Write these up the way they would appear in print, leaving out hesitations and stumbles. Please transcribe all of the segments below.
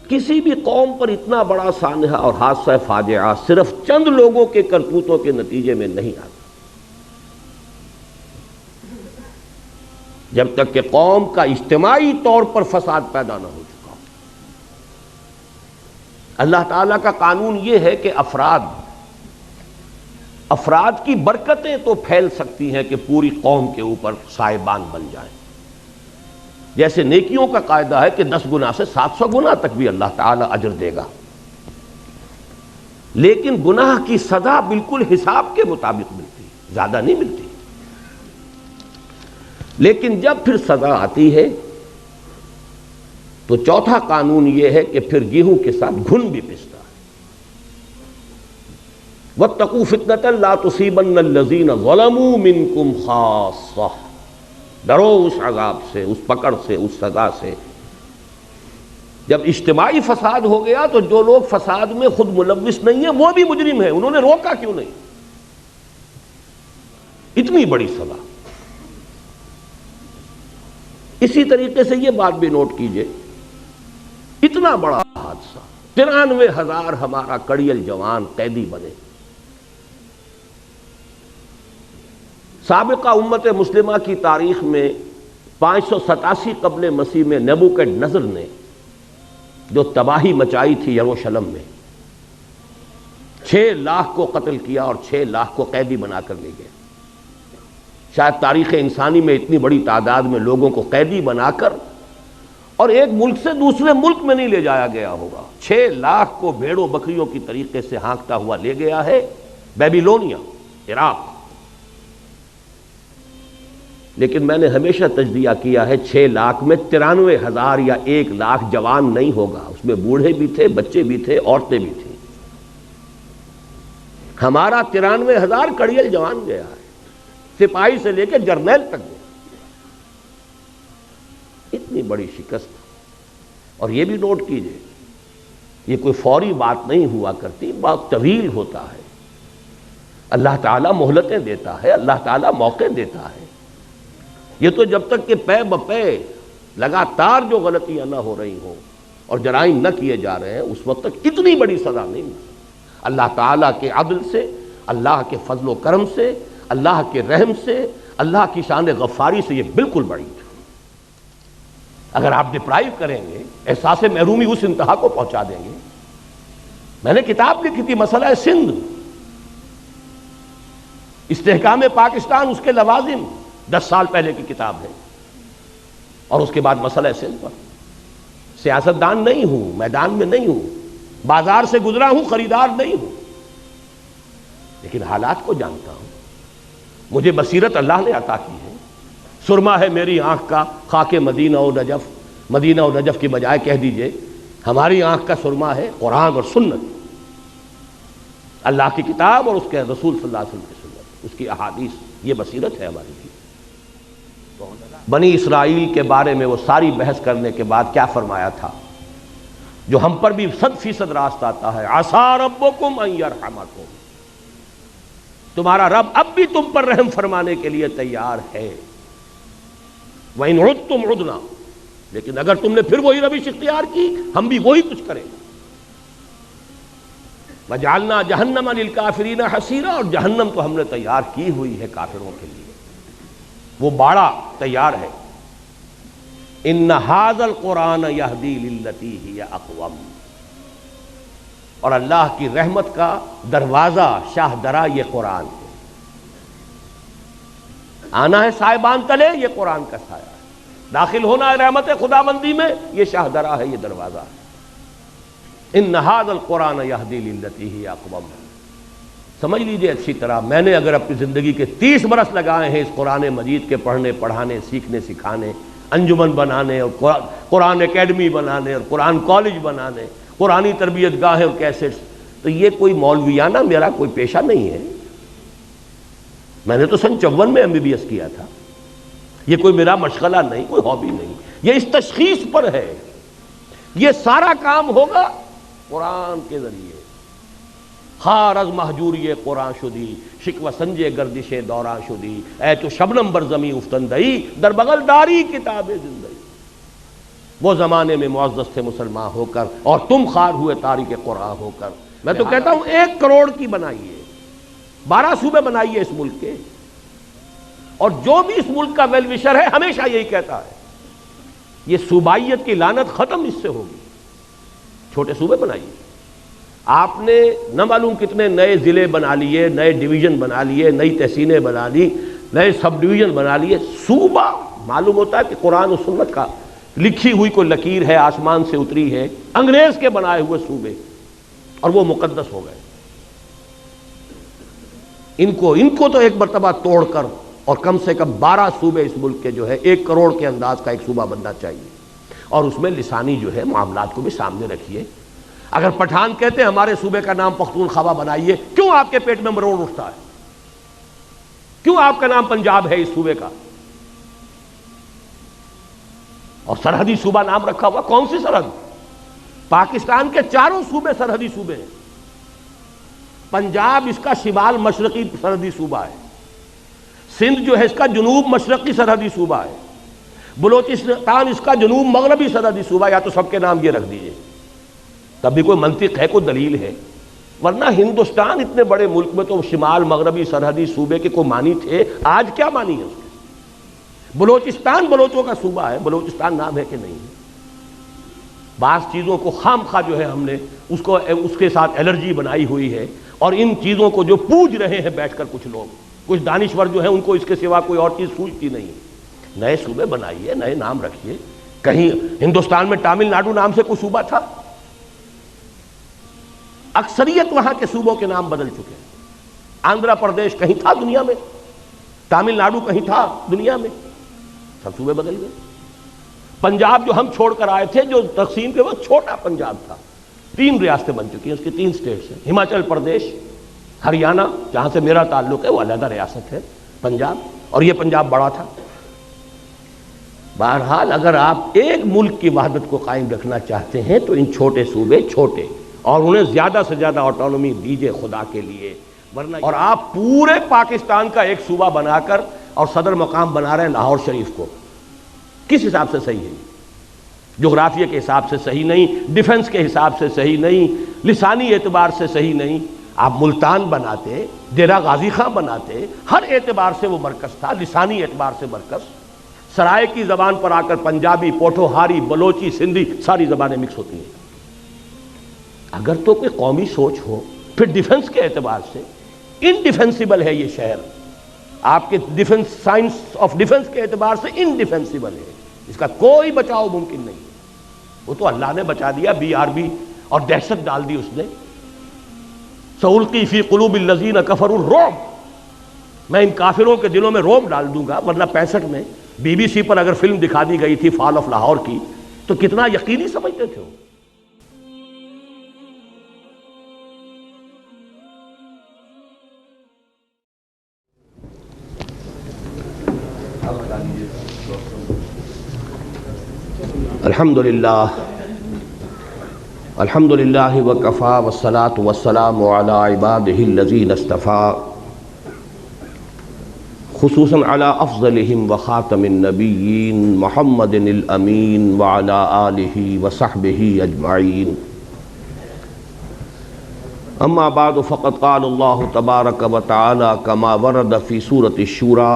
کسی بھی قوم پر اتنا بڑا سانحہ اور حادثہ فاجعہ صرف چند لوگوں کے کرتوتوں کے نتیجے میں نہیں آتا، جب تک کہ قوم کا اجتماعی طور پر فساد پیدا نہ ہو چکا۔ اللہ تعالیٰ کا قانون یہ ہے کہ افراد کی برکتیں تو پھیل سکتی ہیں کہ پوری قوم کے اوپر سائبان بن جائیں، جیسے نیکیوں کا قاعدہ ہے کہ 10 گنا سے 700 گنا تک بھی اللہ تعالیٰ اجر دے گا، لیکن گناہ کی سزا بالکل حساب کے مطابق ملتی ہے، زیادہ نہیں ملتی۔ لیکن جب پھر سزا آتی ہے تو چوتھا قانون یہ ہے کہ پھر گیہوں کے ساتھ گھن بھی پستا ہے۔ وَاتَّقُوا فِتْنَةً لَا تُصِيبَنَّ الَّذِينَ ظَلَمُوا مِنْكُمْ خَاصَّةً، ڈرو اس عذاب سے، اس پکڑ سے، اس سزا سے۔ جب اجتماعی فساد ہو گیا تو جو لوگ فساد میں خود ملوث نہیں ہیں وہ بھی مجرم ہیں، انہوں نے روکا کیوں نہیں؟ اتنی بڑی سزا۔ اسی طریقے سے یہ بات بھی نوٹ کیجئے، اتنا بڑا حادثہ، 93,000 ہمارا کڑیل جوان قیدی بنے۔ سابقہ امت مسلمہ کی تاریخ میں 587 قبل مسیح میں نیبوکڈنیزر نے جو تباہی مچائی تھی یروشلم میں، 6 لاکھ کو قتل کیا اور 6 لاکھ کو قیدی بنا کر لے گئے۔ شاید تاریخ انسانی میں اتنی بڑی تعداد میں لوگوں کو قیدی بنا کر اور ایک ملک سے دوسرے ملک میں نہیں لے جایا گیا ہوگا۔ 6 لاکھ کو بھیڑوں بکریوں کی طریقے سے ہانکتا ہوا لے گیا ہے بیبیلونیا، عراق۔ لیکن میں نے ہمیشہ تجزیہ کیا ہے 6 لاکھ میں 93,000 یا 1 لاکھ جوان نہیں ہوگا، اس میں بوڑھے بھی تھے، بچے بھی تھے، عورتیں بھی تھیں۔ ہمارا 93,000 کڑیل جوان گیا ہے، سپاہی سے لے کے جرنیل تک گیا۔ اتنی بڑی شکست، اور یہ بھی نوٹ کیجئے یہ کوئی فوری بات نہیں ہوا کرتی، بہت طویل ہوتا ہے۔ اللہ تعالیٰ مہلتیں دیتا ہے، اللہ تعالیٰ موقع دیتا ہے۔ یہ تو جب تک کہ پے بپے لگاتار جو غلطیاں نہ ہو رہی ہوں اور جرائم نہ کیے جا رہے ہیں، اس وقت تک اتنی بڑی سزا نہیں ملتی۔ اللہ تعالیٰ کے عدل سے، اللہ کے فضل و کرم سے، اللہ کے رحم سے، اللہ کی شان غفاری سے یہ بالکل بڑی ہے۔ اگر آپ ڈپرائیو کریں گے، احساس محرومی اس انتہا کو پہنچا دیں گے۔ میں نے کتاب لکھی تھی مسئلہ سندھ، استحکام پاکستان، اس کے لوازم، 10 سال پہلے کی کتاب ہے، اور اس کے بعد مسئلہ سندھ پر۔ سیاستدان نہیں ہوں، میدان میں نہیں ہوں، بازار سے گزرا ہوں، خریدار نہیں ہوں، لیکن حالات کو جانتا ہوں۔ مجھے بصیرت اللہ نے عطا کی ہے۔ سرما ہے میری آنکھ کا خاک مدینہ و نجف، مدینہ و نجف کی بجائے کہہ دیجئے ہماری آنکھ کا سرما ہے قرآن اور سنت، اللہ کی کتاب اور اس کے رسول صلی اللہ علیہ وسلم کی سنت، اس کی احادیث، یہ بصیرت ہے ہماری کی۔ بنی اسرائیل کے بارے میں وہ ساری بحث کرنے کے بعد کیا فرمایا تھا، جو ہم پر بھی 100% راست آتا ہے، عسیٰ ربکم ان یرحمکم، تمہارا رب اب بھی تم پر رحم فرمانے کے لیے تیار ہے۔ وَإِنْ عُدْتُمْ عُدْنَا، لیکن اگر تم نے پھر وہی روش اختیار کی ہم بھی وہی کچھ کریں گے۔ وَجَعَلْنَا جَهَنَّمَ لِلْكَافِرِينَ حَصِيرًا، اور جہنم تو ہم نے تیار کی ہوئی ہے کافروں کے لیے، وہ باڑا تیار ہے۔ إِنَّ هَذَا الْقُرْآنَ يَهْدِي لِلَّتِي هِيَ أَقْوَمُ، اور اللہ کی رحمت کا دروازہ شاہ درا یہ قرآن ہے۔ آنا ہے سائبان تلے، یہ قرآن کا سایہ ہے۔ داخل ہونا ہے رحمت خداوندی میں، یہ شاہ درا ہے، یہ دروازہ ہے۔ ان ھذا القرآن یہدی للتی ہی اقوم، سمجھ لیجئے اچھی طرح، میں نے اگر اپنی زندگی کے 30 برس لگائے ہیں اس قرآن مجید کے پڑھنے پڑھانے سیکھنے سکھانے، انجمن بنانے اور قرآن اکیڈمی بنانے اور قرآن کالج بنانے، قرآنی تربیت گاہیں اور کیسٹس، تو یہ کوئی مولویانہ میرا کوئی پیشہ نہیں ہے۔ میں نے تو سن 54 میں MBBS کیا تھا، یہ کوئی میرا مشغلہ نہیں، کوئی ہابی نہیں، یہ اس تشخیص پر ہے۔ یہ سارا کام ہوگا قرآن کے ذریعے۔ خار از محجوری قرآن شدی، شکوہ سنجے گردش دوران شدی، اے تو شبنم بر زمیں افتندئی، در بغل داری کتاب زندگی۔ وہ زمانے میں معزز تھے مسلمان ہو کر اور تم خوار ہوئے تارک قرآن ہو کر۔ میں تو کہتا ہوں 1 کروڑ کی بنائیے، 12 صوبے بنائیے اس ملک کے، اور جو بھی اس ملک کا ویل وشر ہے ہمیشہ یہی کہتا ہے یہ صوبائیت کی لعنت ختم اس سے ہوگی۔ چھوٹے صوبے بنائیے، آپ نے نہ معلوم کتنے نئے ضلع بنا لیے، نئے ڈویژن بنا لیے، نئی تحصیلیں بنا لی، نئے سب ڈویژن بنا لیے۔ صوبہ معلوم ہوتا ہے کہ قرآن و سنت کا لکھی ہوئی کوئی لکیر ہے، آسمان سے اتری ہے، انگریز کے بنائے ہوئے صوبے، اور وہ مقدس ہو گئے۔ ان کو تو ایک مرتبہ توڑ کر، اور کم سے کم 12 صوبے اس ملک کے جو ہے 1 کروڑ کے انداز کا ایک صوبہ بننا چاہیے، اور اس میں لسانی جو ہے معاملات کو بھی سامنے رکھیے۔ اگر پٹھان کہتے ہیں ہمارے صوبے کا نام پختونخوا بنائیے، کیوں آپ کے پیٹ میں مروڑ اٹھتا ہے؟ کیوں آپ کا نام پنجاب ہے اس صوبے کا؟ اور سرحدی صوبہ نام رکھا ہوا، کون سی سرحد؟ پاکستان کے 4 صوبے سرحدی صوبے ہیں۔ پنجاب اس کا شمال مشرقی سرحدی صوبہ ہے، سندھ جو ہے اس کا جنوب مشرقی سرحدی صوبہ ہے، بلوچستان اس کا جنوب مغربی سرحدی صوبہ، یا تو سب کے نام یہ رکھ دیجئے، تب بھی کوئی منطق ہے، کوئی دلیل ہے۔ ورنہ ہندوستان اتنے بڑے ملک میں تو شمال مغربی سرحدی صوبے کے کوئی معنی تھے، آج کیا معنی ہے اس کے؟ بلوچستان بلوچوں کا صوبہ ہے، بلوچستان نام ہے کہ نہیں؟ بعض چیزوں کو خام خواہ جو ہے ہم نے اس کے ساتھ الرجی بنائی ہوئی ہے، اور ان چیزوں کو جو پوج رہے ہیں بیٹھ کر کچھ لوگ، کچھ دانشور جو ہیں، ان کو اس کے سوا کوئی اور چیز سوچتی نہیں۔ نئے صوبے بنائیے، نئے نام رکھیے۔ کہیں ہندوستان میں تامل ناڈو نام سے کوئی صوبہ تھا؟ اکثریت وہاں کے صوبوں کے نام بدل چکے ہیں۔ آندھرا پردیش کہیں تھا دنیا میں؟ تامل ناڈو کہیں تھا دنیا میں؟ سب صوبے بدل گئے۔ پنجاب جو ہم چھوڑ کر آئے تھے، جو تقسیم کے وقت چھوٹا پنجاب تھا، 3 ریاستیں بن چکی ہیں، اس کی 3 اسٹیٹس ہیں۔ ہماچل پردیش، ہریانہ جہاں سے میرا تعلق ہے وہ علیحدہ ریاست ہے پنجاب، اور یہ پنجاب بڑا تھا۔ بہرحال اگر آپ ایک ملک کی وحدت کو قائم رکھنا چاہتے ہیں تو ان چھوٹے صوبے چھوٹے، اور انہیں زیادہ سے زیادہ آٹونومی دیجئے خدا کے لیے، ورنہ اور آپ پورے پاکستان کا ایک صوبہ بنا کر اور صدر مقام بنا رہے ہیں لاہور شریف کو، کس حساب سے صحیح ہے؟ جغرافیہ کے حساب سے صحیح نہیں، ڈیفنس کے حساب سے صحیح نہیں، لسانی اعتبار سے صحیح نہیں۔ آپ ملتان بناتے، ڈیرہ غازی خان بناتے، ہر اعتبار سے وہ مرکز تھا، لسانی اعتبار سے مرکز۔ سرائے کی زبان پر آ کر پنجابی، پوٹھوہاری، بلوچی، سندھی ساری زبانیں مکس ہوتی ہیں۔ اگر تو کوئی قومی سوچ ہو، پھر ڈیفنس کے اعتبار سے انڈیفینسیبل ہے یہ شہر، آپ کے ڈیفنس، سائنس آف ڈیفنس کے اعتبار سے انڈیفینسیبل ہے، اس کا کوئی بچاؤ ممکن نہیں۔ وہ تو اللہ نے بچا دیا، BRB اور دہشت ڈال دی اس نے۔ سألقی فی قلوب الذین کفروا الرعب، میں ان کافروں کے دلوں میں رعب ڈال دوں گا۔ ورنہ 65 میں BBC پر اگر فلم دکھا دی گئی تھی فال آف لاہور کی، تو کتنا یقینی سمجھتے تھے وہ۔ الحمدللہ وکفا والصلاة والسلام علی عبادہ الذین اصطفیٰ، خصوصاً علی افضلہم وخاتم النبیین محمد الامین وعلی آلہ وصحبہ اجمعین۔ اما بعد فقد قال اللہ تبارک وتعالی کما ورد فی سورۃ الشورى: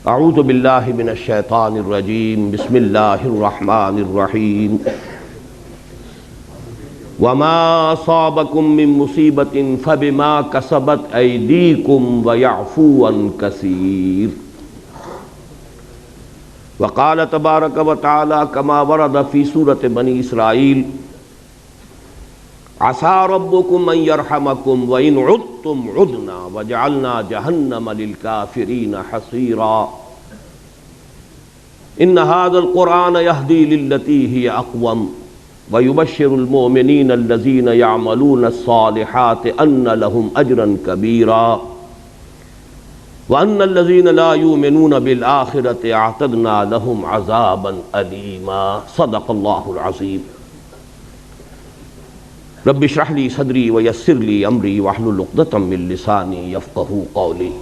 اعوذ باللہ من الشیطان الرجیم، بسم اللہ الرحمن الرحیم۔ وما اصابکم من مصیبت فبما کسبت ایدیکم ویعفو عن کثیر۔ وقال تبارک وتعالی کما ورد فی سورۃ بنی اسرائیل: عسى ربكم أن يرحمكم وإن عدتم عدنا وجعلنا جهنم للكافرين حصيرا۔ إن هذا القرآن يهدي للتي هي أقوم ويبشر المؤمنين الذين يعملون الصالحات أن لهم أجرا كبيرا وأن الذين لا يؤمنون بالآخرة أعتدنا لهم عذابا أليما۔ صدق الله العظيم۔ رب اشرح لي صدري ويسر لي امري واحلل عقدة من لساني يفقهوا قولي۔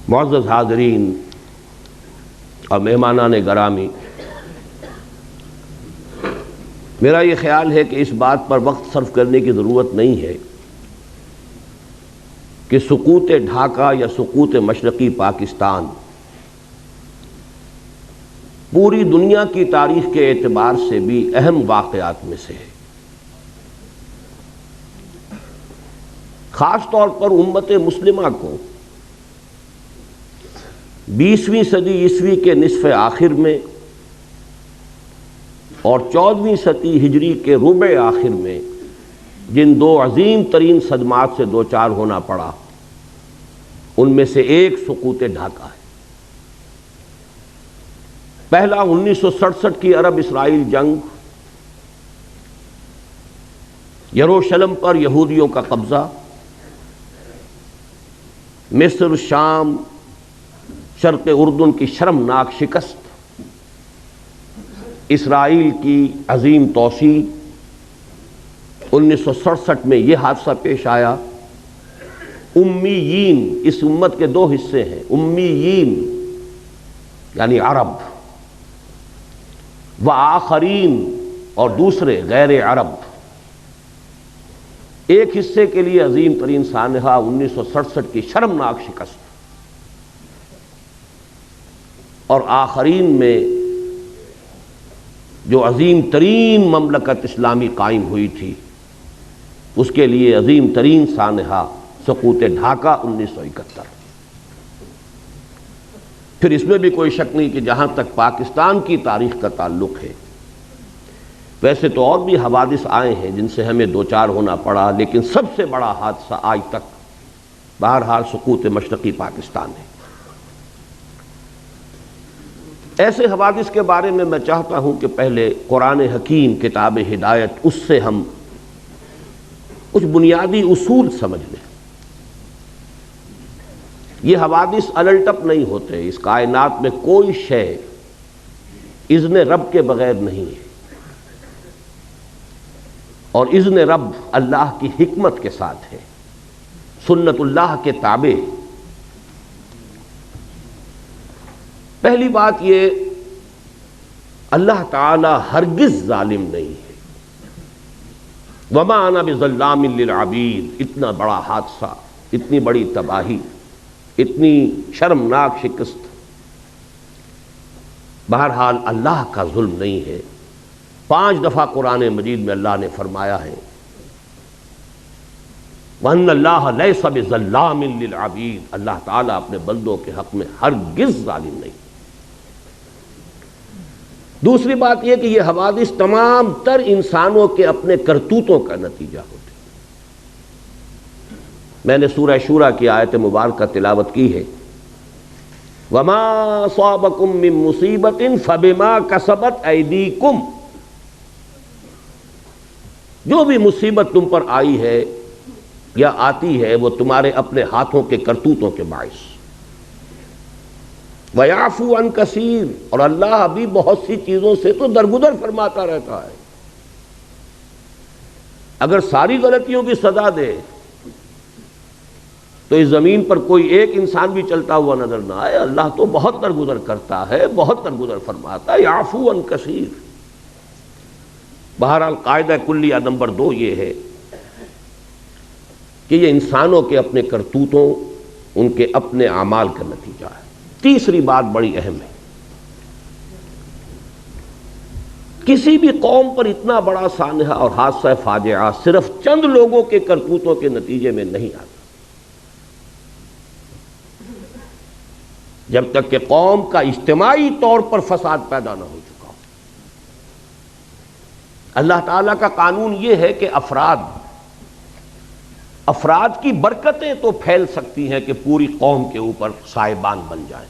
معزز حاضرین اور مہمانان گرامی، میرا یہ خیال ہے کہ اس بات پر وقت صرف کرنے کی ضرورت نہیں ہے کہ سقوط ڈھاکہ یا سقوط مشرقی پاکستان پوری دنیا کی تاریخ کے اعتبار سے بھی اہم واقعات میں سے ہے۔ خاص طور پر امت مسلمہ کو 20ویں صدی عیسوی کے نصف آخر میں اور 14ویں صدی ہجری کے ربع آخر میں جن دو عظیم ترین صدمات سے دوچار ہونا پڑا، ان میں سے ایک سقوط ڈھاکہ ہے۔ پہلا 1967 کی عرب اسرائیل جنگ، یروشلم پر یہودیوں کا قبضہ، مصر، شام، شرق اردن کی شرمناک شکست، اسرائیل کی عظیم توسیع۔ 1967 میں یہ حادثہ پیش آیا۔ امیین، اس امت کے دو حصے ہیں، امیین یعنی عرب، وآخرین اور دوسرے غیر عرب۔ ایک حصے کے لیے عظیم ترین سانحہ 1967 کی شرمناک شکست، اور آخرین میں جو عظیم ترین مملکت اسلامی قائم ہوئی تھی، اس کے لیے عظیم ترین سانحہ سقوط ڈھاکہ 1971۔ پھر اس میں بھی کوئی شک نہیں کہ جہاں تک پاکستان کی تاریخ کا تعلق ہے، ویسے تو اور بھی حوادث آئے ہیں جن سے ہمیں دوچار ہونا پڑا، لیکن سب سے بڑا حادثہ آج تک بہرحال سقوط مشرقی پاکستان ہے۔ ایسے حوادث کے بارے میں میں چاہتا ہوں کہ پہلے قرآن حکیم کتاب ہدایت، اس سے ہم کچھ بنیادی اصول سمجھ لیں۔ یہ حوادث الٹپ نہیں ہوتے، اس کائنات میں کوئی شے اذن رب کے بغیر نہیں ہے، اور اذن رب اللہ کی حکمت کے ساتھ ہے، سنت اللہ کے تابع۔ پہلی بات یہ، اللہ تعالی ہرگز ظالم نہیں ہے۔ وما انا بظلام للعبید، اتنا بڑا حادثہ، اتنی بڑی تباہی، اتنی شرمناک شکست، بہرحال اللہ کا ظلم نہیں ہے۔ 5 دفعہ قرآن مجید میں اللہ نے فرمایا ہے وَأَنَّ اللَّهَ لَيْسَ بِظَلَّامٍ لِّلْعَبِيدِ، اللہ تعالیٰ اپنے بندوں کے حق میں ہرگز ظالم نہیں۔ دوسری بات یہ کہ یہ حوادث تمام تر انسانوں کے اپنے کرتوتوں کا نتیجہ ہوتے۔ میں نے سورہ شورى کی آیت مبارکہ تلاوت کی ہے، وَمَا أَصَابَكُم مِّن مُّصِيبَةٍ فَبِمَا كَسَبَتْ أَيْدِيكُمْ، جو بھی مصیبت تم پر آئی ہے یا آتی ہے وہ تمہارے اپنے ہاتھوں کے کرتوتوں کے باعث۔ وَيَعْفُو عَن كَثِيرٍ، اور اللہ ابھی بہت سی چیزوں سے تو درگزر فرماتا رہتا ہے۔ اگر ساری غلطیوں کی سزا دے تو اس زمین پر کوئی ایک انسان بھی چلتا ہوا نظر نہ آئے۔ اللہ تو بہت درگزر کرتا ہے، بہت درگزر فرماتا ہے، یعفو عن کثیر۔ بہرحال قاعدہ کلیہ نمبر 2 یہ ہے کہ یہ انسانوں کے اپنے کرتوتوں، ان کے اپنے اعمال کا نتیجہ ہے۔ تیسری بات بڑی اہم ہے، کسی بھی قوم پر اتنا بڑا سانحہ اور حادثہ فاجعہ صرف چند لوگوں کے کرتوتوں کے نتیجے میں نہیں آتا۔ جب تک کہ قوم کا اجتماعی طور پر فساد پیدا نہ ہو چکا ہو۔ اللہ تعالیٰ کا قانون یہ ہے کہ افراد کی برکتیں تو پھیل سکتی ہیں کہ پوری قوم کے اوپر سائبان بن جائیں۔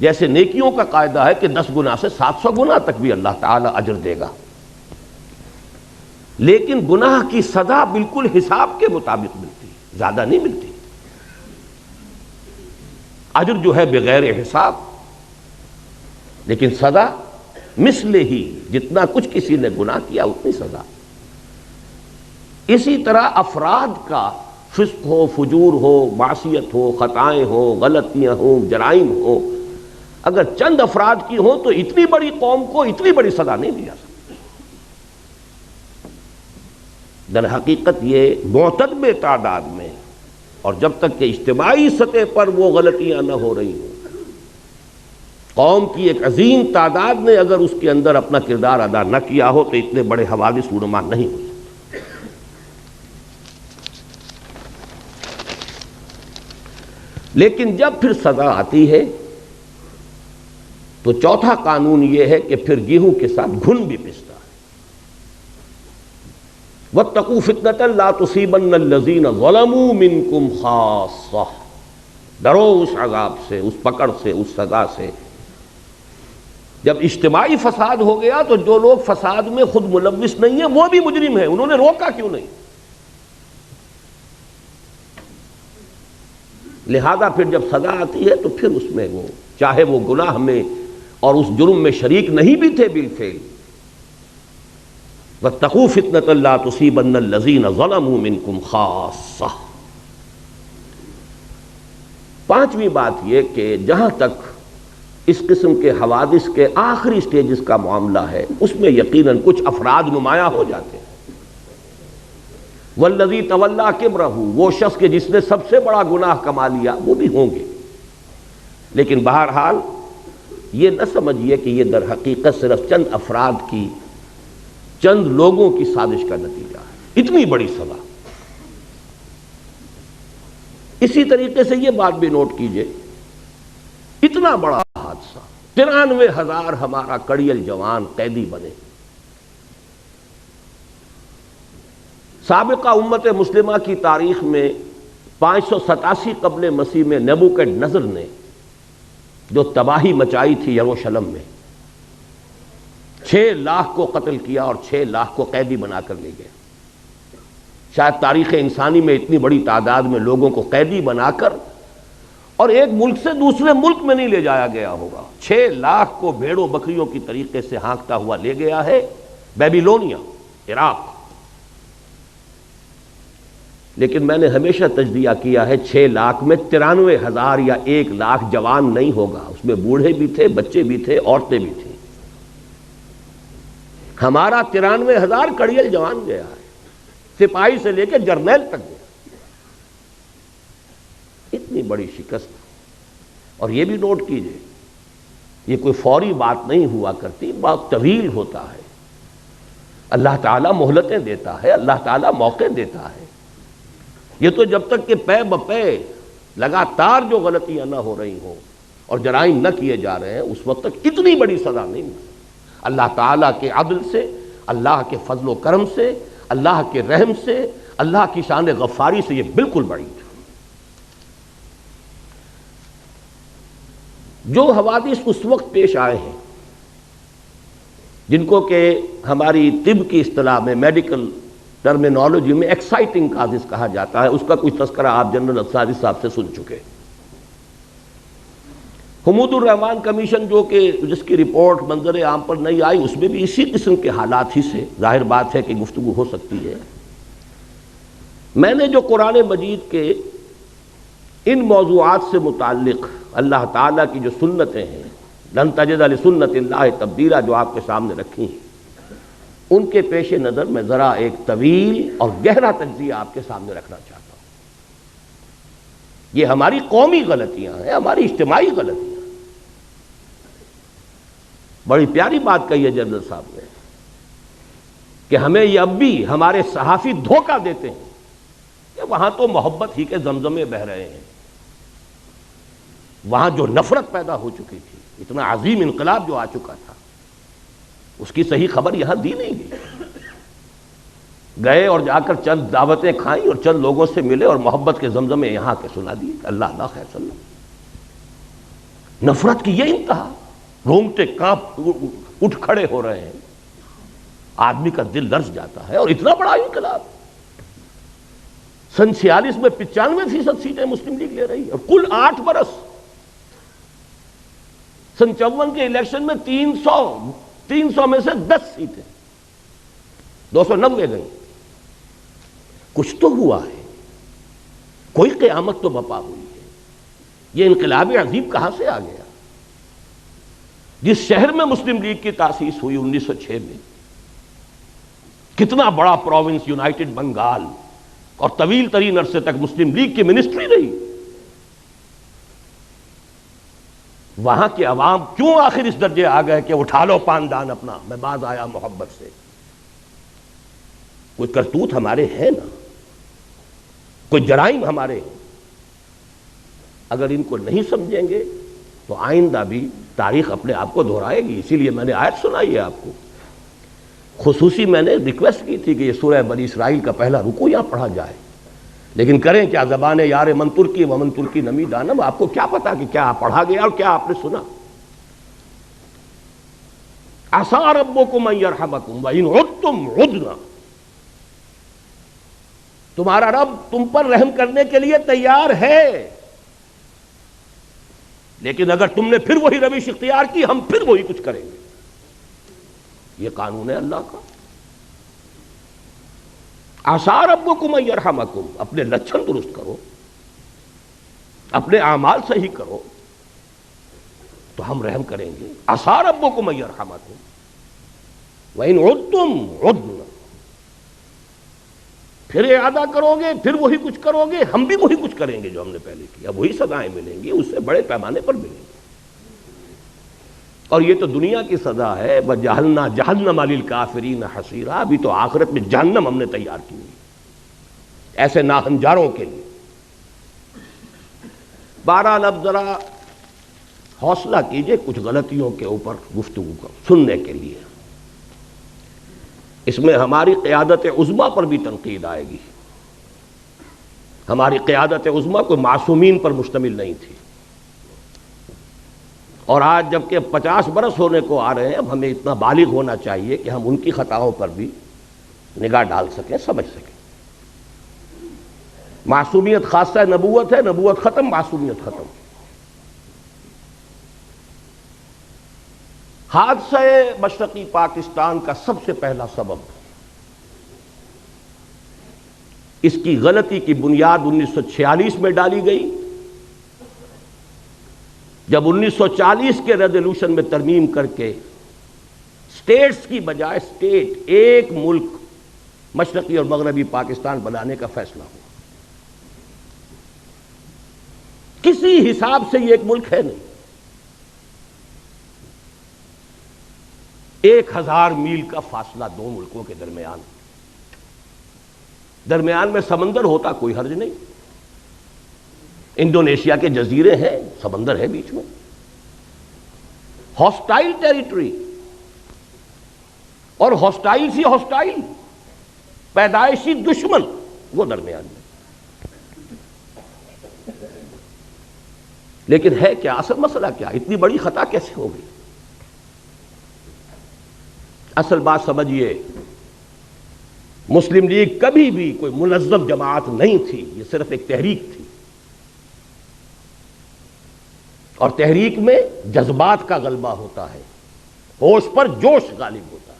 جیسے نیکیوں کا قاعدہ ہے کہ 10 گنا سے 700 گنا تک بھی اللہ تعالیٰ اجر دے گا، لیکن گناہ کی سزا بالکل حساب کے مطابق ملتی، زیادہ نہیں ملتی۔ اجر جو ہے بغیر حساب، لیکن سزا مثل ہی، جتنا کچھ کسی نے گناہ کیا اتنی سزا۔ اسی طرح افراد کا فسق ہو، فجور ہو، معصیت ہو، خطائیں ہو، غلطیاں ہوں، جرائم ہو، اگر چند افراد کی ہوں تو اتنی بڑی قوم کو اتنی بڑی سزا نہیں دی جا سکتی۔ در حقیقت یہ معتدب تعداد میں، اور جب تک کہ اجتماعی سطح پر وہ غلطیاں نہ ہو رہی ہوں، قوم کی ایک عظیم تعداد نے اگر اس کے اندر اپنا کردار ادا نہ کیا ہو تو اتنے بڑے حوادث رونما نہیں ہو سکتے۔ لیکن جب پھر سزا آتی ہے تو چوتھا قانون یہ ہے کہ پھر گیہوں کے ساتھ گھن بھی پستا ہے۔ وَاتَّقُوا فِتْنَةً لَا تُصِيبَنَّ الَّذِينَ ظَلَمُوا مِنْكُمْ خَاصَّةً، ڈرو اس عذاب سے، اس پکڑ سے، اس سزا سے۔ جب اجتماعی فساد ہو گیا تو جو لوگ فساد میں خود ملوث نہیں ہیں وہ بھی مجرم ہیں، انہوں نے روکا کیوں نہیں؟ لہذا پھر جب سزا آتی ہے تو پھر اس میں وہ چاہے وہ گناہ میں اور اس جرم میں شریک نہیں بھی تھے بالفعل، وَاتَّقُوا فِتْنَةً لَا تُصِيبَنَّ الَّذِينَ ظَلَمُوا مِنْكُمْ خَاصَّةً۔ پانچویں بات یہ کہ جہاں تک اس قسم کے حوادث کے آخری سٹیجز کا معاملہ ہے اس میں یقیناً کچھ افراد نمایاں ہو جاتے ہیں۔ والذی تولیٰ کبرہ، وہ شخص کے جس نے سب سے بڑا گناہ کما لیا، وہ بھی ہوں گے، لیکن بہرحال یہ نہ سمجھیے کہ یہ در حقیقت صرف چند افراد کی، چند لوگوں کی سازش کا نتیجہ ہے، اتنی بڑی سزا۔ اسی طریقے سے یہ بات بھی نوٹ کیجئے، اتنا بڑا حادثہ، 93,000 ہمارا کڑیل جوان قیدی بنے۔ سابقہ امت مسلمہ کی تاریخ میں 587 قبل مسیح میں نیبوکڈ نظر نے جو تباہی مچائی تھی یروشلم میں، 6 لاکھ کو قتل کیا اور 6 لاکھ کو قیدی بنا کر لے گئے۔ شاید تاریخ انسانی میں اتنی بڑی تعداد میں لوگوں کو قیدی بنا کر اور ایک ملک سے دوسرے ملک میں نہیں لے جایا گیا ہوگا۔ 6 لاکھ کو بھیڑوں بکریوں کی طریقے سے ہانکتا ہوا لے گیا ہے بیبیلونیا، عراق۔ لیکن میں نے ہمیشہ تجزیہ کیا ہے 6 لاکھ میں 93,000 یا 1 لاکھ جوان نہیں ہوگا، اس میں بوڑھے بھی تھے، بچے بھی تھے، عورتیں بھی تھیں۔ ہمارا 93,000 کڑیل جوان گیا ہے، سپاہی سے لے کے جرنیل تک گیا۔ اتنی بڑی شکست، اور یہ بھی نوٹ کیجئے یہ کوئی فوری بات نہیں ہوا کرتی، بات طویل ہوتا ہے۔ اللہ تعالیٰ مہلتیں دیتا ہے، اللہ تعالیٰ موقع دیتا ہے۔ یہ تو جب تک کہ پے بپے لگاتار جو غلطیاں نہ ہو رہی ہوں اور جرائم نہ کیے جا رہے ہیں اس وقت تک اتنی بڑی سزا نہیں ملتی۔ اللہ تعالیٰ کے عدل سے، اللہ کے فضل و کرم سے، اللہ کے رحم سے، اللہ کی شان غفاری سے یہ بالکل بڑی ہے۔ جو حوادث اس وقت پیش آئے ہیں جن کو کہ ہماری طب کی اصطلاح میں، میڈیکل ٹرمینالوجی میں ایکسائٹنگ کازز کہا جاتا ہے، اس کا کچھ تذکرہ آپ جنرل اسادی صاحب سے سن چکے۔ حمود الرحمن کمیشن جو کہ جس کی رپورٹ منظر عام پر نہیں آئی، اس میں بھی اسی قسم کے حالات ہی سے ظاہر بات ہے کہ گفتگو ہو سکتی ہے۔ میں نے جو قرآن مجید کے ان موضوعات سے متعلق اللہ تعالیٰ کی جو سنتیں ہیں، لن تجد لسنت اللہ تبدیلا، جو آپ کے سامنے رکھی ہیں، ان کے پیش نظر میں ذرا ایک طویل اور گہرا تجزیہ آپ کے سامنے رکھنا چاہتا ہوں۔ یہ ہماری قومی غلطیاں ہیں، ہماری اجتماعی غلطیاں۔ بڑی پیاری بات کہی ہے جنرل صاحب نے کہ ہمیں یہ اب بھی ہمارے صحافی دھوکہ دیتے ہیں کہ وہاں تو محبت ہی کے زمزمے بہہ رہے ہیں، وہاں جو نفرت پیدا ہو چکی تھی، اتنا عظیم انقلاب جو آ چکا تھا، اس کی صحیح خبر یہاں دی نہیں گئی۔ گئے اور جا کر چند دعوتیں کھائیں اور چند لوگوں سے ملے اور محبت کے زمزمے یہاں کے سنا دیے، اللہ اللہ خیر صلی اللہ۔ نفرت کی یہ انتہا، رونگٹے کانپ اٹھ کھڑے ہو رہے ہیں، آدمی کا دل لرز جاتا ہے۔ اور اتنا بڑا انقلاب، سن 46 میں 95% سیٹیں مسلم لیگ لے رہی ہے، اور کل 8 برس، سن 54 کے الیکشن میں 300 میں سے 10 سیٹیں، 290 گئی۔ کچھ تو ہوا ہے، کوئی قیامت تو بپا ہوئی ہے. یہ انقلاب عظیم کہاں سے آ گیا؟ جس شہر میں مسلم لیگ کی تاسیس ہوئی 1906 میں، کتنا بڑا پروونس یونائٹڈ بنگال، اور طویل ترین عرصے تک مسلم لیگ کی منسٹری رہی. وہاں کے عوام کیوں آخر اس درجے آ گئے کہ اٹھا لو پاندان اپنا، میں باز آیا محبت سے؟ کوئی کرتوت ہمارے ہیں نا، کوئی جرائم ہمارے ہیں. اگر ان کو نہیں سمجھیں گے تو آئندہ بھی تاریخ اپنے آپ کو دہرائے گی. اسی لیے میں نے آیت سنائی ہے آپ کو. خصوصی میں نے ریکویسٹ کی تھی کہ یہ سورہ بنی اسرائیل کا پہلا رکوع یہاں پڑھا جائے، لیکن کریں کیا، زبان یار من ترکی ومن ترکی نمی دانم. آپ کو کیا پتا کہ کیا پڑھا گیا اور کیا آپ نے سنا. عسیٰ ربکم ان یرحمکم وان عدتم عدنا. تمہارا رب تم پر رحم کرنے کے لیے تیار ہے، لیکن اگر تم نے پھر وہی روش اختیار کی، ہم پھر وہی کچھ کریں گے. یہ قانون ہے اللہ کا. عسیٰ ربکم ان یرحمکم. اپنے لچھن درست کرو، اپنے اعمال صحیح کرو تو ہم رحم کریں گے. عسیٰ ربکم ان یرحمکم وان عدتم عدنا. پھر ارادہ کرو گے، پھر وہی کچھ کرو گے، ہم بھی وہی کچھ کریں گے جو ہم نے پہلے کیا. وہی سزائیں ملیں گی، اس سے بڑے پیمانے پر ملیں گی. اور یہ تو دنیا کی سزا ہے. وَجَعَلْنَا جَهَنَّمَ لِلْكَافِرِينَ حَصِيرًا. ابھی تو آخرت میں جہنم ہم نے تیار کی ہوئی ایسے ناہنجاروں کے لیے. بہرحال اب ذرا حوصلہ کیجئے کچھ غلطیوں کے اوپر گفتگو کو سننے کے لیے. اس میں ہماری قیادت عظمیٰ پر بھی تنقید آئے گی. ہماری قیادت عظمیٰ کوئی معصومین پر مشتمل نہیں تھی، اور آج جبکہ 50 برس ہونے کو آ رہے ہیں، اب ہمیں اتنا بالغ ہونا چاہیے کہ ہم ان کی خطاؤں پر بھی نگاہ ڈال سکیں، سمجھ سکیں. معصومیت خاصہ نبوت ہے، نبوت ختم، معصومیت ختم. حادثہ مشرقی پاکستان کا سب سے پہلا سبب، اس کی غلطی کی بنیاد 1946 میں ڈالی گئی، جب 1940 کے ریزولوشن میں ترمیم کر کے اسٹیٹس کی بجائے اسٹیٹ، ایک ملک مشرقی اور مغربی پاکستان بنانے کا فیصلہ ہوا. کسی حساب سے یہ ایک ملک ہے نہیں. 1000 میل کا فاصلہ دو ملکوں کے درمیان میں سمندر ہوتا کوئی حرج نہیں. انڈونیشیا کے جزیرے ہیں، سمندر ہے بیچ میں. ہاسٹائل ٹیریٹری، اور ہاسٹائل سی ہاسٹائل، پیدائشی دشمن وہ درمیان میں. لیکن ہے کیا اصل مسئلہ؟ کیا اتنی بڑی خطا کیسے ہو گئی؟ اصل بات سمجھیے، مسلم لیگ کبھی بھی کوئی منظم جماعت نہیں تھی. یہ صرف ایک تحریک تھی، اور تحریک میں جذبات کا غلبہ ہوتا ہے، ہوش پر جوش غالب ہوتا ہے.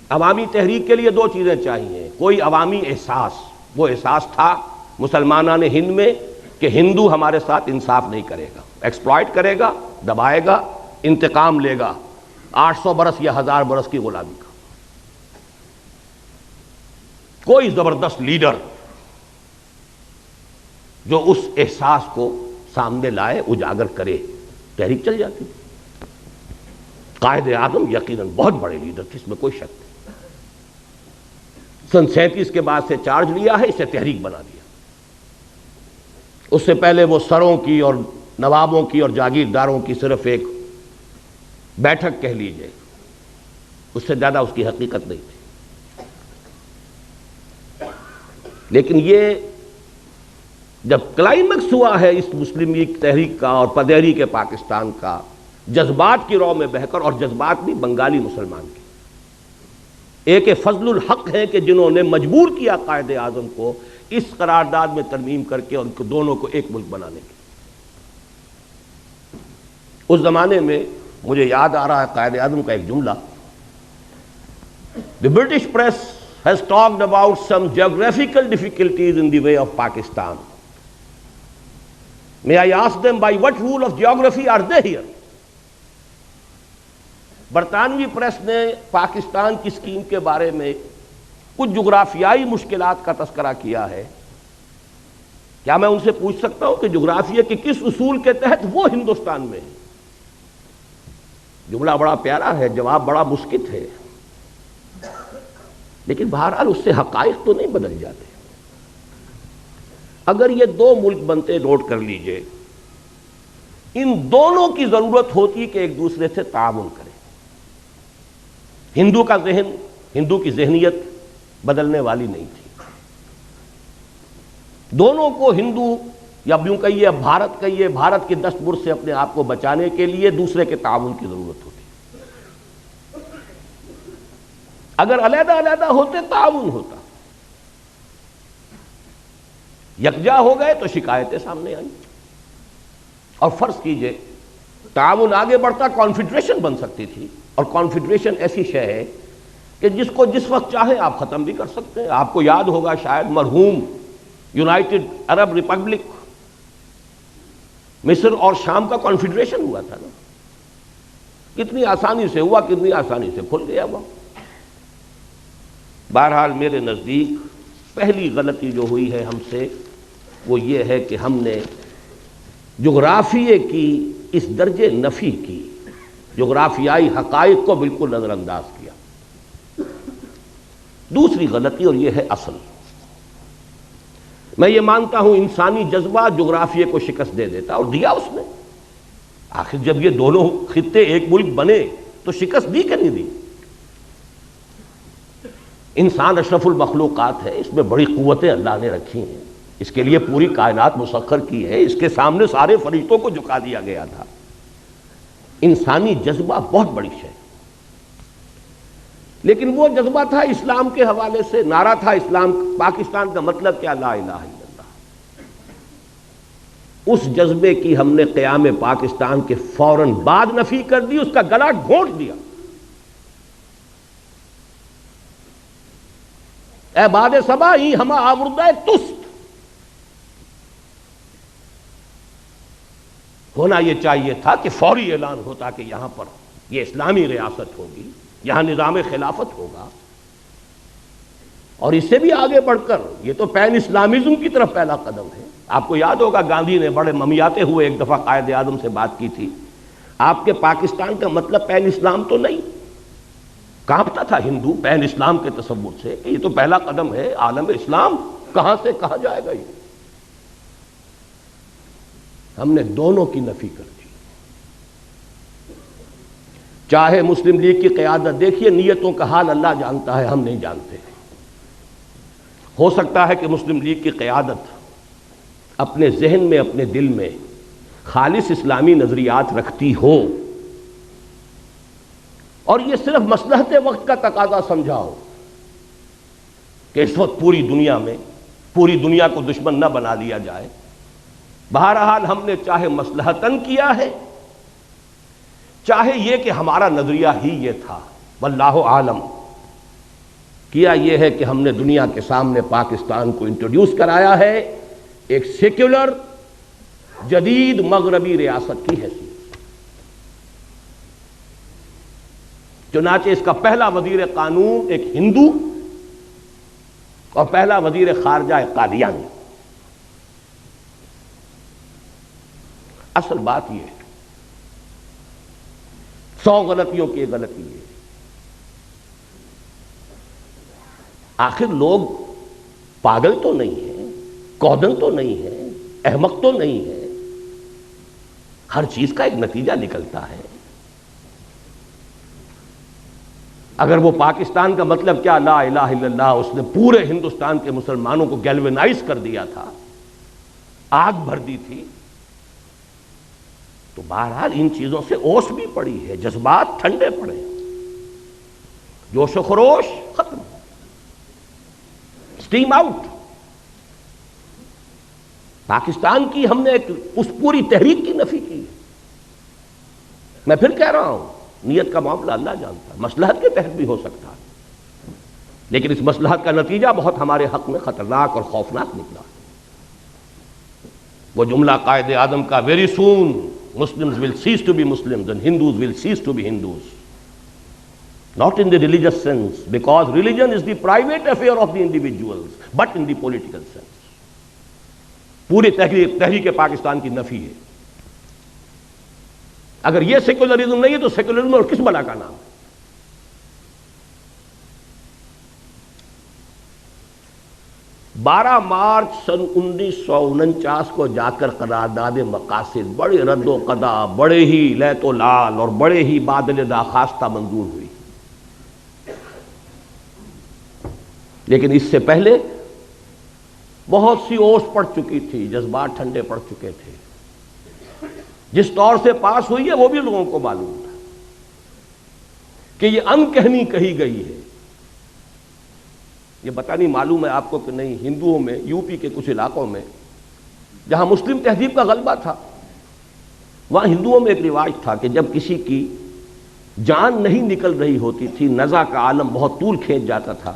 عوامی تحریک کے لیے دو چیزیں چاہیے. کوئی عوامی احساس، وہ احساس تھا مسلمانان ہند میں کہ ہندو ہمارے ساتھ انصاف نہیں کرے گا، ایکسپلائٹ کرے گا، دبائے گا، انتقام لے گا 800 برس یا 1000 برس کی غلامی کا. کوئی زبردست لیڈر جو اس احساس کو سامنے لائے، اجاگر کرے، تحریک چل جاتی. قائد اعظم یقیناً بہت بڑے لیڈر تھے، اس میں کوئی شک نہیں. سن 37 کے بعد سے چارج لیا ہے، اسے تحریک بنا دیا. اس سے پہلے وہ سروں کی اور نوابوں کی اور جاگیرداروں کی صرف ایک بیٹھک کہہ لیجئے، اس سے زیادہ اس کی حقیقت نہیں تھی. لیکن یہ جب کلائمیکس ہوا ہے اس مسلم لیگ تحریک کا اور تحریک پاکستان کا، جذبات کی رو میں بہہ کر، اور جذبات بھی بنگالی مسلمان کے، ایک فضل الحق ہے کہ جنہوں نے مجبور کیا قائد اعظم کو اس قرارداد میں ترمیم کر کے ان کو دونوں کو ایک ملک بنانے کے. اس زمانے میں مجھے یاد آ رہا ہے قائد اعظم کا ایک جملہ. The British press has talked about some geographical difficulties in the way of Pakistan. May I ask them, by what rule of geography are they here? برطانوی پریس نے پاکستان کی اسکیم کے بارے میں کچھ جغرافیائی مشکلات کا تذکرہ کیا ہے. کیا میں ان سے پوچھ سکتا ہوں کہ جغرافیہ کے کس اصول کے تحت وہ ہندوستان میں ہے؟ جملہ بڑا پیارا ہے، جواب بڑا مسکت ہے، لیکن بہرحال اس سے حقائق تو نہیں بدل جاتے. اگر یہ دو ملک بنتے، نوٹ کر لیجئے، ان دونوں کی ضرورت ہوتی کہ ایک دوسرے سے تعاون کریں. ہندو کا ذہن، ہندو کی ذہنیت بدلنے والی نہیں تھی. دونوں کو ہندو یا یوں کہیے بھارت کہیے، بھارت کی دست برد سے اپنے آپ کو بچانے کے لیے دوسرے کے تعاون کی ضرورت ہوتی. اگر علیحدہ علیحدہ ہوتے تعاون ہوتا، یکجا ہو گئے تو شکایتیں سامنے آئیں. اور فرض کیجئے تعاون آگے بڑھتا، کانفیڈریشن بن سکتی تھی. اور کانفیڈریشن ایسی شے ہے کہ جس کو جس وقت چاہیں آپ ختم بھی کر سکتے ہیں. آپ کو یاد ہوگا شاید مرحوم یونائٹڈ عرب ریپبلک مصر اور شام کا کانفیڈریشن ہوا تھا نا، کتنی آسانی سے ہوا، کتنی آسانی سے کھل گیا وہ. بہرحال میرے نزدیک پہلی غلطی جو ہوئی ہے ہم سے وہ یہ ہے کہ ہم نے جغرافیے کی اس درجے نفی کی، جغرافیائی حقائق کو بالکل نظر انداز کیا. دوسری غلطی، اور یہ ہے اصل، میں یہ مانتا ہوں انسانی جذبہ جغرافیے کو شکست دے دیتا، اور دیا اس نے. آخر جب یہ دونوں خطے ایک ملک بنے تو شکست دی کہ نہیں دی؟ انسان اشرف المخلوقات ہے، اس میں بڑی قوتیں اللہ نے رکھی ہیں، اس کے لیے پوری کائنات مسخر کی ہے، اس کے سامنے سارے فرشتوں کو جھکا دیا گیا تھا. انسانی جذبہ بہت بڑی شے، لیکن وہ جذبہ تھا اسلام کے حوالے سے، نعرہ تھا اسلام، پاکستان کا مطلب کیا؟ لا الہ الا اللہ. اس جذبے کی ہم نے قیام پاکستان کے فوراً بعد نفی کر دی، اس کا گلا گھونٹ دیا. اے باد صبا ہی ہما آوردہ تست. ہونا یہ چاہیے تھا کہ فوری اعلان ہوتا کہ یہاں پر یہ اسلامی ریاست ہوگی، یہاں نظام خلافت ہوگا. اور اس سے بھی آگے بڑھ کر یہ تو پین اسلامزم کی طرف پہلا قدم ہے. آپ کو یاد ہوگا گاندھی نے بڑے ممیاتے ہوئے ایک دفعہ قائد اعظم سے بات کی تھی، آپ کے پاکستان کا مطلب پین اسلام تو نہیں. کانپتا تھا ہندو پین اسلام کے تصور سے کہ یہ تو پہلا قدم ہے، عالم اسلام کہاں سے کہاں جائے گا. یہ ہم نے دونوں کی نفی کر دی. چاہے مسلم لیگ کی قیادت، دیکھیے نیتوں کا حال اللہ جانتا ہے، ہم نہیں جانتے. ہو سکتا ہے کہ مسلم لیگ کی قیادت اپنے ذہن میں، اپنے دل میں خالص اسلامی نظریات رکھتی ہو، اور یہ صرف مصلحت وقت کا تقاضا سمجھا ہو کہ اس وقت پوری دنیا میں پوری دنیا کو دشمن نہ بنا لیا جائے. بہرحال ہم نے چاہے مصلحتاً کیا ہے، چاہے یہ کہ ہمارا نظریہ ہی یہ تھا، واللہ عالم، کیا یہ ہے کہ ہم نے دنیا کے سامنے پاکستان کو انٹروڈیوس کرایا ہے ایک سیکولر جدید مغربی ریاست کی حیثیت. چنانچہ اس کا پہلا وزیر قانون ایک ہندو اور پہلا وزیر خارجہ ایک قادیانی. اصل بات یہ ہے، 100 غلطیوں کی ایک غلطی ہے. آخر لوگ پاگل تو نہیں ہیں، کودن تو نہیں ہے، احمق تو نہیں ہے، ہر چیز کا ایک نتیجہ نکلتا ہے. اگر وہ پاکستان کا مطلب کیا لا الہ الا اللہ، اس نے پورے ہندوستان کے مسلمانوں کو گیلوینائز کر دیا تھا، آگ بھر دی تھی، تو بہرحال ان چیزوں سے اوس بھی پڑی ہے، جذبات ٹھنڈے پڑے، جوش و خروش ختم، اسٹیم آؤٹ. پاکستان کی ہم نے اس پوری تحریک کی نفی کی. میں پھر کہہ رہا ہوں، نیت کا معاملہ اللہ جانتا ہے، مصلحت کے تحت بھی ہو سکتا ہے. لیکن اس مصلحت کا نتیجہ بہت ہمارے حق میں خطرناک اور خوفناک نکلا. وہ جملہ قائد اعظم کا very soon Muslims will cease to be Muslims and Hindus will cease to be Hindus. Not in the religious sense, because religion is the private affair of the individuals, but in the political sense. پورے تحریک پاکستان کی نفی ہے. اگر یہ secularism نہیں ہے تو سیکولرزم اور کس بلا کا نام ہے؟ بارہ مارچ سن 1949 کو جا کر قرارداد مقاصد بڑے رد و قدا، بڑے ہی لیت و لال اور بڑے ہی بادل داخواستہ منظور ہوئی. لیکن اس سے پہلے بہت سی اوس پڑ چکی تھی، جذبات ٹھنڈے پڑ چکے تھے. جس طور سے پاس ہوئی ہے وہ بھی لوگوں کو معلوم تھا کہ یہ انکہنی کہی گئی ہے. یہ پتہ نہیں معلوم ہے آپ کو کہ نہیں، ہندوؤں میں یو پی کے کچھ علاقوں میں جہاں مسلم تہذیب کا غلبہ تھا، وہاں ہندوؤں میں ایک رواج تھا کہ جب کسی کی جان نہیں نکل رہی ہوتی تھی، نزع کا عالم بہت طول کھینچ جاتا تھا،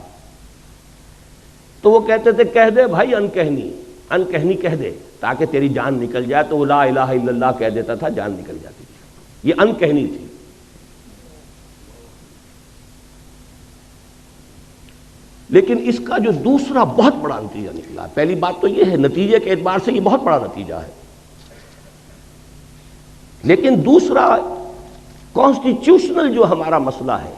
تو وہ کہتے تھے کہہ دے بھائی انکہنی کہہ دے تاکہ تیری جان نکل جائے. تو وہ لا الہ الا اللہ کہہ دیتا تھا، جان نکل جاتی تھی. یہ انکہنی تھی. لیکن اس کا جو دوسرا بہت بڑا نتیجہ نکلا، پہلی بات تو یہ ہے نتیجے کے اعتبار سے یہ بہت بڑا نتیجہ ہے، لیکن دوسرا کانسٹیٹیوشنل جو ہمارا مسئلہ ہے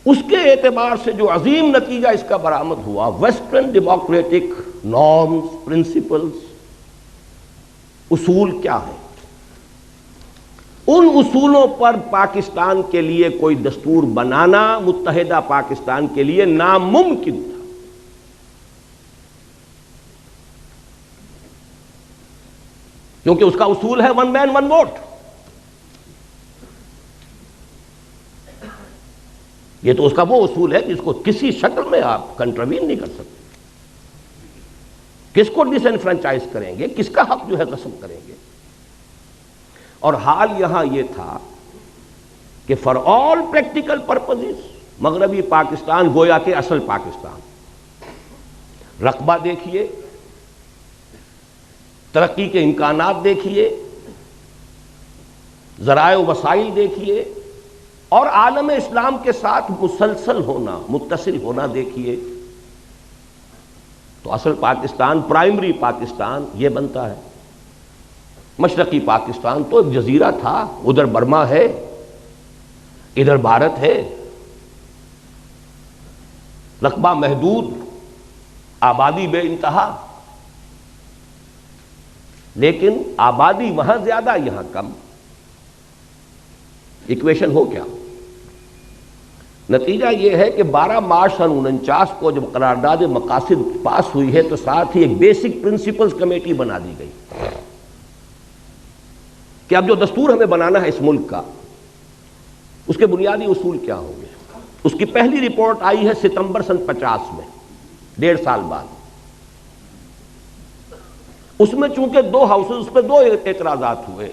اس کے اعتبار سے جو عظیم نتیجہ اس کا برآمد ہوا، ویسٹرن ڈیموکریٹک نارمز، پرنسپلز، اصول کیا ہے؟ ان اصولوں پر پاکستان کے لیے کوئی دستور بنانا متحدہ پاکستان کے لیے ناممکن تھا. کیونکہ اس کا اصول ہے ون مین ون ووٹ. یہ تو اس کا وہ اصول ہے جس کو کسی شکل میں آپ کنٹروین نہیں کر سکتے. کس کو ڈس انفرنچائز کریں گے، کس کا حق جو ہے قسم کریں گے. اور حال یہاں یہ تھا کہ فار آل پریکٹیکل پرپزز مغربی پاکستان گویا کہ اصل پاکستان، رقبہ دیکھیے، ترقی کے امکانات دیکھیے، ذرائع و وسائل دیکھیے، اور عالم اسلام کے ساتھ مسلسل ہونا، متصل ہونا دیکھیے، تو اصل پاکستان، پرائمری پاکستان یہ بنتا ہے. مشرقی پاکستان تو ایک جزیرہ تھا، ادھر برما ہے، ادھر بھارت ہے، رقبہ محدود، آبادی بے انتہا، لیکن آبادی وہاں زیادہ یہاں کم. ایکویشن ہو کیا؟ نتیجہ یہ ہے کہ 12 مارچ سن 49 کو جب قرارداد مقاصد پاس ہوئی ہے تو ساتھ ہی ایک بیسک پرنسپلز کمیٹی بنا دی گئی کہ اب جو دستور ہمیں بنانا ہے اس ملک کا، اس کے بنیادی اصول کیا ہوں گے. اس کی پہلی رپورٹ آئی ہے ستمبر سن 50 میں، 1.5 سال بعد. اس میں چونکہ 2 ہاؤسز، اس پہ 2 اعتراضات ہوئے.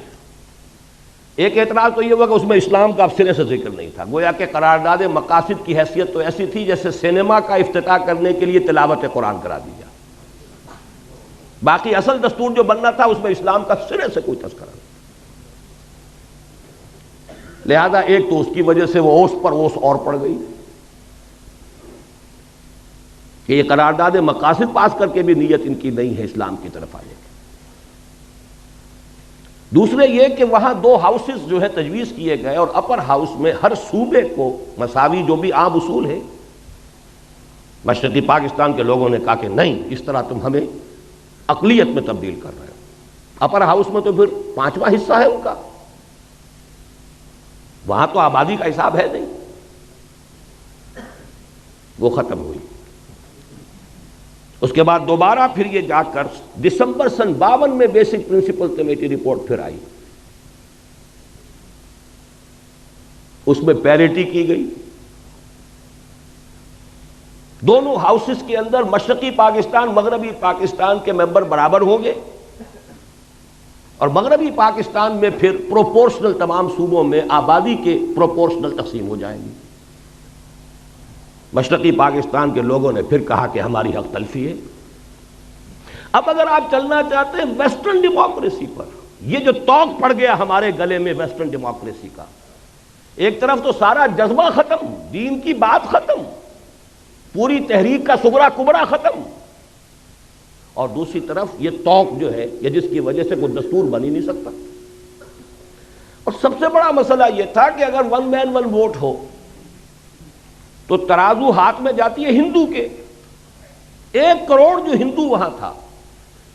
ایک اعتراض تو یہ ہوا کہ اس میں اسلام کا اب سرے سے ذکر نہیں تھا، گویا کہ قرارداد مقاصد کی حیثیت تو ایسی تھی جیسے سینما کا افتتاح کرنے کے لیے تلاوت قرآن کرا دیا. باقی اصل دستور جو بننا تھا اس میں اسلام کا سرے سے کوئی تذکرہ نہیں. لہذا ایک تو اس کی وجہ سے وہ اوس پر اوس اور پڑ گئی کہ یہ قرارداد مقاصد پاس کر کے بھی نیت ان کی نہیں ہے اسلام کی طرف آنے کی. دوسرے یہ کہ وہاں 2 ہاؤسز جو ہے تجویز کیے گئے، اور اپر ہاؤس میں ہر صوبے کو مساوی، جو بھی عام اصول ہے. مشرقی پاکستان کے لوگوں نے کہا کہ نہیں، اس طرح تم ہمیں اقلیت میں تبدیل کر رہے ہو. اپر ہاؤس میں تو پھر 5واں حصہ ہے ان کا، وہاں تو آبادی کا حساب ہے نہیں. وہ ختم ہوئی. اس کے بعد دوبارہ پھر یہ جا کر دسمبر سن 52 میں بیسک پرنسپل کمیٹی رپورٹ پھر آئی. اس میں پیریٹی کی گئی. دونوں ہاؤسز کے اندر مشرقی پاکستان، مغربی پاکستان کے ممبر برابر ہوں گے، اور مغربی پاکستان میں پھر پروپورشنل تمام صوبوں میں آبادی کے پروپورشنل تقسیم ہو جائے گی. مشرقی پاکستان کے لوگوں نے پھر کہا کہ ہماری حق تلفی ہے۔ اب اگر آپ چلنا چاہتے ہیں ویسٹرن ڈیموکریسی پر، یہ جو توق پڑ گیا ہمارے گلے میں ویسٹرن ڈیموکریسی کا، ایک طرف تو سارا جذبہ ختم، دین کی بات ختم، پوری تحریک کا صغرا کبرا ختم، اور دوسری طرف یہ توق جو ہے یہ جس کی وجہ سے کوئی دستور بن ہی نہیں سکتا۔ اور سب سے بڑا مسئلہ یہ تھا کہ اگر ون مین ون ووٹ ہو تو ترازو ہاتھ میں جاتی ہے ہندو کے، 1 کروڑ جو ہندو وہاں تھا،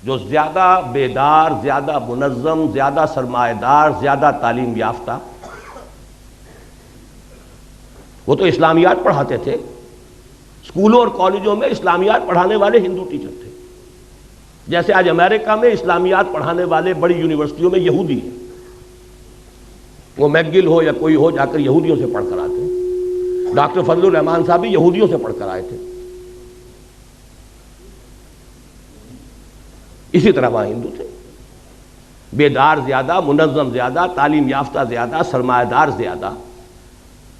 جو زیادہ بیدار، زیادہ منظم، زیادہ سرمایہ دار، زیادہ تعلیم یافتہ، وہ تو اسلامیات پڑھاتے تھے، اسکولوں اور کالجوں میں اسلامیات پڑھانے والے ہندو ٹیچر تھے، جیسے آج امریکہ میں اسلامیات پڑھانے والے بڑی یونیورسٹیوں میں یہودی ہیں، وہ میکگل ہو یا کوئی ہو، جا کر یہودیوں سے پڑھ کر آتے ہیں۔ ڈاکٹر فضل الرحمان صاحب بھی یہودیوں سے پڑھ کر آئے تھے۔ اسی طرح وہاں ہندو تھے، بیدار زیادہ، منظم زیادہ، تعلیم یافتہ زیادہ، سرمایہ دار زیادہ۔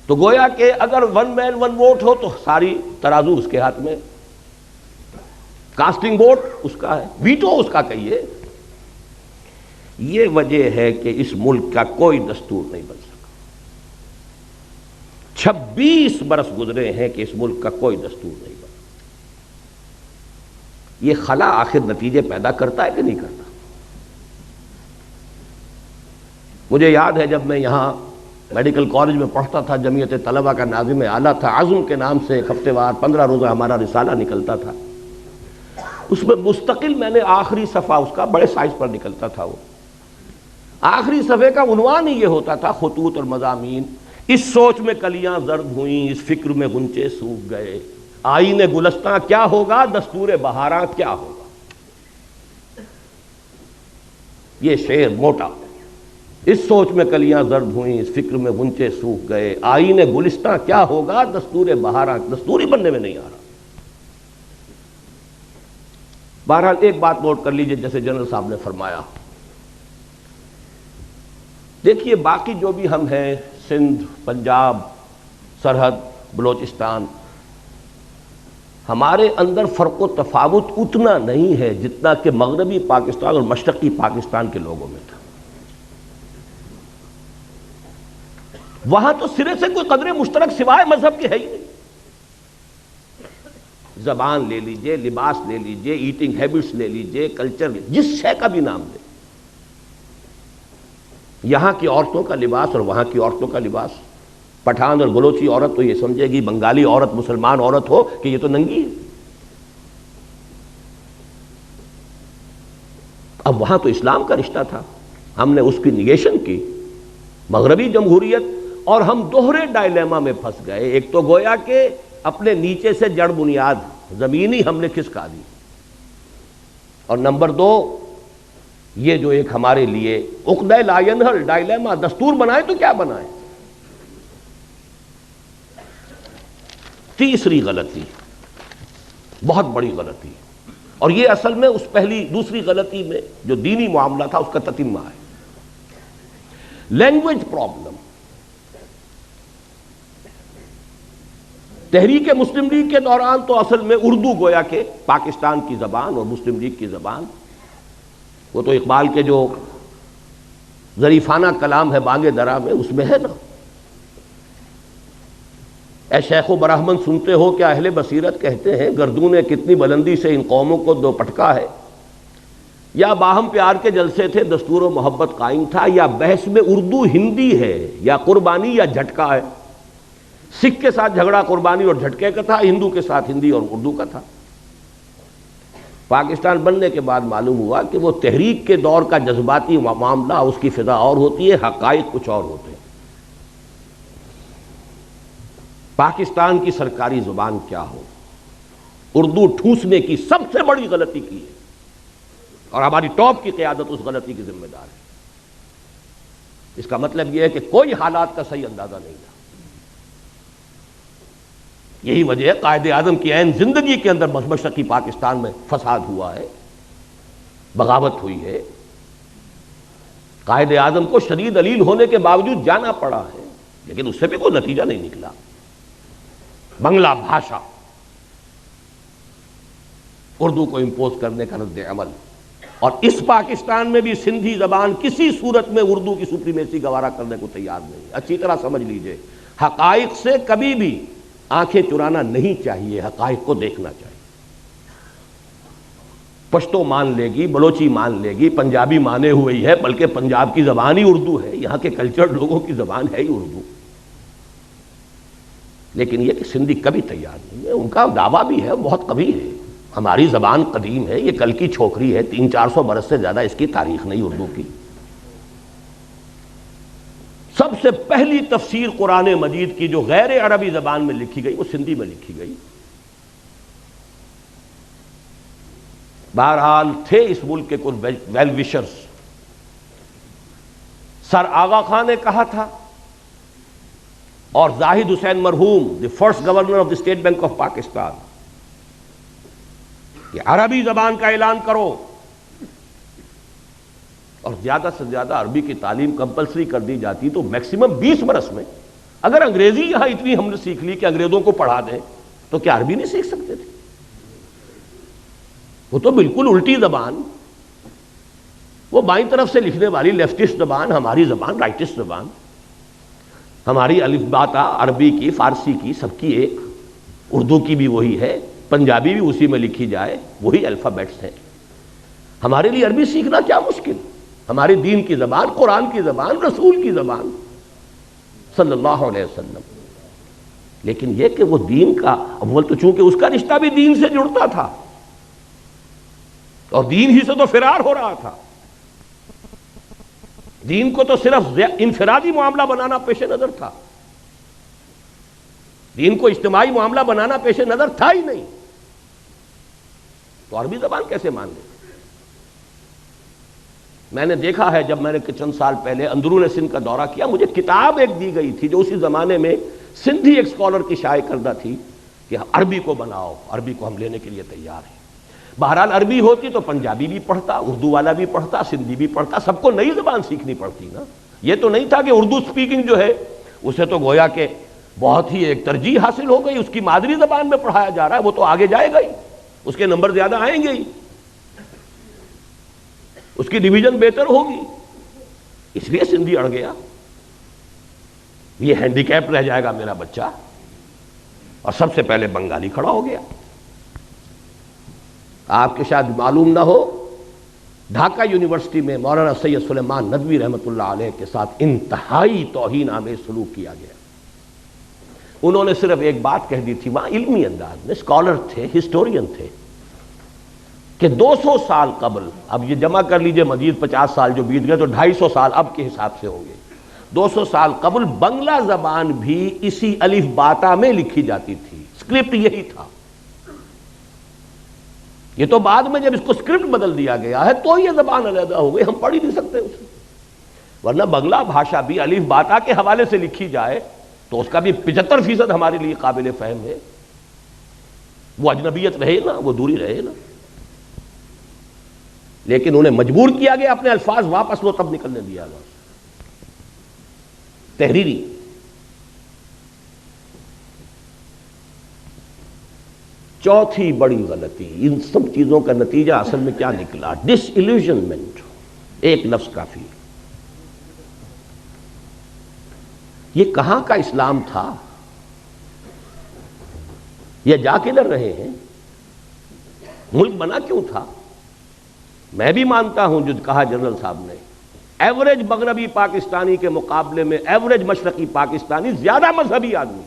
تو گویا کہ اگر ون مین ون ووٹ ہو تو ساری ترازو اس کے ہاتھ میں، کاسٹنگ ووٹ اس کا ہے، ویٹو اس کا کہیے۔ یہ وجہ ہے کہ اس ملک کا کوئی دستور نہیں بن سکا۔ 26 برس گزرے ہیں کہ اس ملک کا کوئی دستور نہیں بنا۔ یہ خلا آخر نتیجے پیدا کرتا ہے کہ نہیں کرتا؟ مجھے یاد ہے جب میں یہاں میڈیکل کالج میں پڑھتا تھا، جمعیت طلبہ کا ناظم اعلیٰ تھا، عزم کے نام سے ایک ہفتے وار 15 روزہ ہمارا رسالہ نکلتا تھا۔ اس میں مستقل میں نے آخری صفحہ اس کا بڑے سائز پر نکلتا تھا، وہ آخری صفحے کا عنوان ہی یہ ہوتا تھا، خطوط اور مضامین: اس سوچ میں کلیاں زرد ہوئیں، اس فکر میں غنچے سوکھ گئے، آئین گلستاں کیا ہوگا، دستور بہاراں کیا ہوگا۔ یہ شعر موٹا: اس سوچ میں کلیاں زرد ہوئیں، اس فکر میں غنچے سوکھ گئے، آئین گلستاں کیا ہوگا، دستور بہاراں، دستور ہی بننے میں نہیں آ رہا۔ بہرحال ایک بات نوٹ کر لیجئے، جیسے جنرل صاحب نے فرمایا، دیکھیے باقی جو بھی ہم ہیں، سندھ، پنجاب، سرحد، بلوچستان، ہمارے اندر فرق و تفاوت اتنا نہیں ہے جتنا کہ مغربی پاکستان اور مشرقی پاکستان کے لوگوں میں تھا۔ وہاں تو سرے سے کوئی قدر مشترک سوائے مذہب کے ہے ہی نہیں۔ زبان لے لیجئے، لباس لے لیجئے، ایٹنگ ہیبٹس لے لیجئے، کلچر، جس شے کا بھی نام لے، یہاں کی عورتوں کا لباس اور وہاں کی عورتوں کا لباس، پٹھان اور بلوچی عورت تو یہ سمجھے گی، بنگالی عورت مسلمان عورت ہو کہ یہ تو ننگی ہے۔ اب وہاں تو اسلام کا رشتہ تھا، ہم نے اس کی نیگیشن کی، مغربی جمہوریت، اور ہم دوہرے ڈائلیما میں پھنس گئے۔ ایک تو گویا کہ اپنے نیچے سے جڑ بنیاد زمینی ہم نے کھسکا دی، اور نمبر 2 یہ جو ایک ہمارے لیے عقدہ لا ینحل ڈائلیما، دستور بنائے تو کیا بنائے۔ تیسری غلطی، بہت بڑی غلطی، اور یہ اصل میں اس دوسری غلطی میں جو دینی معاملہ تھا اس کا تتمہ ہے، لینگویج پرابلم۔ تحریک مسلم لیگ کے دوران تو اصل میں اردو گویا کہ پاکستان کی زبان اور مسلم لیگ کی زبان، وہ تو اقبال کے جو ظریفانہ کلام ہے بانگ درا میں، اس میں ہے نا، اے شیخ و برہمن سنتے ہو کیا اہل بصیرت کہتے ہیں، گردوں نے کتنی بلندی سے ان قوموں کو دو پٹکا ہے، یا باہم پیار کے جلسے تھے دستور و محبت قائم تھا، یا بحث میں اردو ہندی ہے، یا قربانی یا جھٹکا ہے۔ سکھ کے ساتھ جھگڑا قربانی اور جھٹکے کا تھا، ہندو کے ساتھ ہندی اور اردو کا تھا۔ پاکستان بننے کے بعد معلوم ہوا کہ وہ تحریک کے دور کا جذباتی معاملہ، اس کی فضا اور ہوتی ہے، حقائق کچھ اور ہوتے ہیں۔ پاکستان کی سرکاری زبان کیا ہو، اردو ٹھوسنے کی سب سے بڑی غلطی کی ہے، اور ہماری ٹاپ کی قیادت اس غلطی کی ذمہ دار ہے۔ اس کا مطلب یہ ہے کہ کوئی حالات کا صحیح اندازہ نہیں تھا۔ یہی وجہ ہے قائد اعظم کی عین زندگی کے اندر مشرقی پاکستان میں فساد ہوا ہے، بغاوت ہوئی ہے، قائد اعظم کو شدید علیل ہونے کے باوجود جانا پڑا ہے، لیکن اس سے بھی کوئی نتیجہ نہیں نکلا۔ بنگلہ بھاشا اردو کو امپوز کرنے کا رد عمل، اور اس پاکستان میں بھی سندھی زبان کسی صورت میں اردو کی سپریمیسی گوارا کرنے کو تیار نہیں۔ اچھی طرح سمجھ لیجئے، حقائق سے کبھی بھی آنکھیں چرانا نہیں چاہیے، حقائق کو دیکھنا چاہیے۔ پشتو مان لے گی، بلوچی مان لے گی، پنجابی مانے ہوئی ہے، بلکہ پنجاب کی زبان ہی اردو ہے، یہاں کے کلچر لوگوں کی زبان ہے ہی اردو، لیکن یہ کہ سندھی کبھی تیار نہیں ہے۔ ان کا دعویٰ بھی ہے، بہت قوی ہے، ہماری زبان قدیم ہے، یہ کل کی چھوکری ہے، 300-400 برس سے زیادہ اس کی تاریخ نہیں اردو کی۔ سب سے پہلی تفسیر قرآن مجید کی جو غیر عربی زبان میں لکھی گئی وہ سندھی میں لکھی گئی۔ بہرحال تھے اس ملک کے کچھ ویل وشرز، سر آغا خان نے کہا تھا اور زاہد حسین مرحوم the first governor of the state bank of Pakistan کہ عربی زبان کا اعلان کرو اور زیادہ سے زیادہ عربی کی تعلیم کمپلسری کر دی جاتی تو میکسیمم 20 برس میں اگر انگریزی یہاں اتنی ہم نے سیکھ لی کہ انگریزوں کو پڑھا دیں تو کیا عربی نہیں سیکھ سکتے تھے؟ وہ تو بالکل الٹی زبان، وہ بائیں طرف سے لکھنے والی لیفٹسٹ زبان، ہماری زبان رائٹسٹ زبان، ہماری الف با تا عربی کی، فارسی کی، سب کی ایک، اردو کی بھی وہی ہے، پنجابی بھی اسی میں لکھی جائے وہی الفابیٹس ہیں۔ ہمارے لیے عربی سیکھنا کیا مشکل، ہمارے دین کی زبان، قرآن کی زبان، رسول کی زبان صلی اللہ علیہ وسلم۔ لیکن یہ کہ وہ دین کا اول تو چونکہ اس کا رشتہ بھی دین سے جڑتا تھا اور دین ہی سے تو فرار ہو رہا تھا، دین کو تو صرف انفرادی معاملہ بنانا پیش نظر تھا، دین کو اجتماعی معاملہ بنانا پیش نظر تھا ہی نہیں، تو عربی زبان کیسے مان لیں؟ میں نے دیکھا ہے، جب میں نے چند سال پہلے اندرون سندھ کا دورہ کیا، مجھے کتاب ایک دی گئی تھی جو اسی زمانے میں سندھی ایک اسکالر کی شائع کردہ تھی کہ عربی کو بناؤ، عربی کو ہم لینے کے لیے تیار ہیں۔ بہرحال عربی ہوتی تو پنجابی بھی پڑھتا، اردو والا بھی پڑھتا، سندھی بھی پڑھتا، سب کو نئی زبان سیکھنی پڑتی نا۔ یہ تو نہیں تھا کہ اردو سپیکنگ جو ہے اسے تو گویا کہ بہت ہی ایک ترجیح حاصل ہو گئی، اس کی مادری زبان میں پڑھایا جا رہا ہے، وہ تو آگے جائے گا ہی، اس کے نمبر زیادہ آئیں گے ہی، اس کی ڈویژن بہتر ہوگی، اس لیے سندھی اڑ گیا، یہ ہینڈی کیپ رہ جائے گا میرا بچہ، اور سب سے پہلے بنگالی کھڑا ہو گیا۔ آپ کے شاید معلوم نہ ہو، ڈھاکہ یونیورسٹی میں مولانا سید سلیمان ندوی رحمۃ اللہ علیہ کے ساتھ انتہائی توہین آمیز سلوک کیا گیا۔ انہوں نے صرف ایک بات کہہ دی تھی، وہاں علمی انداز میں، اسکالر تھے، ہسٹورین تھے، کہ 200 سال قبل، اب یہ جمع کر لیجئے مزید 50 سال جو بیت گئے تو 250 سال اب کے حساب سے ہوں گے، 200 سال قبل بنگلہ زبان بھی اسی الف باتا میں لکھی جاتی تھی، اسکرپٹ یہی تھا۔ یہ تو بعد میں جب اس کو اسکرپٹ بدل دیا گیا ہے تو یہ زبان علیحدہ ہو گئی، ہم پڑھ ہی نہیں سکتے اسے، ورنہ بنگلہ بھاشا بھی الف باتا کے حوالے سے لکھی جائے تو اس کا بھی 75% ہمارے لیے قابل فہم ہے، وہ اجنبیت رہے نا، وہ دوری رہے نا، لیکن انہیں مجبور کیا گیا اپنے الفاظ واپس لو تب نکلنے دیا گیا تحریری۔ چوتھی بڑی غلطی، ان سب چیزوں کا نتیجہ اصل میں کیا نکلا؟ ڈس ایلیوژنمنٹ، ایک لفظ کافی۔ یہ کہاں کا اسلام تھا؟ یہ جا کدھر رہے ہیں؟ ملک بنا کیوں تھا؟ میں بھی مانتا ہوں جو کہا جنرل صاحب نے، ایوریج مغربی پاکستانی کے مقابلے میں ایوریج مشرقی پاکستانی زیادہ مذہبی آدمی،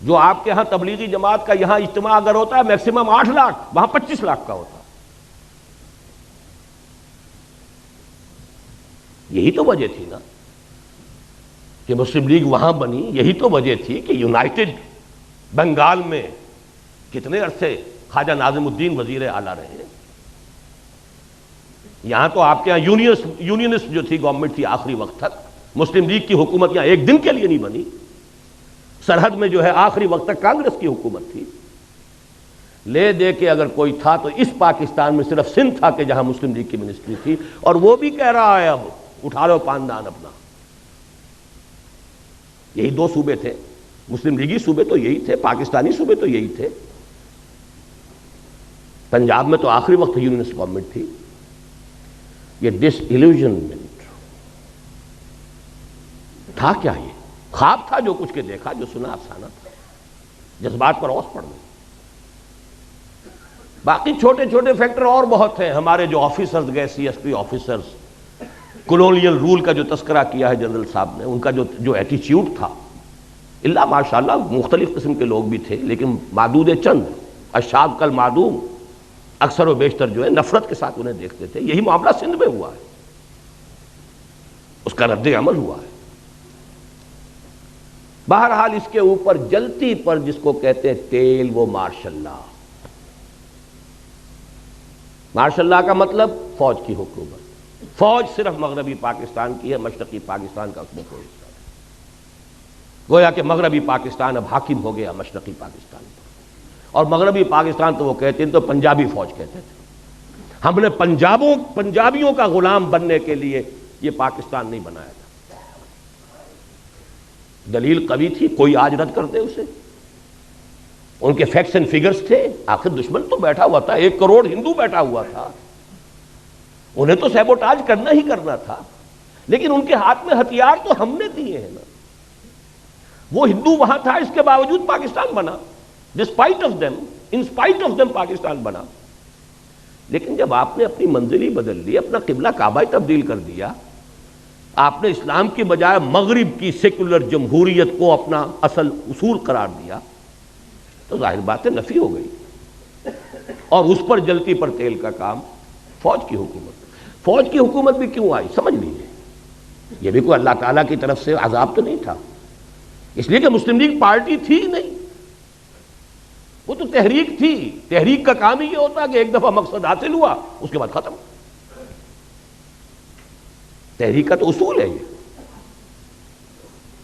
جو آپ کے ہاں تبلیغی جماعت کا یہاں اجتماع اگر ہوتا ہے میکسیمم 8 لاکھ، وہاں 25 لاکھ کا ہوتا۔ یہی تو وجہ تھی نا کہ مسلم لیگ وہاں بنی، یہی تو وجہ تھی کہ یونائٹڈ بنگال میں کتنے عرصے خواجہ ناظم الدین وزیر اعلیٰ رہے، یہاں تو آپ کے یہاں یونینسٹ جو تھی گورنمنٹ تھی آخری وقت تک، مسلم لیگ کی حکومت یہاں ایک دن کے لیے نہیں بنی، سرحد میں جو ہے آخری وقت تک کانگریس کی حکومت تھی۔ لے دے کے اگر کوئی تھا تو اس پاکستان میں صرف سندھ تھا کہ جہاں مسلم لیگ کی منسٹری تھی، اور وہ بھی کہہ رہا ہے اب اٹھا لو پاندان اپنا، یہی دو صوبے تھے، مسلم لیگی صوبے تو یہی تھے، پاکستانی صوبے تو یہی تھے. پنجاب میں تو آخری وقت یونینسٹ گورنمنٹ تھی. یہ ڈس ایلیوژنمنٹ تھا کیا؟ یہ خواب تھا جو کچھ کے دیکھا، جو سنا افسانہ تھا، جذبات پر اوس پڑ گئی. باقی چھوٹے چھوٹے فیکٹر اور بہت ہیں. ہمارے جو آفیسرز گئے، C S P officers, colonial role کا جو تذکرہ کیا ہے جنرل صاحب نے، ان کا جو ایٹیچیوڈ تھا، اللہ ماشاءاللہ مختلف قسم کے لوگ بھی تھے، لیکن معدود چند، الشاذ کالمعدوم، اکثر و بیشتر جو ہے نفرت کے ساتھ انہیں دیکھتے تھے. یہی معاملہ سندھ میں ہوا ہے، اس کا رد عمل ہوا ہے. بہرحال اس کے اوپر جلتی پر جس کو کہتے ہیں تیل، وہ مارشل لا. مارشل لا کا مطلب فوج کی حکومت. فوج صرف مغربی پاکستان کی ہے، مشرقی پاکستان کا اس میں کوئی حصہ نہیں. گویا کہ مغربی پاکستان اب حاکم ہو گیا مشرقی پاکستان پر. اور مغربی پاکستان تو وہ کہتے ہیں، تو پنجابی فوج کہتے تھے. ہم نے پنجابیوں کا غلام بننے کے لیے یہ پاکستان نہیں بنایا تھا. دلیل قوی تھی، کوئی آج رد کر دے اسے. ان کے فیکٹس اینڈ فگرز تھے. آخر دشمن تو بیٹھا ہوا تھا، 1 کروڑ ہندو بیٹھا ہوا تھا، انہیں تو سیبوٹاج کرنا ہی کرنا تھا. لیکن ان کے ہاتھ میں ہتھیار تو ہم نے دیے ہیں نا. وہ ہندو وہاں تھا، اس کے باوجود پاکستان بنا. Despite of them, in spite of them Pakistan بنا. لیکن جب آپ نے اپنی منزلی بدل لی، اپنا قبلہ کعبہ تبدیل کر دیا، آپ نے اسلام کی بجائے مغرب کی سیکولر جمہوریت کو اپنا اصل اصول قرار دیا، تو ظاہر بات ہے نفی ہو گئی. اور اس پر جلتی پر تیل کا کام فوج کی حکومت. فوج کی حکومت بھی کیوں آئی سمجھ لیجیے. یہ بھی کوئی اللہ تعالیٰ کی طرف سے عذاب تو نہیں تھا، اس لیے کہ مسلم لیگ پارٹی تھی نہیں، وہ تو تحریک تھی. تحریک کا کام ہی یہ ہوتا ہے کہ ایک دفعہ مقصد حاصل ہوا، اس کے بعد ختم. تحریک کا تو اصول ہے یہ.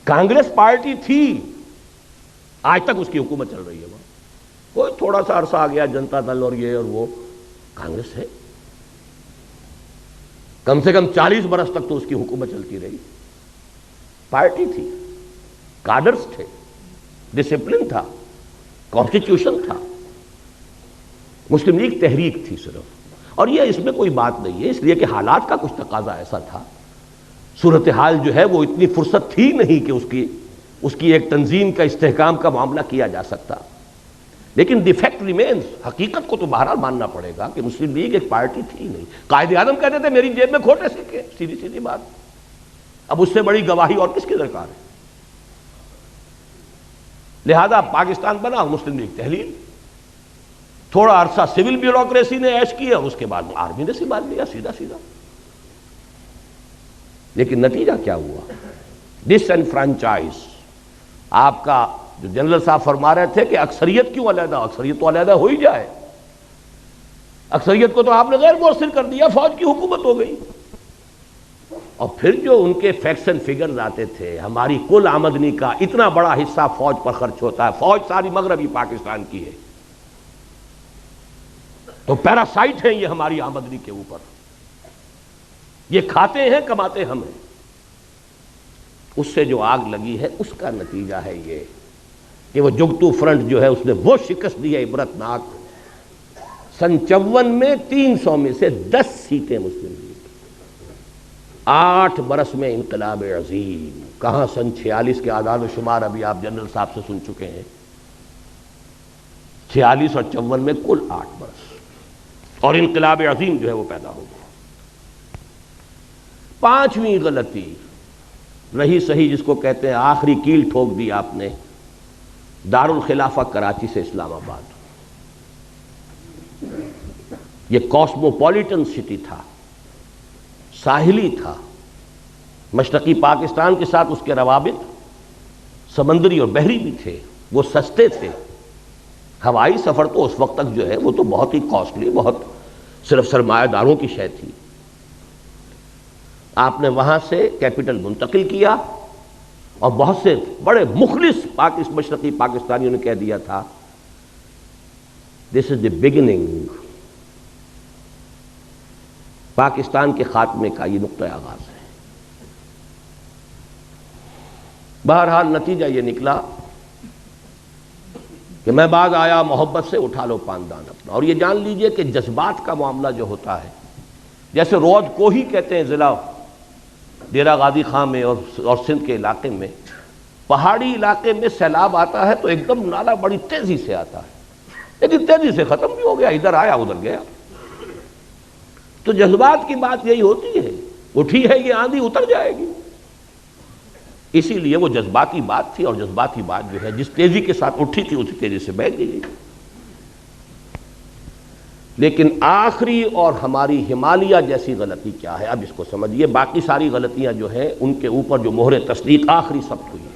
کانگریس پارٹی تھی، آج تک اس کی حکومت چل رہی ہے. وہاں کوئی تھوڑا سا عرصہ آ گیا جنتا دل اور یہ اور وہ، کانگریس ہے. کم سے کم 40 برس تک تو اس کی حکومت چلتی رہی. پارٹی تھی، کارڈرز تھے، ڈسپلن تھا، کانسٹیٹیوشن تھا. مسلم لیگ تحریک تھی صرف. اور یہ اس میں کوئی بات نہیں ہے، اس لیے کہ حالات کا کچھ تقاضا ایسا تھا. صورتحال جو ہے وہ اتنی فرصت تھی نہیں کہ اس کی ایک تنظیم کا استحکام کا معاملہ کیا جا سکتا. لیکن دی فیکٹ ریمینز، حقیقت کو تو بہرحال ماننا پڑے گا کہ مسلم لیگ ایک پارٹی تھی نہیں. قائد اعظم کہتے تھے میری جیب میں کھوٹے سکے، سیدھی سیدھی بات. اب اس سے بڑی گواہی اور کس کی درکار ہے؟ لہذا پاکستان بنا، مسلم لیگ تحلیل. تھوڑا عرصہ سول بیوروکریسی نے عیش کیا، اس کے بعد آرمی نے سنبھال لیا سیدھا سیدھا. لیکن نتیجہ کیا ہوا؟ ڈس انفرانچائز. آپ کا جو جنرل صاحب فرما رہے تھے کہ اکثریت کیوں علیحدہ، اکثریت تو علیحدہ ہو ہی جائے. اکثریت کو تو آپ نے غیر مؤثر کر دیا، فوج کی حکومت ہو گئی. اور پھر جو ان کے فیکٹس اینڈ فگرز آتے تھے، ہماری کل آمدنی کا اتنا بڑا حصہ فوج پر خرچ ہوتا ہے. فوج ساری مغربی پاکستان کی ہے، تو پیراسائٹ ہیں یہ ہماری آمدنی کے اوپر. یہ کھاتے ہیں، کماتے ہم ہیں. اس سے جو آگ لگی ہے اس کا نتیجہ ہے یہ کہ وہ جگتو فرنٹ جو ہے اس نے وہ شکست دی ہے عبرتناک. سن 54 میں 300 میں سے 10 سیٹیں مسلم لیگ. 8 برس میں انقلاب عظیم. کہاں سن 46 کے اعداد و شمار ابھی آپ جنرل صاحب سے سن چکے ہیں. 46 اور 54 میں کل 8 برس، اور انقلاب عظیم جو ہے وہ پیدا ہو گیا. 5ویں غلطی رہی صحیح، جس کو کہتے ہیں آخری کیل ٹھوک دی آپ نے، دارالخلافہ کراچی سے اسلام آباد. یہ کاسموپولیٹن سٹی تھا، ساحلی تھا. مشرقی پاکستان کے ساتھ اس کے روابط سمندری اور بحری بھی تھے. وہ سستے تھے. ہوائی سفر تو اس وقت تک جو ہے وہ تو بہت ہی کاسٹلی، بہت صرف سرمایہ داروں کی شے تھی. آپ نے وہاں سے کیپٹل منتقل کیا، اور بہت سے بڑے مخلص مشرقی پاکستانیوں نے کہہ دیا تھا دس از دی بگننگ، پاکستان کے خاتمے کا یہ نقطہ آغاز ہے. بہرحال نتیجہ یہ نکلا کہ میں بعد آیا محبت سے اٹھا لو پاندان اپنا. اور یہ جان لیجئے کہ جذبات کا معاملہ جو ہوتا ہے، جیسے رود کو ہی کہتے ہیں ضلع ڈیرہ غازی خان میں اور سندھ کے علاقے میں، پہاڑی علاقے میں سیلاب آتا ہے تو ایک دم نالا بڑی تیزی سے آتا ہے، لیکن تیزی سے ختم بھی ہو گیا، ادھر آیا ادھر گیا. تو جذبات کی بات یہی ہوتی ہے، اٹھی ہے یہ آندھی اتر جائے گی. اسی لیے وہ جذباتی بات تھی، اور جذباتی بات جو ہے جس تیزی کے ساتھ اٹھی تھی اسی تیزی سے بہہ گئی. لیکن آخری اور ہماری ہمالیہ جیسی غلطی کیا ہے، اب اس کو سمجھیے. باقی ساری غلطیاں جو ہیں ان کے اوپر جو مہر تصدیق آخری ثبت ہوئی ہے.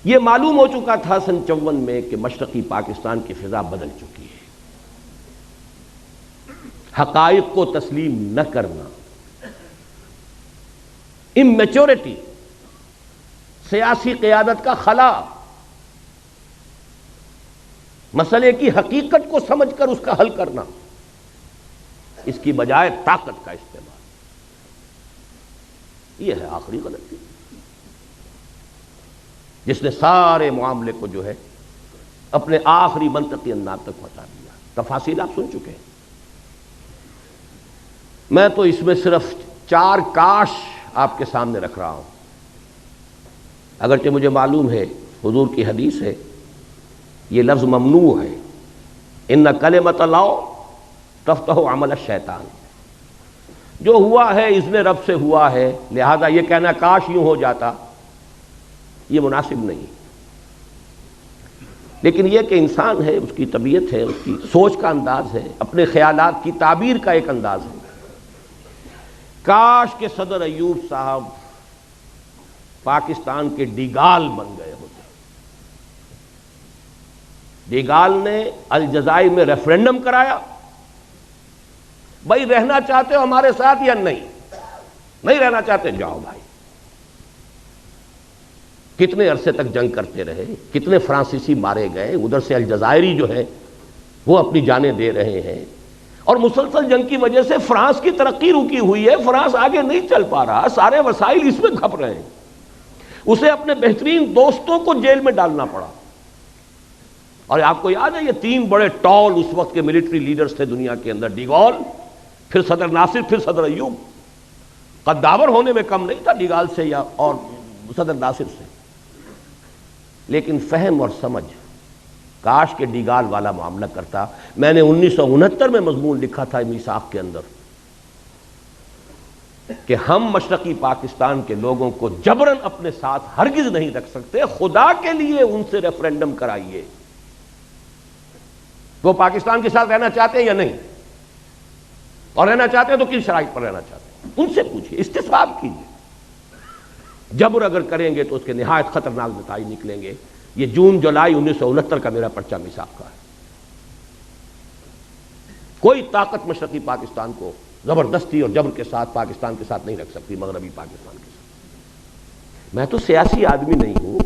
یہ معلوم ہو چکا تھا سن 54 میں کہ مشرقی پاکستان کی فضا بدل چکی ہے. حقائق کو تسلیم نہ کرنا، اممیچورٹی، سیاسی قیادت کا خلا، مسئلے کی حقیقت کو سمجھ کر اس کا حل کرنا، اس کی بجائے طاقت کا استعمال، یہ ہے آخری غلطی جس نے سارے معاملے کو جو ہے اپنے آخری منطقی انداز تک پہنچا دیا. تفاصیل آپ سن چکے ہیں. میں تو اس میں صرف 4 کاش آپ کے سامنے رکھ رہا ہوں. اگرچہ مجھے معلوم ہے حضور کی حدیث ہے، یہ لفظ ممنوع ہے، ان کلمۃ اللہ تفتح عمل الشیطان. جو ہوا ہے اس نے رب سے ہوا ہے، لہذا یہ کہنا کاش یوں ہو جاتا یہ مناسب نہیں. لیکن یہ کہ انسان ہے، اس کی طبیعت ہے، اس کی سوچ کا انداز ہے، اپنے خیالات کی تعبیر کا ایک انداز ہے. کاش کہ صدر ایوب صاحب پاکستان کے ڈیگال بن گئے ہوتے. ڈیگال نے الجزائر میں ریفرینڈم کرایا، بھائی رہنا چاہتے ہو ہمارے ساتھ یا نہیں رہنا چاہتے جاؤ بھائی. کتنے عرصے تک جنگ کرتے رہے، کتنے فرانسیسی مارے گئے، ادھر سے الجزائری جو ہے وہ اپنی جانیں دے رہے ہیں، اور مسلسل جنگ کی وجہ سے فرانس کی ترقی رکی ہوئی ہے. فرانس آگے نہیں چل پا رہا، سارے وسائل اس میں کھپ رہے ہیں. اسے اپنے بہترین دوستوں کو جیل میں ڈالنا پڑا. اور آپ کو یاد ہے یہ 3 بڑے ٹال اس وقت کے ملٹری لیڈرز تھے دنیا کے اندر، ڈی گال، پھر صدر ناصر، پھر صدر ایوب. قداور ہونے میں کم نہیں تھا ڈی گال سے یا اور صدر ناصر سے، لیکن فہم اور سمجھ کاش کے ڈیگال والا معاملہ کرتا. میں نے 1969 میں مضمون لکھا تھا میثاق کے اندر کہ ہم مشرقی پاکستان کے لوگوں کو جبراً اپنے ساتھ ہرگز نہیں رکھ سکتے، خدا کے لیے ان سے ریفرینڈم کرائیے. وہ پاکستان کے ساتھ رہنا چاہتے ہیں یا نہیں، اور رہنا چاہتے ہیں تو کن شرائط پر رہنا چاہتے ہیں، ان سے پوچھیے، استصواب کیجیے. جبر اگر کریں گے تو اس کے نہایت خطرناک نتائج نکلیں گے. یہ جون جولائی 1969 کا میرا پرچہ میثاق کا ہے. کوئی طاقت مشرقی پاکستان کو زبردستی اور جبر کے ساتھ پاکستان کے ساتھ نہیں رکھ سکتی، مغربی پاکستان کے ساتھ. میں تو سیاسی آدمی نہیں ہوں،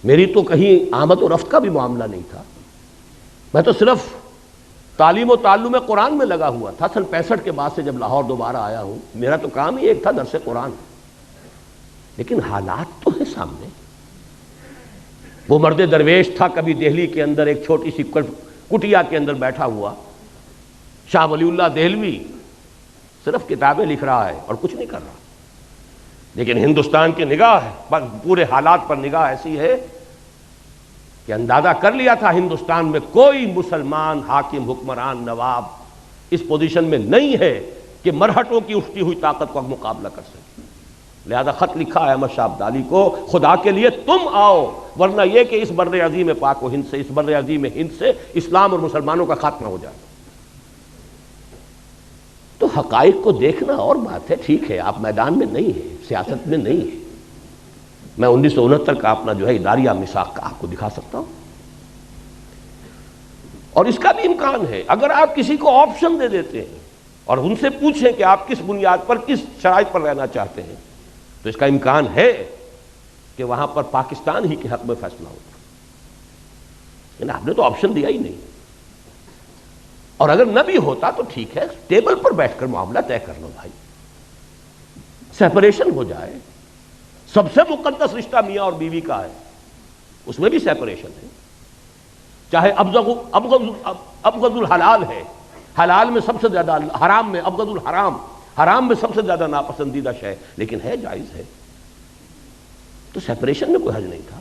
میری تو کہیں آمد و رفت کا بھی معاملہ نہیں تھا. میں تو صرف تعلیم و تعلم قرآن میں لگا ہوا تھا. سن 65 کے بعد سے جب لاہور دوبارہ آیا ہوں، میرا تو کام ہی ایک تھا، درس قرآن. لیکن حالات تو ہیں سامنے. وہ مرد درویش تھا کبھی دہلی کے اندر ایک چھوٹی سی کٹیا کے اندر بیٹھا ہوا، شاہ ولی اللہ دہلوی، صرف کتابیں لکھ رہا ہے اور کچھ نہیں کر رہا. لیکن ہندوستان کی نگاہ ہے، پورے حالات پر نگاہ ایسی ہے کہ اندازہ کر لیا تھا ہندوستان میں کوئی مسلمان حاکم، حکمران، نواب اس پوزیشن میں نہیں ہے کہ مرہٹوں کی اٹھتی ہوئی طاقت کا مقابلہ کر سکے. لہذا خط لکھا ہے احمد شاہ ابدالی کو، خدا کے لیے تم آؤ، ورنہ یہ کہ اس بر عظیم پاک و ہند سے، اس بر عظیم ہند سے اسلام اور مسلمانوں کا خاتمہ ہو جائے. تو حقائق کو دیکھنا اور بات ہے، ٹھیک ہے آپ میدان میں نہیں ہیں، سیاست میں نہیں ہے. میں 1969 کا اپنا جو ہے اداریہ میثاق کا آپ کو دکھا سکتا ہوں. اور اس کا بھی امکان ہے اگر آپ کسی کو آپشن دے دیتے ہیں اور ان سے پوچھیں کہ آپ کس بنیاد پر، کس شرائط پر رہنا چاہتے ہیں، تو اس کا امکان ہے کہ وہاں پر پاکستان ہی کے حق میں فیصلہ ہوگا. لیکن آپ نے تو آپشن دیا ہی نہیں. اور اگر نہ بھی ہوتا تو ٹھیک ہے، ٹیبل پر بیٹھ کر معاملہ طے کر لو بھائی. سیپریشن ہو جائے. سب سے مقدس رشتہ میاں اور بیوی کا ہے، اس میں بھی سیپریشن ہے. چاہے ابغض الحلال ہے، حلال میں سب سے زیادہ، حرام میں ابغض الحرام، حرام میں سب سے زیادہ ناپسندیدہ شے، لیکن ہے، جائز ہے. تو سیپریشن میں کوئی حرج نہیں تھا.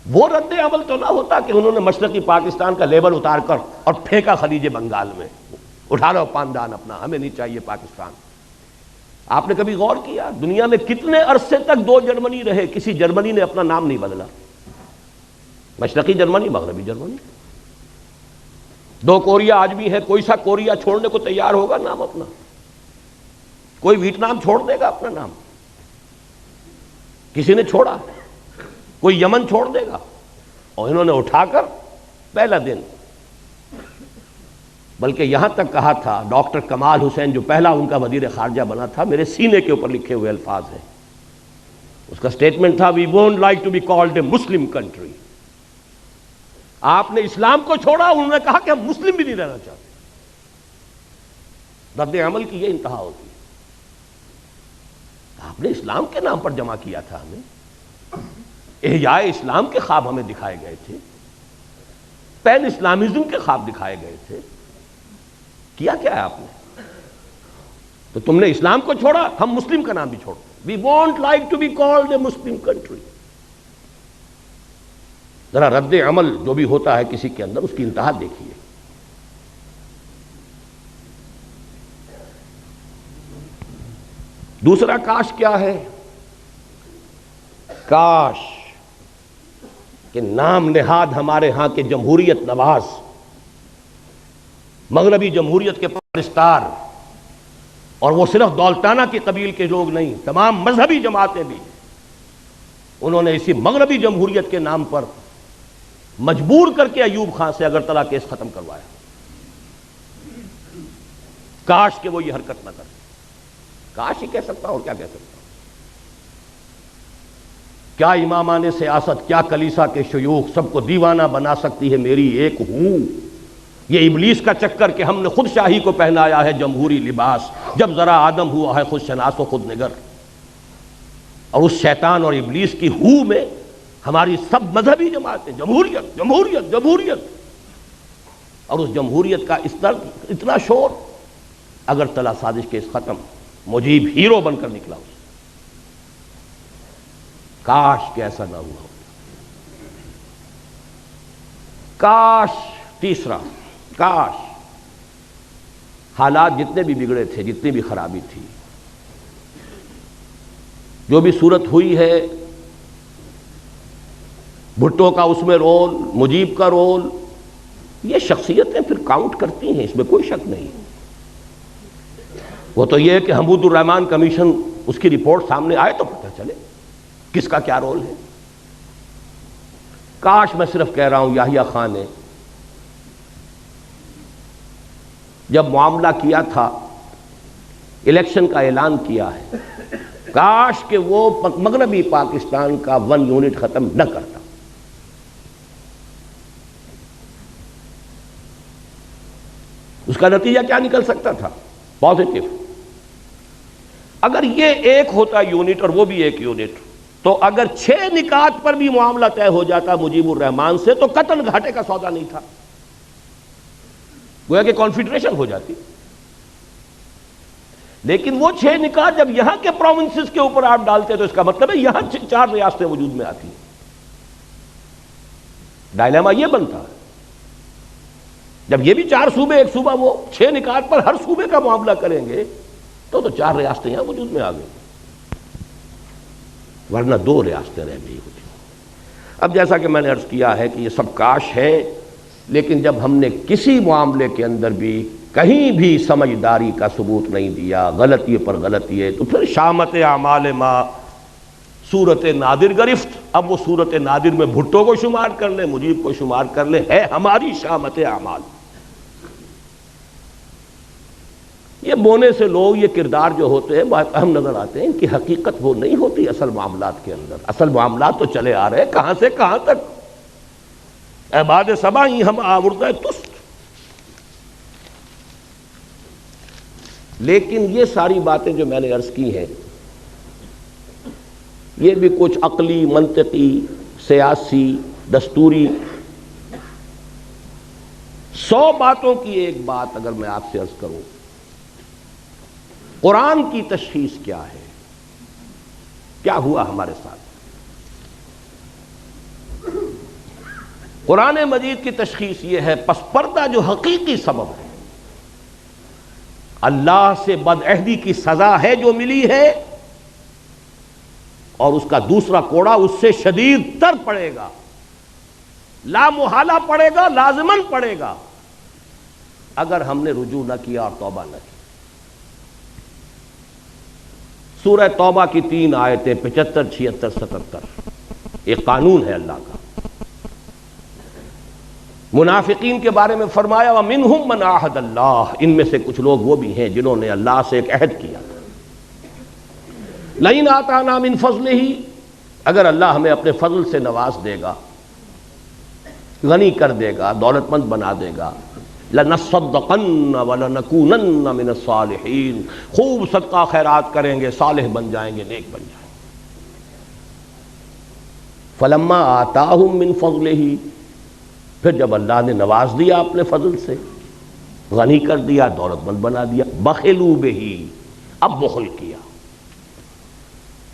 وہ رد عمل تو نہ ہوتا کہ انہوں نے مشرقی پاکستان کا لیبل اتار کر اور پھینکا خلیج بنگال میں، اٹھا لو پاندان اپنا، ہمیں نہیں چاہیے پاکستان. آپ نے کبھی غور کیا دنیا میں کتنے عرصے تک دو جرمنی رہے، کسی جرمنی نے اپنا نام نہیں بدلا؟ مشرقی جرمنی، مغربی جرمنی. دو کوریا آج بھی ہے، کوئی سا کوریا چھوڑنے کو تیار ہوگا نام اپنا؟ کوئی ویتنام چھوڑ دے گا اپنا نام؟ کسی نے چھوڑا؟ کوئی یمن چھوڑ دے گا؟ اور انہوں نے اٹھا کر پہلا دن، بلکہ یہاں تک کہا تھا ڈاکٹر کمال حسین جو پہلا ان کا وزیر خارجہ بنا تھا، میرے سینے کے اوپر لکھے ہوئے الفاظ ہیں، اس کا سٹیٹمنٹ تھا we won't like to be called a Muslim country. آپ نے اسلام کو چھوڑا، انہوں نے کہا کہ ہم مسلم بھی نہیں رہنا چاہتے. رد عمل کی یہ انتہا ہوتی ہے. آپ نے اسلام کے نام پر جمع کیا تھا ہمیں، احیاء اسلام کے خواب ہمیں دکھائے گئے تھے، پین اسلامزم کے خواب دکھائے گئے تھے. کیا ہے آپ نے؟ تو تم نے اسلام کو چھوڑا، ہم مسلم کا نام بھی چھوڑ. We want like to be called a Muslim country. ذرا رد عمل جو بھی ہوتا ہے کسی کے اندر، اس کی انتہا دیکھیے. دوسرا کاش کیا ہے؟ کاش کہ نام نہاد ہمارے ہاں کے جمہوریت نواز، مغربی جمہوریت کے پرستار، اور وہ صرف دولتانہ کی قبیل کے لوگ نہیں، تمام مذہبی جماعتیں بھی، انہوں نے اسی مغربی جمہوریت کے نام پر مجبور کر کے ایوب خان سے اگرتلہ کیس ختم کروایا. کاش کہ وہ یہ حرکت نہ کرے. کاش ہی کہہ سکتا ہوں، اور کیا کہہ سکتا ہوں. کیا امامان سیاست، کیا کلیسا کے شیوخ، سب کو دیوانہ بنا سکتی ہے میری ایک ہوں. یہ ابلیس کا چکر کہ ہم نے خود شاہی کو پہنایا ہے جمہوری لباس، جب ذرا آدم ہوا ہے خود شناس و خود نگر. اور اس شیطان اور ابلیس کی ہو میں ہماری سب مذہبی جماعتیں جمہوریت جمہوریت جمہوریت، اور اس جمہوریت کا اتنا شور. اگرتلہ سازش کیس ختم، مجیب ہیرو بن کر نکلا. کاش کہ ایسا نہ ہوا ہوتا. کاش. تیسرا، کاش حالات جتنے بھی بگڑے تھے، جتنی بھی خرابی تھی، جو بھی صورت ہوئی ہے، بھٹو کا اس میں رول، مجیب کا رول، یہ شخصیتیں پھر کاؤنٹ کرتی ہیں، اس میں کوئی شک نہیں. وہ تو یہ ہے کہ حمود الرحمان کمیشن اس کی رپورٹ سامنے آئے تو پتہ چلے کس کا کیا رول ہے. کاش، میں صرف کہہ رہا ہوں، یحییٰ خان نے جب معاملہ کیا تھا، الیکشن کا اعلان کیا ہے، کاش کہ وہ مغربی پاکستان کا 1 یونٹ ختم نہ کرتا. اس کا نتیجہ کیا نکل سکتا تھا؟ پازیٹو. اگر یہ ایک ہوتا یونٹ اور وہ بھی ایک یونٹ، تو اگر 6 نکات پر بھی معاملہ طے ہو جاتا مجیب الرحمان سے، تو قطعاً گھاٹے کا سودا نہیں تھا، گویا کہ کانفیڈریشن ہو جاتی. لیکن وہ 6 نکات جب یہاں کے پروونسز کے اوپر آپ ڈالتے تو اس کا مطلب ہے یہاں 4 ریاستیں وجود میں آتی. ڈائلیما یہ بنتا ہے جب یہ بھی 4 صوبے، ایک صوبہ، وہ 6 نکات پر ہر صوبے کا معاملہ کریں گے تو 4 ریاستیں یہاں وجود میں آ گئی، ورنہ 2 ریاستیں رہ گئی ہوتی. اب جیسا کہ میں نے عرض کیا ہے کہ یہ سب کاش ہے، لیکن جب ہم نے کسی معاملے کے اندر بھی کہیں بھی سمجھداری کا ثبوت نہیں دیا، غلطی پر غلطی ہے، تو پھر شامت اعمال ما صورت نادر گرفت. اب وہ صورت نادر میں بھٹو کو شمار کر لیں، مجیب کو شمار کر لیں، ہے ہماری شامت اعمال. یہ بونے سے لوگ، یہ کردار جو ہوتے ہیں بہت اہم نظر آتے ہیں، ان کی حقیقت وہ نہیں ہوتی اصل معاملات کے اندر. اصل معاملات تو چلے آ رہے ہیں کہاں سے کہاں تک. عباد سبا ہی ہم آوردہ تست. لیکن یہ ساری باتیں جو میں نے عرض کی ہیں، یہ بھی کچھ عقلی، منطقی، سیاسی، دستوری 100 باتوں کی ایک بات اگر میں آپ سے عرض کروں، قرآن کی تشخیص کیا ہے؟ کیا ہوا ہمارے ساتھ؟ قرآن مجید کی تشخیص یہ ہے، پس پردہ جو حقیقی سبب ہے، اللہ سے بدعہدی کی سزا ہے جو ملی ہے، اور اس کا دوسرا کوڑا اس سے شدید تر پڑے گا، لا محالہ پڑے گا، لازماً پڑے گا، اگر ہم نے رجوع نہ کیا اور توبہ نہ کی۔ سورہ توبہ کی 3 آیتیں 75، 76، 77 ایک قانون ہے اللہ کا۔ منافقین کے بارے میں فرمایا وَمِنْهُمْ مَنْ عَاهَدَ اللَّهُ، ان میں سے کچھ لوگ وہ بھی ہیں جنہوں نے اللہ سے ایک عہد کیا، لَئِنْ آتَانَا مِنْ فَضْلِهِ، اگر اللہ ہمیں اپنے فضل سے نواز دے گا، غنی کر دے گا، دولت مند بنا دے گا، لَنَصَّدَّقَنَّ وَلَنَكُونَنَّ مِنَ الصَّالِحِينَ، خوب صدقہ خیرات کریں گے، صالح بن جائیں گے، نیک بن جائیں گے۔ فَلَمَّا آتَاهُم مِّن فَضْلِهِ، پھر جب اللہ نے نواز دیا اپنے فضل سے، غنی کر دیا، دولت مند بنا دیا، بخلوا بہ، اب بخل کیا،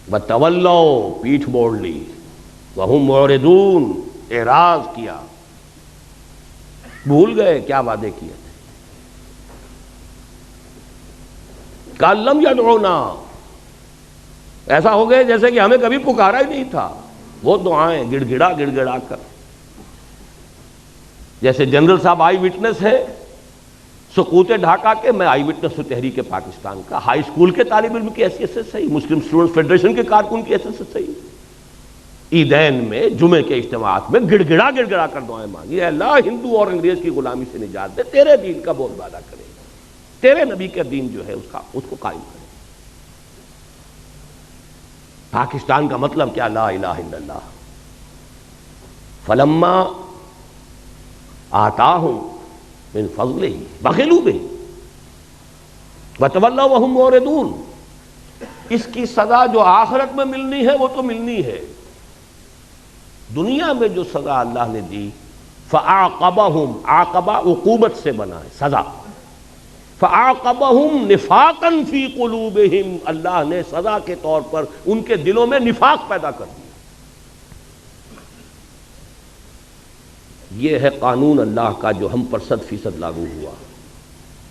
وتولوا، پیٹھ موڑ لی، وہم معرضون، اعراض کیا، بھول گئے کیا وعدے کیے تھے۔ کأن لم یدعونا، ایسا ہو گئے جیسے کہ ہمیں کبھی پکارا ہی نہیں تھا۔ وہ دعائیں گڑ گڑا کر، جیسے جنرل صاحب آئی وٹنس ہے سقوط ڈھاکہ کے، میں آئی وٹنس ہوں تحریک پاکستان کا، ہائی اسکول کے طالب علم کی حیثیت سے صحیح، مسلم اسٹوڈنٹ فیڈریشن کے کارکن کی حیثیت سے صحیح، عیدین میں، جمعے کے اجتماعات میں گڑ گڑا کر دعائیں مانگی، اے اللہ ہندو اور انگریز کی غلامی سے نجات دے، تیرے دین کا بول بالا کرے، تیرے نبی کا دین جو ہے اس کو قائم کرے۔ پاکستان کا مطلب کیا؟ لا الہ الا اللہ۔ فلما آتاہم من فضلہ بخلوا بہ وتولوا وہم معرضون، اس کی سزا جو آخرت میں ملنی ہے وہ تو ملنی ہے، دنیا میں جو سزا اللہ نے دی، فَأَعْقَبَهُمْ، عاقبہ عقوبت سے بنا ہے، سزا، فَأَعْقَبَهُمْ نِفَاقًا فِي قُلُوبِهِمْ، اللہ نے سزا کے طور پر ان کے دلوں میں نفاق پیدا کر دیا۔ یہ ہے قانون اللہ کا جو ہم پر 100% لاگو ہوا،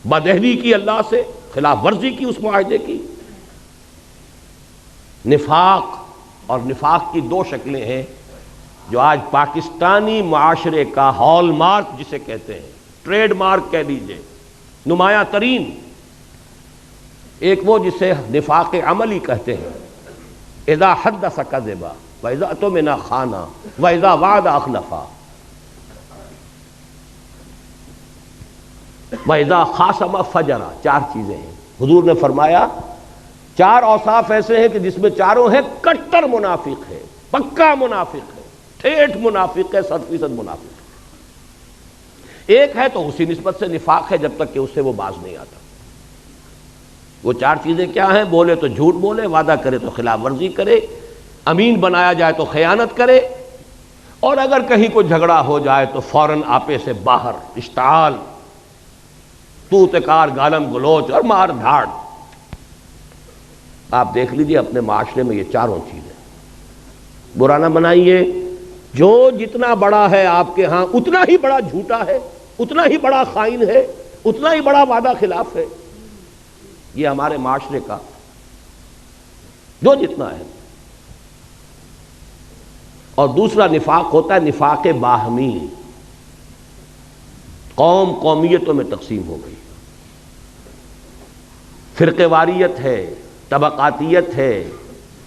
بدعہدی کی اللہ سے، خلاف ورزی کی اس معاہدے کی، نفاق، اور نفاق کی 2 شکلیں ہیں جو آج پاکستانی معاشرے کا ہال مارک جسے کہتے ہیں، ٹریڈ مارک کہہ لیجئے، نمایاں ترین، ایک وہ جسے نفاق عملی کہتے ہیں، اذا حدث کذب واذا اؤتمن خان واذا وعد اخلف واذا خاصم فجر، 4 چیزیں ہیں۔ حضور نے فرمایا 4 اوصاف ایسے ہیں کہ جس میں چاروں ہیں کٹر منافق ہے، پکا منافق ہے، ٹھیٹھ منافق ہے، 100% منافق ہے۔ ایک ہے تو اسی نسبت سے نفاق ہے جب تک کہ اس سے وہ باز نہیں آتا۔ وہ 4 چیزیں کیا ہیں؟ بولے تو جھوٹ بولے، وعدہ کرے تو خلاف ورزی کرے، امین بنایا جائے تو خیانت کرے، اور اگر کہیں کوئی جھگڑا ہو جائے تو فوراً آپے سے باہر، اشتعال، توتکار، گالم گلوچ اور مار دھاڑ۔ آپ دیکھ لیجئے اپنے معاشرے میں یہ 4 چیزیں، برا نہ بنائیے، جو جتنا بڑا ہے آپ کے ہاں اتنا ہی بڑا جھوٹا ہے، اتنا ہی بڑا خائن ہے، اتنا ہی بڑا وعدہ خلاف ہے، یہ ہمارے معاشرے کا جو جتنا ہے۔ اور دوسرا نفاق ہوتا ہے نفاق باہمی، قوم قومیتوں میں تقسیم ہو گئی، فرقے واریت ہے، طبقاتیت ہے،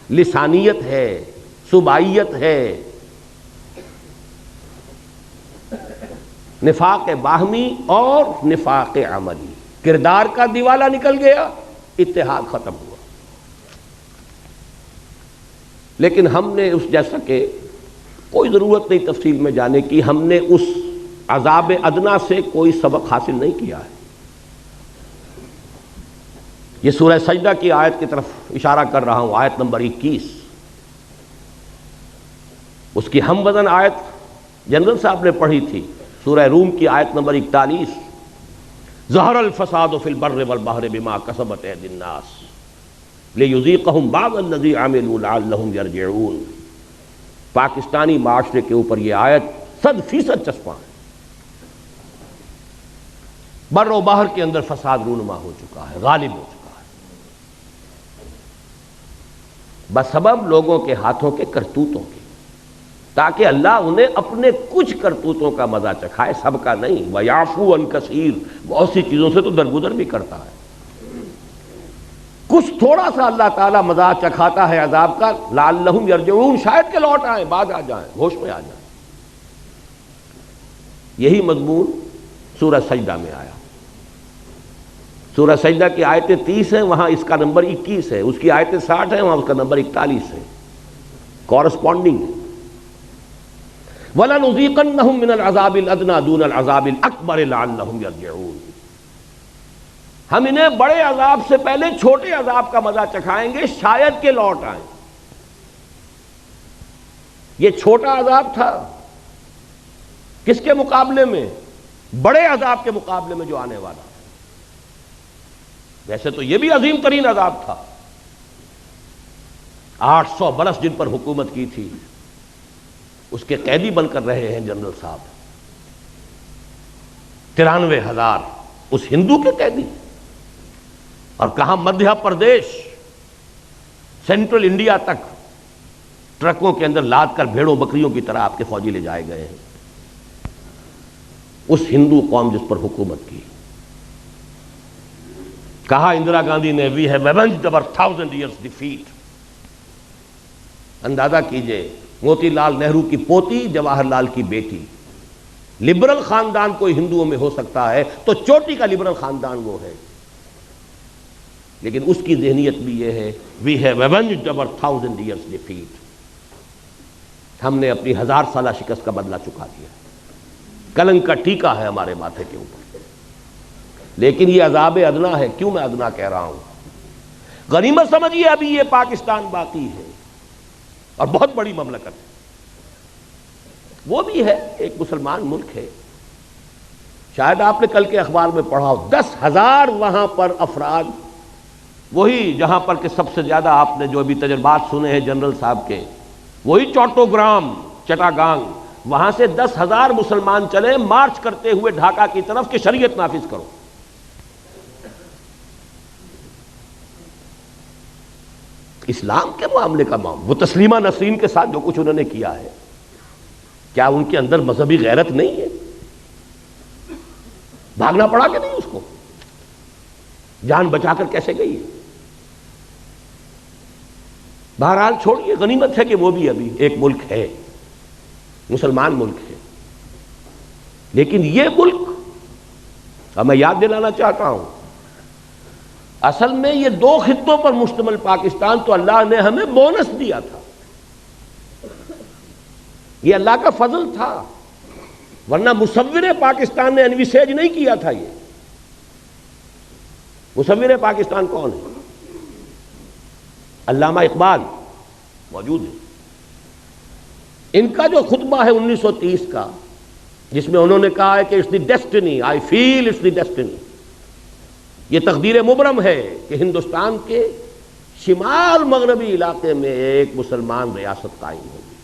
لسانیت ہے، صوبائیت ہے، نفاق باہمی اور نفاق عملی، کردار کا دیوالہ نکل گیا، اتحاد ختم ہوا۔ لیکن ہم نے اس جیسا کہ کوئی ضرورت نہیں تفصیل میں جانے کی، ہم نے اس عذاب ادنا سے کوئی سبق حاصل نہیں کیا ہے۔ یہ سورہ سجدہ کی آیت کی طرف اشارہ کر رہا ہوں، آیت نمبر 21، اس کی ہم وزن آیت جنرل صاحب نے پڑھی تھی، سورہ روم کی آیت نمبر 41، ظہر الفساد فی البر والبحر بما کسبت ایدی الناس لیذیقہم بعض الذی عملوا لعلہم یرجعون۔ پاکستانی معاشرے کے اوپر یہ آیت 100% چسپاں ہے۔ بر و بحر کے اندر فساد رونما ہو چکا ہے، غالب ہو چکا ہے، بسبب لوگوں کے ہاتھوں کے کرتوتوں کے، تاکہ اللہ انہیں اپنے کچھ کرتوتوں کا مزہ چکھائے، سب کا نہیں۔ وَيَعْفُو عَنْ كَثِيرٍ، بہت سی چیزوں سے تو درگزر بھی کرتا ہے، کچھ تھوڑا سا اللہ تعالیٰ مزہ چکھاتا ہے عذاب کا، لعلہم یرجعون، شاید کہ لوٹ آئیں، باز آ جائیں، ہوش میں آ جائیں۔ یہی مضمون سورہ سجدہ میں آیا۔ سورہ سجدہ کی آیتیں 30 ہیں، وہاں اس کا نمبر 21 ہے، اس کی آیتیں 60 ہیں، وہاں اس کا نمبر 41 ہے، کورسپونڈنگ ہے۔ وَلَنُذِيقَنَّهُم مِّنَ الْعَذَابِ الْأَدْنَىٰ دُونَ الْعَذَابِ الْأَكْبَرِ لَعَلَّهُمْ يَرْجِعُونَ۔ ہم انہیں بڑے عذاب سے پہلے چھوٹے عذاب کا مزہ چکھائیں گے، شاید کہ لوٹ آئیں۔ یہ چھوٹا عذاب تھا کس کے مقابلے میں؟ بڑے عذاب کے مقابلے میں جو آنے والا۔ ویسے تو یہ بھی عظیم ترین عذاب تھا، 800 برس جن پر حکومت کی تھی، اس کے قیدی بن کر رہے ہیں جنرل صاحب، 93,000 اس ہندو کے قیدی، اور کہاں مدھیہ پردیش سینٹرل انڈیا تک ٹرکوں کے اندر لاد کر بھیڑوں بکریوں کی طرح آپ کے فوجی لے جائے گئے ہیں، اس ہندو قوم جس پر حکومت کی۔ کہا اندرا گاندھی نے we have ایونجڈ our 1000 years defeat۔ اندازہ کیجئے، موتی لال نہرو کی پوتی، جواہر لال کی بیٹی، لبرل خاندان کوئی ہندوؤں میں ہو سکتا ہے تو چوٹی کا لبرل خاندان وہ ہے، لیکن اس کی ذہنیت بھی یہ ہے we have ایونجڈ our 1000 years defeat۔ ہم نے اپنی 1000 سالہ شکست کا بدلہ چکا دیا، کلنک کا ٹیکا ہے ہمارے ماتھے کے اوپر۔ لیکن یہ عذاب ادنا ہے۔ کیوں میں ادنا کہہ رہا ہوں؟ غنیمت سمجھیے ابھی یہ پاکستان باقی ہے اور بہت بڑی مملکت ہے، وہ بھی ہے ایک مسلمان ملک ہے۔ شاید آپ نے کل کے اخبار میں پڑھا ہو 10,000 وہاں پر افراد، وہی جہاں پر کہ سب سے زیادہ آپ نے جو ابھی تجربات سنے ہیں جنرل صاحب کے، وہی چوٹوگرام چٹاگانگ، وہاں سے 10,000 مسلمان چلے مارچ کرتے ہوئے ڈھاکہ کی طرف کہ شریعت نافذ کرو۔ اسلام کے معاملے کا معاملہ، وہ تسلیمہ نسرین کے ساتھ جو کچھ انہوں نے کیا ہے، کیا ان کے اندر مذہبی غیرت نہیں ہے؟ بھاگنا پڑا کہ نہیں اس کو؟ جان بچا کر کیسے گئی ہے؟ بہرحال چھوڑیے، غنیمت ہے کہ وہ بھی ابھی ایک ملک ہے، مسلمان ملک ہے۔ لیکن یہ ملک، اب میں یاد دلانا چاہتا ہوں، اصل میں یہ 2 خطوں پر مشتمل پاکستان تو اللہ نے ہمیں بونس دیا تھا، یہ اللہ کا فضل تھا، ورنہ مصور پاکستان نے انویسیج نہیں کیا تھا۔ یہ مصور پاکستان کون ہے؟ علامہ اقبال موجود ہے، ان کا جو خطبہ ہے 1930 کا، جس میں انہوں نے کہا ہے کہ it's the destiny, I feel it's the destiny, یہ تقدیر مبرم ہے کہ ہندوستان کے شمال مغربی علاقے میں ایک مسلمان ریاست قائم ہوگی،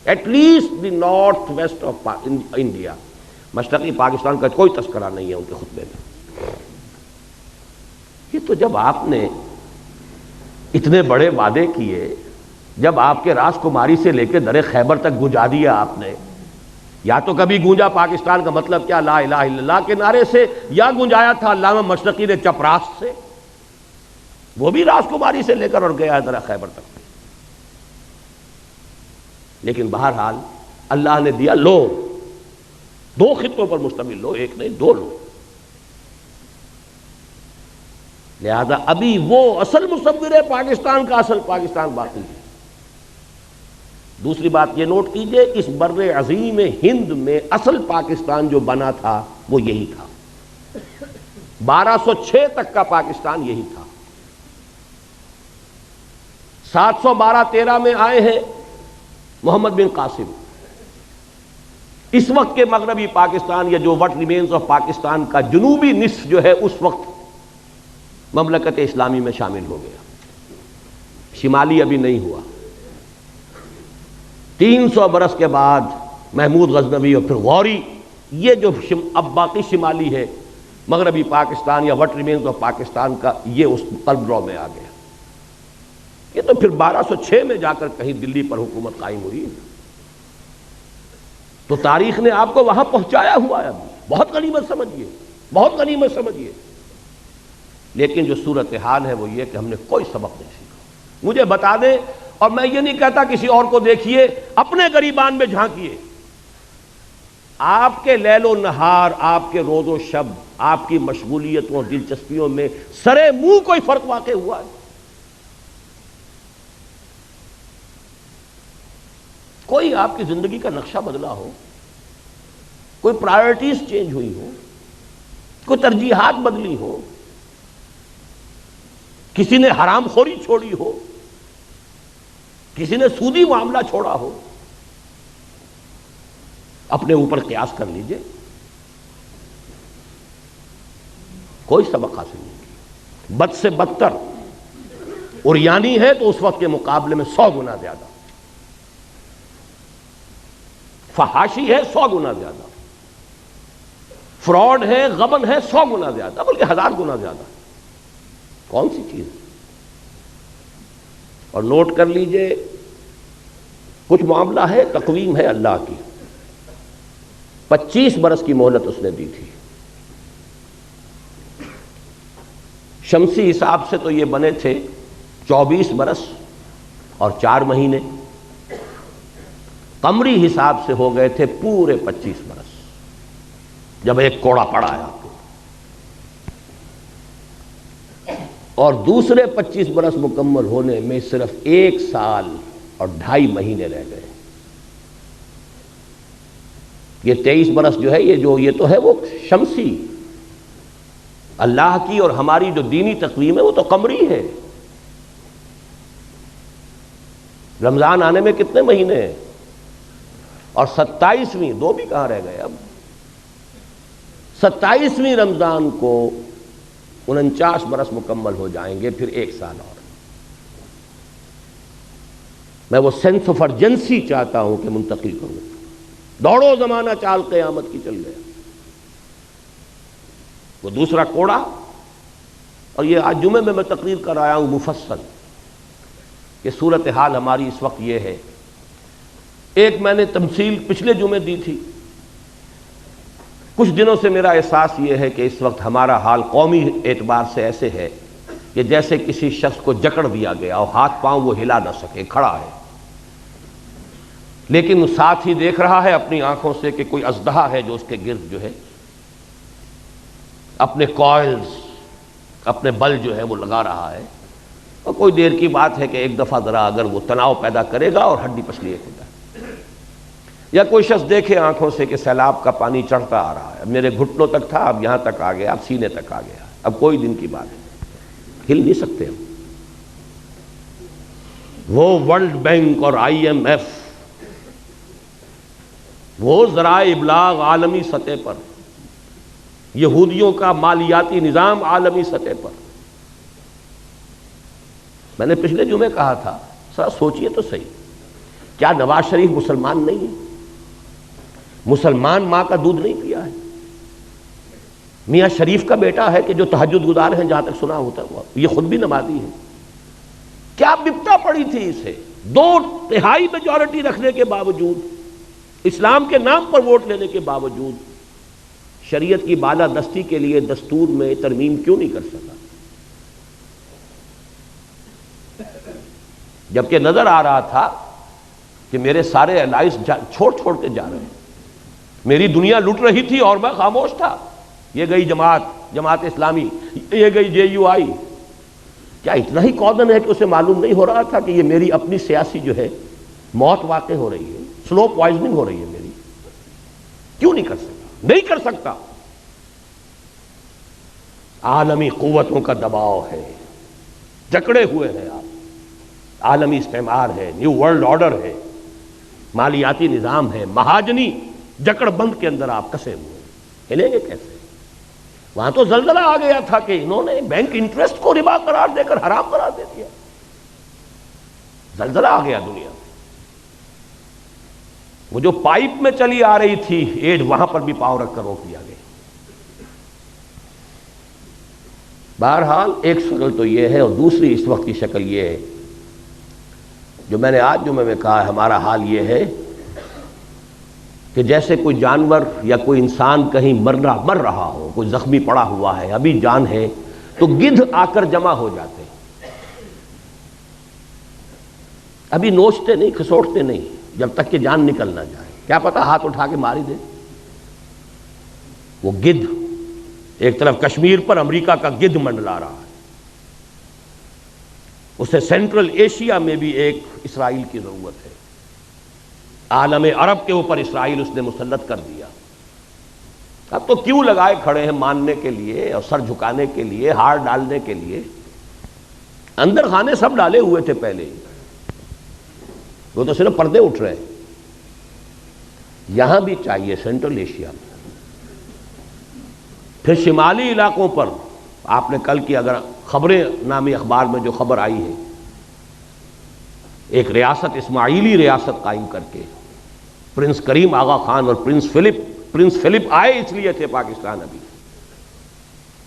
at least the north west of India. مشرقی پاکستان کا کوئی تذکرہ نہیں ہے ان کے خطبے میں۔ یہ تو جب آپ نے اتنے بڑے وعدے کیے، جب آپ کے راس کماری سے لے کے در خیبر تک گونجا دیا آپ نے، یا تو کبھی گونجا پاکستان کا مطلب کیا لا الہ الا اللہ کے نعرے سے، یا گونجایا تھا علامہ مشرقی نے چپراس سے، وہ بھی راس کماری سے لے کر اور گیا ہے در خیبر تک۔ لیکن بہرحال اللہ نے دیا، لو 2 خطوں پر مشتمل، لو ایک نہیں 2 لو۔ لہذا ابھی وہ اصل مصور پاکستان کا اصل پاکستان باقی ہے۔ دوسری بات یہ نوٹ کیجئے، اس بر عظیم ہند میں اصل پاکستان جو بنا تھا وہ یہی تھا، 1206 تک کا پاکستان یہی تھا۔ 712-13 میں آئے ہیں، محمد بن قاسم اس وقت کے مغربی پاکستان یا جو وٹ ریمینز آف پاکستان کا جنوبی نصف جو ہے اس وقت مملکت اسلامی میں شامل ہو گیا، شمالی ابھی نہیں ہوا۔ 300 برس کے بعد محمود غزنوی اور پھر غوری، یہ جو اب باقی شمالی ہے مغربی پاکستان یا وٹ ریمینز آف پاکستان کا، یہ اس قلب ڈرا میں آ گیا۔ یہ تو پھر 1206 میں جا کر کہیں دلی پر حکومت قائم ہوئی، تو تاریخ نے آپ کو وہاں پہنچایا ہوا ہے۔ ابھی بہت غنیمت سمجھیے، بہت غنیمت سمجھیے، لیکن جو صورتحال ہے وہ یہ کہ ہم نے کوئی سبق نہیں سیکھا۔ مجھے بتا دیں، اور میں یہ نہیں کہتا کسی اور کو دیکھیے، اپنے گریبان میں جھانکیے، آپ کے لیل و نہار، آپ کے روز و شب، آپ کی مشغولیتوں اور دلچسپیوں میں سرے منہ کوئی فرق واقع ہوا ہے؟ کوئی آپ کی زندگی کا نقشہ بدلا ہو، کوئی پرائرٹیز چینج ہوئی ہو، کوئی ترجیحات بدلی ہو، کسی نے حرام خوری چھوڑی ہو، کسی نے سودی معاملہ چھوڑا ہو؟ اپنے اوپر قیاس کر لیجئے، کوئی سبق حاصل نہیں کیا۔ بد سے بدتر، اور یعنی ہے تو اس وقت کے مقابلے میں 100 گنا زیادہ، فحاشی ہے 100 گنا زیادہ، فراڈ ہے، غبن ہے 100 گنا زیادہ، بلکہ 1000 گنا زیادہ۔ کون سی چیز؟ اور نوٹ کر لیجئے، کچھ معاملہ ہے، تقویم ہے اللہ کی، 25 برس کی مہلت اس نے دی تھی۔ شمسی حساب سے تو یہ بنے تھے 24 برس اور 4 مہینے، قمری حساب سے ہو گئے تھے پورے 25 برس، جب ایک کوڑا پڑا ہے آپ کو، اور دوسرے 25 برس مکمل ہونے میں صرف 1 سال اور 2.5 مہینے رہ گئے۔ یہ 23 برس جو ہے، یہ تو ہے وہ شمسی، اللہ کی اور ہماری جو دینی تقویم ہے وہ تو قمری ہے۔ رمضان آنے میں کتنے مہینے ہیں؟ اور 27ویں، 2 بھی کہاں رہ گئے اب؟ 27ویں رمضان کو 49 برس مکمل ہو جائیں گے، پھر 1 سال اور۔ میں وہ سینس آف ارجنسی چاہتا ہوں کہ منتقل کروں۔ دوڑو زمانہ چال قیامت کی چل گیا، وہ دوسرا کوڑا۔ اور یہ آج جمعے میں تقریر کر آیا ہوں مفصل کہ صورتحال ہماری اس وقت یہ ہے۔ ایک میں نے تمثیل پچھلے جمعے دی تھی، کچھ دنوں سے میرا احساس یہ ہے کہ اس وقت ہمارا حال قومی اعتبار سے ایسے ہے کہ جیسے کسی شخص کو جکڑ دیا گیا اور ہاتھ پاؤں وہ ہلا نہ سکے، کھڑا ہے، لیکن ساتھ ہی دیکھ رہا ہے اپنی آنکھوں سے کہ کوئی اژدہا ہے جو اس کے گرد جو ہے اپنے کوائلز، اپنے بل جو ہے وہ لگا رہا ہے، اور کوئی دیر کی بات ہے کہ ایک دفعہ ذرا اگر وہ تناؤ پیدا کرے گا اور ہڈی پسلی ایک ہو جائے۔ یا کوئی شخص دیکھے آنکھوں سے کہ سیلاب کا پانی چڑھتا آ رہا ہے، اب میرے گھٹنوں تک تھا، اب یہاں تک آ گیا، اب سینے تک آ گیا، اب کوئی دن کی بات ہے، ہل نہیں سکتے ہم۔ وہ ورلڈ بینک اور IMF، وہ ذرائع ابلاغ عالمی سطح پر، یہودیوں کا مالیاتی نظام عالمی سطح پر۔ میں نے پچھلے جمعے کہا تھا، ذرا سوچئے تو صحیح، کیا نواز شریف مسلمان نہیں ہے؟ مسلمان ماں کا دودھ نہیں پیا ہے؟ میاں شریف کا بیٹا ہے کہ جو تہجد گزار ہیں، جہاں تک سنا ہوتا ہے، یہ خود بھی نمازی ہے۔ کیا بپتا پڑی تھی اسے 2/3 میجورٹی رکھنے کے باوجود، اسلام کے نام پر ووٹ لینے کے باوجود، شریعت کی بالادستی کے لیے دستور میں ترمیم کیوں نہیں کر سکا؟ جبکہ نظر آ رہا تھا کہ میرے سارے الائز چھوڑ کے جا رہے ہیں، میری دنیا لٹ رہی تھی اور میں خاموش تھا۔ یہ گئی جماعت اسلامی، یہ گئی JUI۔ کیا اتنا ہی کودن ہے کہ اسے معلوم نہیں ہو رہا تھا کہ یہ میری اپنی سیاسی جو ہے موت واقع ہو رہی ہے، سلو پوائزننگ ہو رہی ہے میری؟ کیوں نہیں کر سکتا؟ نہیں کر سکتا۔ عالمی قوتوں کا دباؤ ہے، جکڑے ہوئے ہیں آپ، عالمی استعمار ہے، نیو ورلڈ آرڈر ہے، مالیاتی نظام ہے، مہاجنی جکڑ بند کے اندر آپ کسے ہوئے، ہلیں گے کیسے؟ وہاں تو زلزلہ آ گیا تھا کہ انہوں نے بینک انٹرسٹ کو ربا قرار دے کر حرام قرار دے دیا، زلزلہ آ گیا دنیا میں۔ وہ جو پائپ میں چلی آ رہی تھی ایڈ، وہاں پر بھی پاؤں رکھ کر روک دیا گیا۔ بہرحال ایک شکل تو یہ ہے، اور دوسری اس وقت کی شکل یہ ہے جو میں نے آج جمعے میں کہا ہے، ہمارا حال یہ ہے کہ جیسے کوئی جانور یا کوئی انسان کہیں مر رہا ہو، کوئی زخمی پڑا ہوا ہے، ابھی جان ہے، تو گدھ آ کر جمع ہو جاتے ہیں، ابھی نوچتے نہیں، کھسوٹتے نہیں جب تک کہ جان نکل نہ جائے، کیا پتہ ہاتھ اٹھا کے مار ہی دے۔ وہ گدھ ایک طرف کشمیر پر امریکہ کا گدھ منڈلا رہا ہے، اسے سینٹرل ایشیا میں بھی ایک اسرائیل کی ضرورت ہے، عالم عرب کے اوپر اسرائیل اس نے مسلط کر دیا۔ اب تو کیوں لگائے کھڑے ہیں ماننے کے لیے اور سر جھکانے کے لیے، ہار ڈالنے کے لیے، اندر خانے سب ڈالے ہوئے تھے پہلے ہی، وہ تو صرف پردے اٹھ رہے ہیں۔ یہاں بھی چاہیے سینٹرل ایشیا میں، پھر شمالی علاقوں پر آپ نے کل کی اگر خبریں نامی اخبار میں جو خبر آئی ہے، ایک ریاست اسماعیلی ریاست قائم کر کے پرنس کریم آغا خان اور پرنس فلپ آئے اس لیے تھے پاکستان، ابھی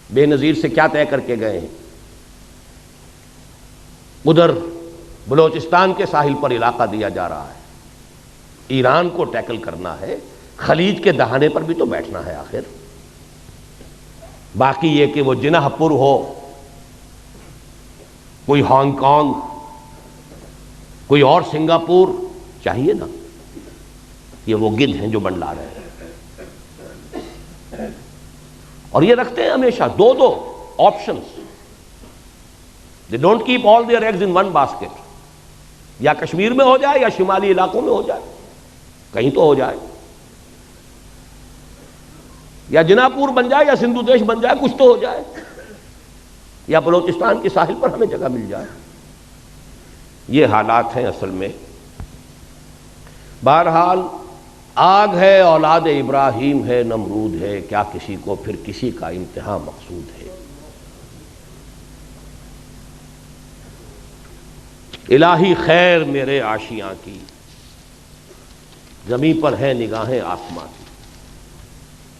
بے نظیر سے کیا طے کر کے گئے ہیں، ادھر بلوچستان کے ساحل پر علاقہ دیا جا رہا ہے، ایران کو ٹیکل کرنا ہے، خلیج کے دہانے پر بھی تو بیٹھنا ہے آخر۔ باقی یہ کہ وہ جناح پور ہو، کوئی ہانگ کانگ، کوئی اور سنگاپور، چاہیے نا، یہ وہ گدھ ہیں جو منڈلا رہے ہیں، اور یہ رکھتے ہیں ہمیشہ دو options, they don't keep all their eggs in one basket, یا کشمیر میں ہو جائے یا شمالی علاقوں میں ہو جائے، کہیں تو ہو جائے، یا جناح پور بن جائے یا سندھو دیش بن جائے، کچھ تو ہو جائے، یا بلوچستان کے ساحل پر ہمیں جگہ مل جائے۔ یہ حالات ہیں اصل میں۔ بہرحال آگ ہے، اولاد ابراہیم ہے، نمرود ہے، کیا کسی کو پھر کسی کا امتحان مقصود ہے۔ الہی خیر میرے آشیاں کی، زمیں پر ہے نگاہیں آسمان کی۔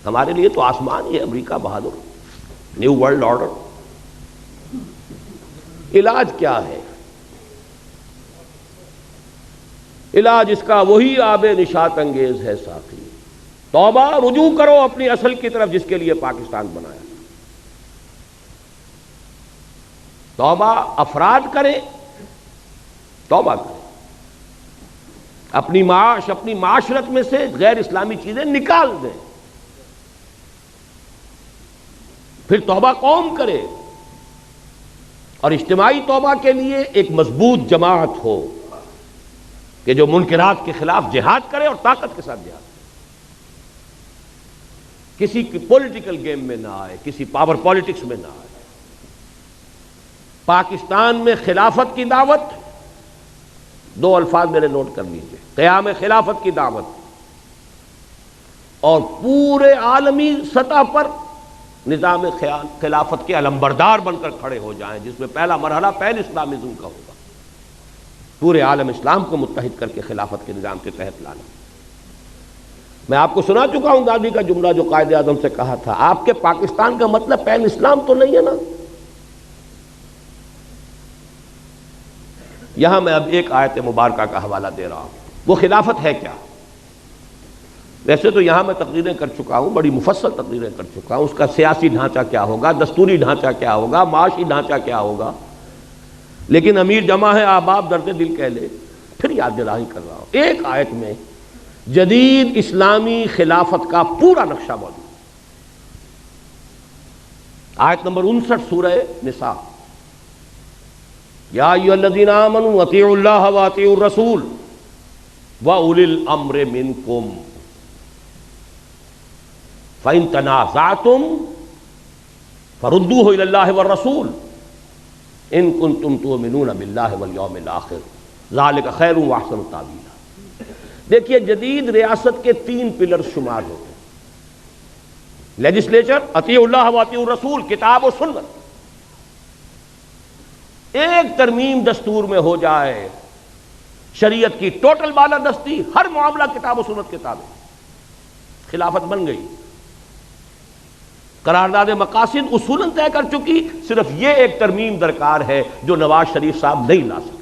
ہمارے لیے تو آسمان ہی ہے امریکہ بہادر، نیو ورلڈ آرڈر۔ علاج کیا ہے؟ علاج اس کا وہی آب نشاط انگیز ہے ساقی، توبہ، رجوع کرو اپنی اصل کی طرف جس کے لیے پاکستان بنایا۔ توبہ افراد کریں، توبہ کریں، اپنی معاش، اپنی معاشرت میں سے غیر اسلامی چیزیں نکال دیں، پھر توبہ قوم کرے، اور اجتماعی توبہ کے لیے ایک مضبوط جماعت ہو کہ جو منکرات کے خلاف جہاد کرے اور طاقت کے ساتھ جہاد کرے، کسی کی پولیٹیکل گیم میں نہ آئے، کسی پاور پالیٹکس میں نہ آئے۔ پاکستان میں خلافت کی دعوت، دو الفاظ میرے نوٹ کر لیجئے، قیام خلافت کی دعوت، اور پورے عالمی سطح پر نظام خلافت کے علمبردار بن کر کھڑے ہو جائیں، جس میں پہلا مرحلہ پین اسلامزم کا ہوگا، پورے عالم اسلام کو متحد کر کے خلافت کے نظام کے تحت لانا۔ میں آپ کو سنا چکا ہوں گاندھی کا جملہ جو قائد اعظم سے کہا تھا، آپ کے پاکستان کا مطلب پین اسلام تو نہیں ہے نا۔ یہاں میں اب ایک آیت مبارکہ کا حوالہ دے رہا ہوں، وہ خلافت ہے کیا؟ ویسے تو یہاں میں تقریریں کر چکا ہوں، بڑی مفصل تقریریں کر چکا ہوں، اس کا سیاسی ڈھانچہ کیا ہوگا، دستوری ڈھانچہ کیا ہوگا، معاشی ڈھانچہ کیا ہوگا، لیکن امیر جمع ہے احباب درد دل کہہ لے، پھر یاد دلائی کر رہا ہوں۔ ایک آیت میں جدید اسلامی خلافت کا پورا نقشہ موجود، آیت نمبر 59 سورہ نساء، یا ایھا الذین آمنوا اطیعوا اللہ واطیعوا الرسول واولی الامر منکم فَإِن تَنَازَعْتُمْ فَرُدُّوهُ إِلَى اللَّهِ وَالرَّسُولِ إِن كُنتُمْ تُؤْمِنُونَ بِاللَّهِ وَالْيَوْمِ الْآخِرِ ذَلِكَ خَيْرٌ وَأَحْسَنُ تَأْوِيلًا۔ دیکھیے جدید ریاست کے 3 پلر شمار ہوتے ہیں: لیجسلیچر، اطیعوا اللہ و اطیعوا الرسول، کتاب و سنت. ایک ترمیم دستور میں ہو جائے، شریعت کی ٹوٹل بالادستی، ہر معاملہ کتاب و سنت کے تابع، خلافت بن گئی. قرارداد مقاصد اصولاً طے کر چکی، صرف یہ ایک ترمیم درکار ہے جو نواز شریف صاحب نہیں لا سکے.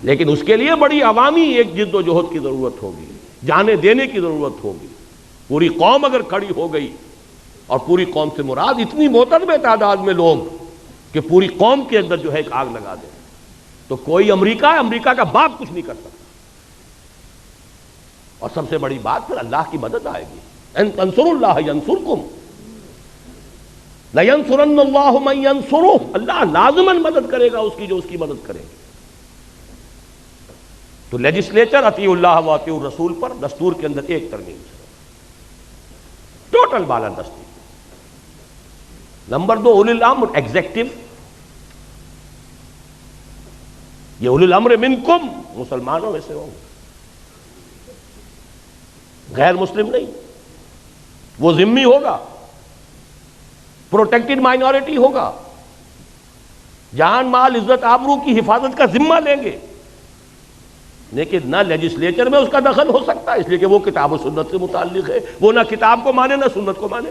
لیکن اس کے لیے بڑی عوامی ایک جد و جہد کی ضرورت ہوگی، جانے دینے کی ضرورت ہوگی. پوری قوم اگر کھڑی ہو گئی، اور پوری قوم سے مراد اتنی معتدل تعداد میں لوگ کہ پوری قوم کے اندر جو ہے ایک آگ لگا دیں، تو کوئی امریکہ کا باپ کچھ نہیں کر سکتا. اور سب سے بڑی بات پھر اللہ کی مدد آئے گی. ان تنصروا اللہ ینصرکم لینصرن اللہ من ینصرہ، اللہ لازماً مدد کرے گا اس کی جو اس کی مدد کرے گا. تو لیجسلیچر اطیعوا اللہ و اطیعوا الرسول پر دستور کے اندر ایک ترمیم سے ٹوٹل بالادستی. نمبر 2 اولی الامر ایگزیکٹو. یہ اولی الامر منکم، مسلمانوں میں سے ہوں، غیر مسلم نہیں. وہ ذمہ ہوگا، پروٹیکٹڈ مائنورٹی ہوگا، جان مال عزت آبرو کی حفاظت کا ذمہ لیں گے. لیکن نہ لیجسلیچر میں اس کا دخل ہو سکتا، اس لیے کہ وہ کتاب و سنت سے متعلق ہے. وہ نہ کتاب کو مانے نہ سنت کو مانے.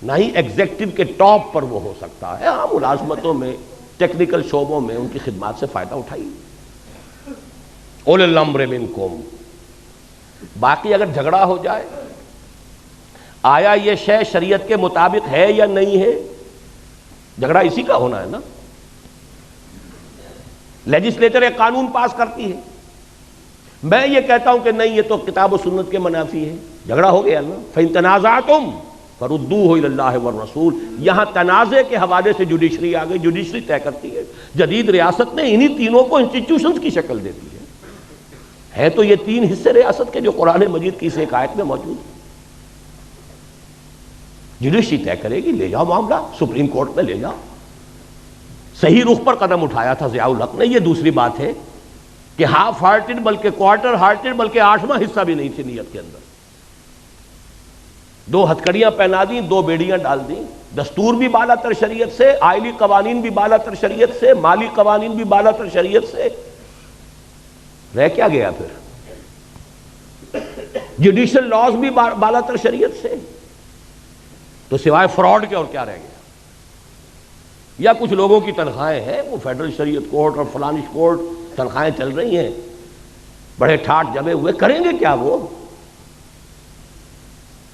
نہ ہی ایگزیکٹو کے ٹاپ پر وہ ہو سکتا ہے. ہاں ملازمتوں میں، ٹیکنیکل شعبوں میں ان کی خدمات سے فائدہ اٹھائیے. اولی الامر منکم. باقی اگر جھگڑا ہو جائے، آیا یہ شے شریعت کے مطابق ہے یا نہیں ہے، جھگڑا اسی کا ہونا ہے نا. لیجسلیچر ایک قانون پاس کرتی ہے، میں یہ کہتا ہوں کہ نہیں یہ تو کتاب و سنت کے منافی ہے، جھگڑا ہو گیا نا. فَإِن تَنَازَعْتُمْ فَرُدُّوهُ إِلَى اللَّهِ وَالرَّسُولِ. یہاں تنازع کے حوالے سے جوڈیشری آ گئی، جوڈیشری طے کرتی ہے. جدید ریاست نے انہی تینوں کو انسٹیٹیوشنز کی شکل دے دی ہے تو یہ 3 حصے ریاست کے جو قرآن مجید کی اس ایک آیت میں موجود ہیں. جوڈیشری طے کرے گی، لے جاؤ معاملہ سپریم کورٹ میں لے جاؤ. صحیح رخ پر قدم اٹھایا تھا ضیاء الحق نے. یہ دوسری بات ہے کہ ہاف ہارٹڈ بلکہ کوارٹر ہارٹڈ بلکہ 8واں حصہ بھی نہیں تھی نیت کے اندر. 2 ہتھکڑیاں پہنا دیں، 2 بیڑیاں ڈال دیں. دستور بھی بالا تر شریعت سے، آئلی قوانین بھی بالا تر شریعت سے، مالی قوانین بھی بالا تر شریعت سے. رہ کیا گیا پھر؟ جوڈیشل لاز بھی بالا تر شریعت سے، تو سوائے فراڈ کے اور کیا رہ گیا؟ یا کچھ لوگوں کی تنخواہیں ہیں، وہ فیڈرل شریعت کورٹ اور فلانش کورٹ تنخواہیں چل رہی ہیں، بڑے ٹھاٹ جمے ہوئے، کریں گے کیا وہ؟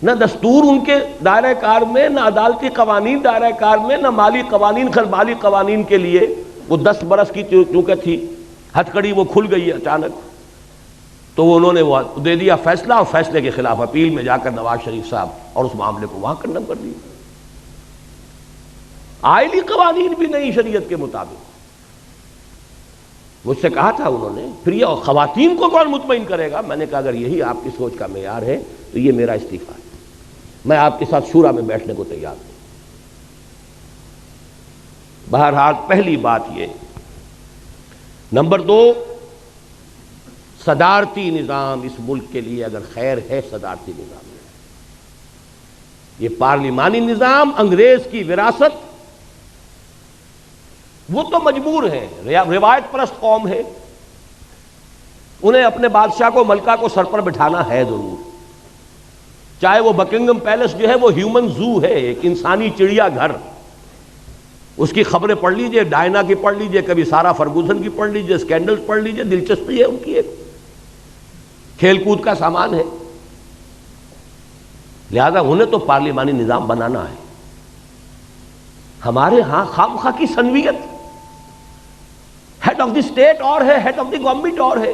نہ دستور ان کے دائرہ کار میں، نہ عدالتی قوانین دائرہ کار میں، نہ مالی قوانین. خیر مالی قوانین کے لیے وہ 10 برس کی چونکہ تھی ہتھ کڑی، وہ کھل گئی اچانک، تو انہوں نے وہ دے دیا فیصلہ، اور فیصلے کے خلاف اپیل میں جا کر نواز شریف صاحب اور اس معاملے کو وہاں کنڈم کر دیا. آئلی قوانین بھی نہیں شریعت کے مطابق. مجھ سے کہا تھا انہوں نے، پھر یہ خواتین کو کون مطمئن کرے گا؟ میں نے کہا اگر یہی آپ کی سوچ کا معیار ہے تو یہ میرا استعفیٰ ہے، میں آپ کے ساتھ شورا میں بیٹھنے کو تیار ہوں. بہرحال پہلی بات یہ. نمبر 2، صدارتی نظام اس ملک کے لیے اگر خیر ہے، صدارتی نظام ہے. یہ پارلیمانی نظام انگریز کی وراثت، وہ تو مجبور ہیں، روایت پرست قوم ہے، انہیں اپنے بادشاہ کو، ملکہ کو سر پر بٹھانا ہے ضرور. چاہے وہ بکنگم پیلس جو ہے وہ ہیومن زو ہے، ایک انسانی چڑیا گھر. اس کی خبریں پڑھ لیجئے، ڈائنا کی پڑھ لیجئے، کبھی سارا فرگوسن کی پڑھ لیجئے، سکینڈل پڑھ لیجئے، دلچسپی ہے ان کی، ایک کھیل کود کا سامان ہے. لہذا انہیں تو پارلیمانی نظام بنانا ہے. ہمارے ہاں خام خواہ کی سنویت، ہیڈ آف دی اسٹیٹ اور ہے، ہیڈ آف دی گورنمنٹ اور ہے.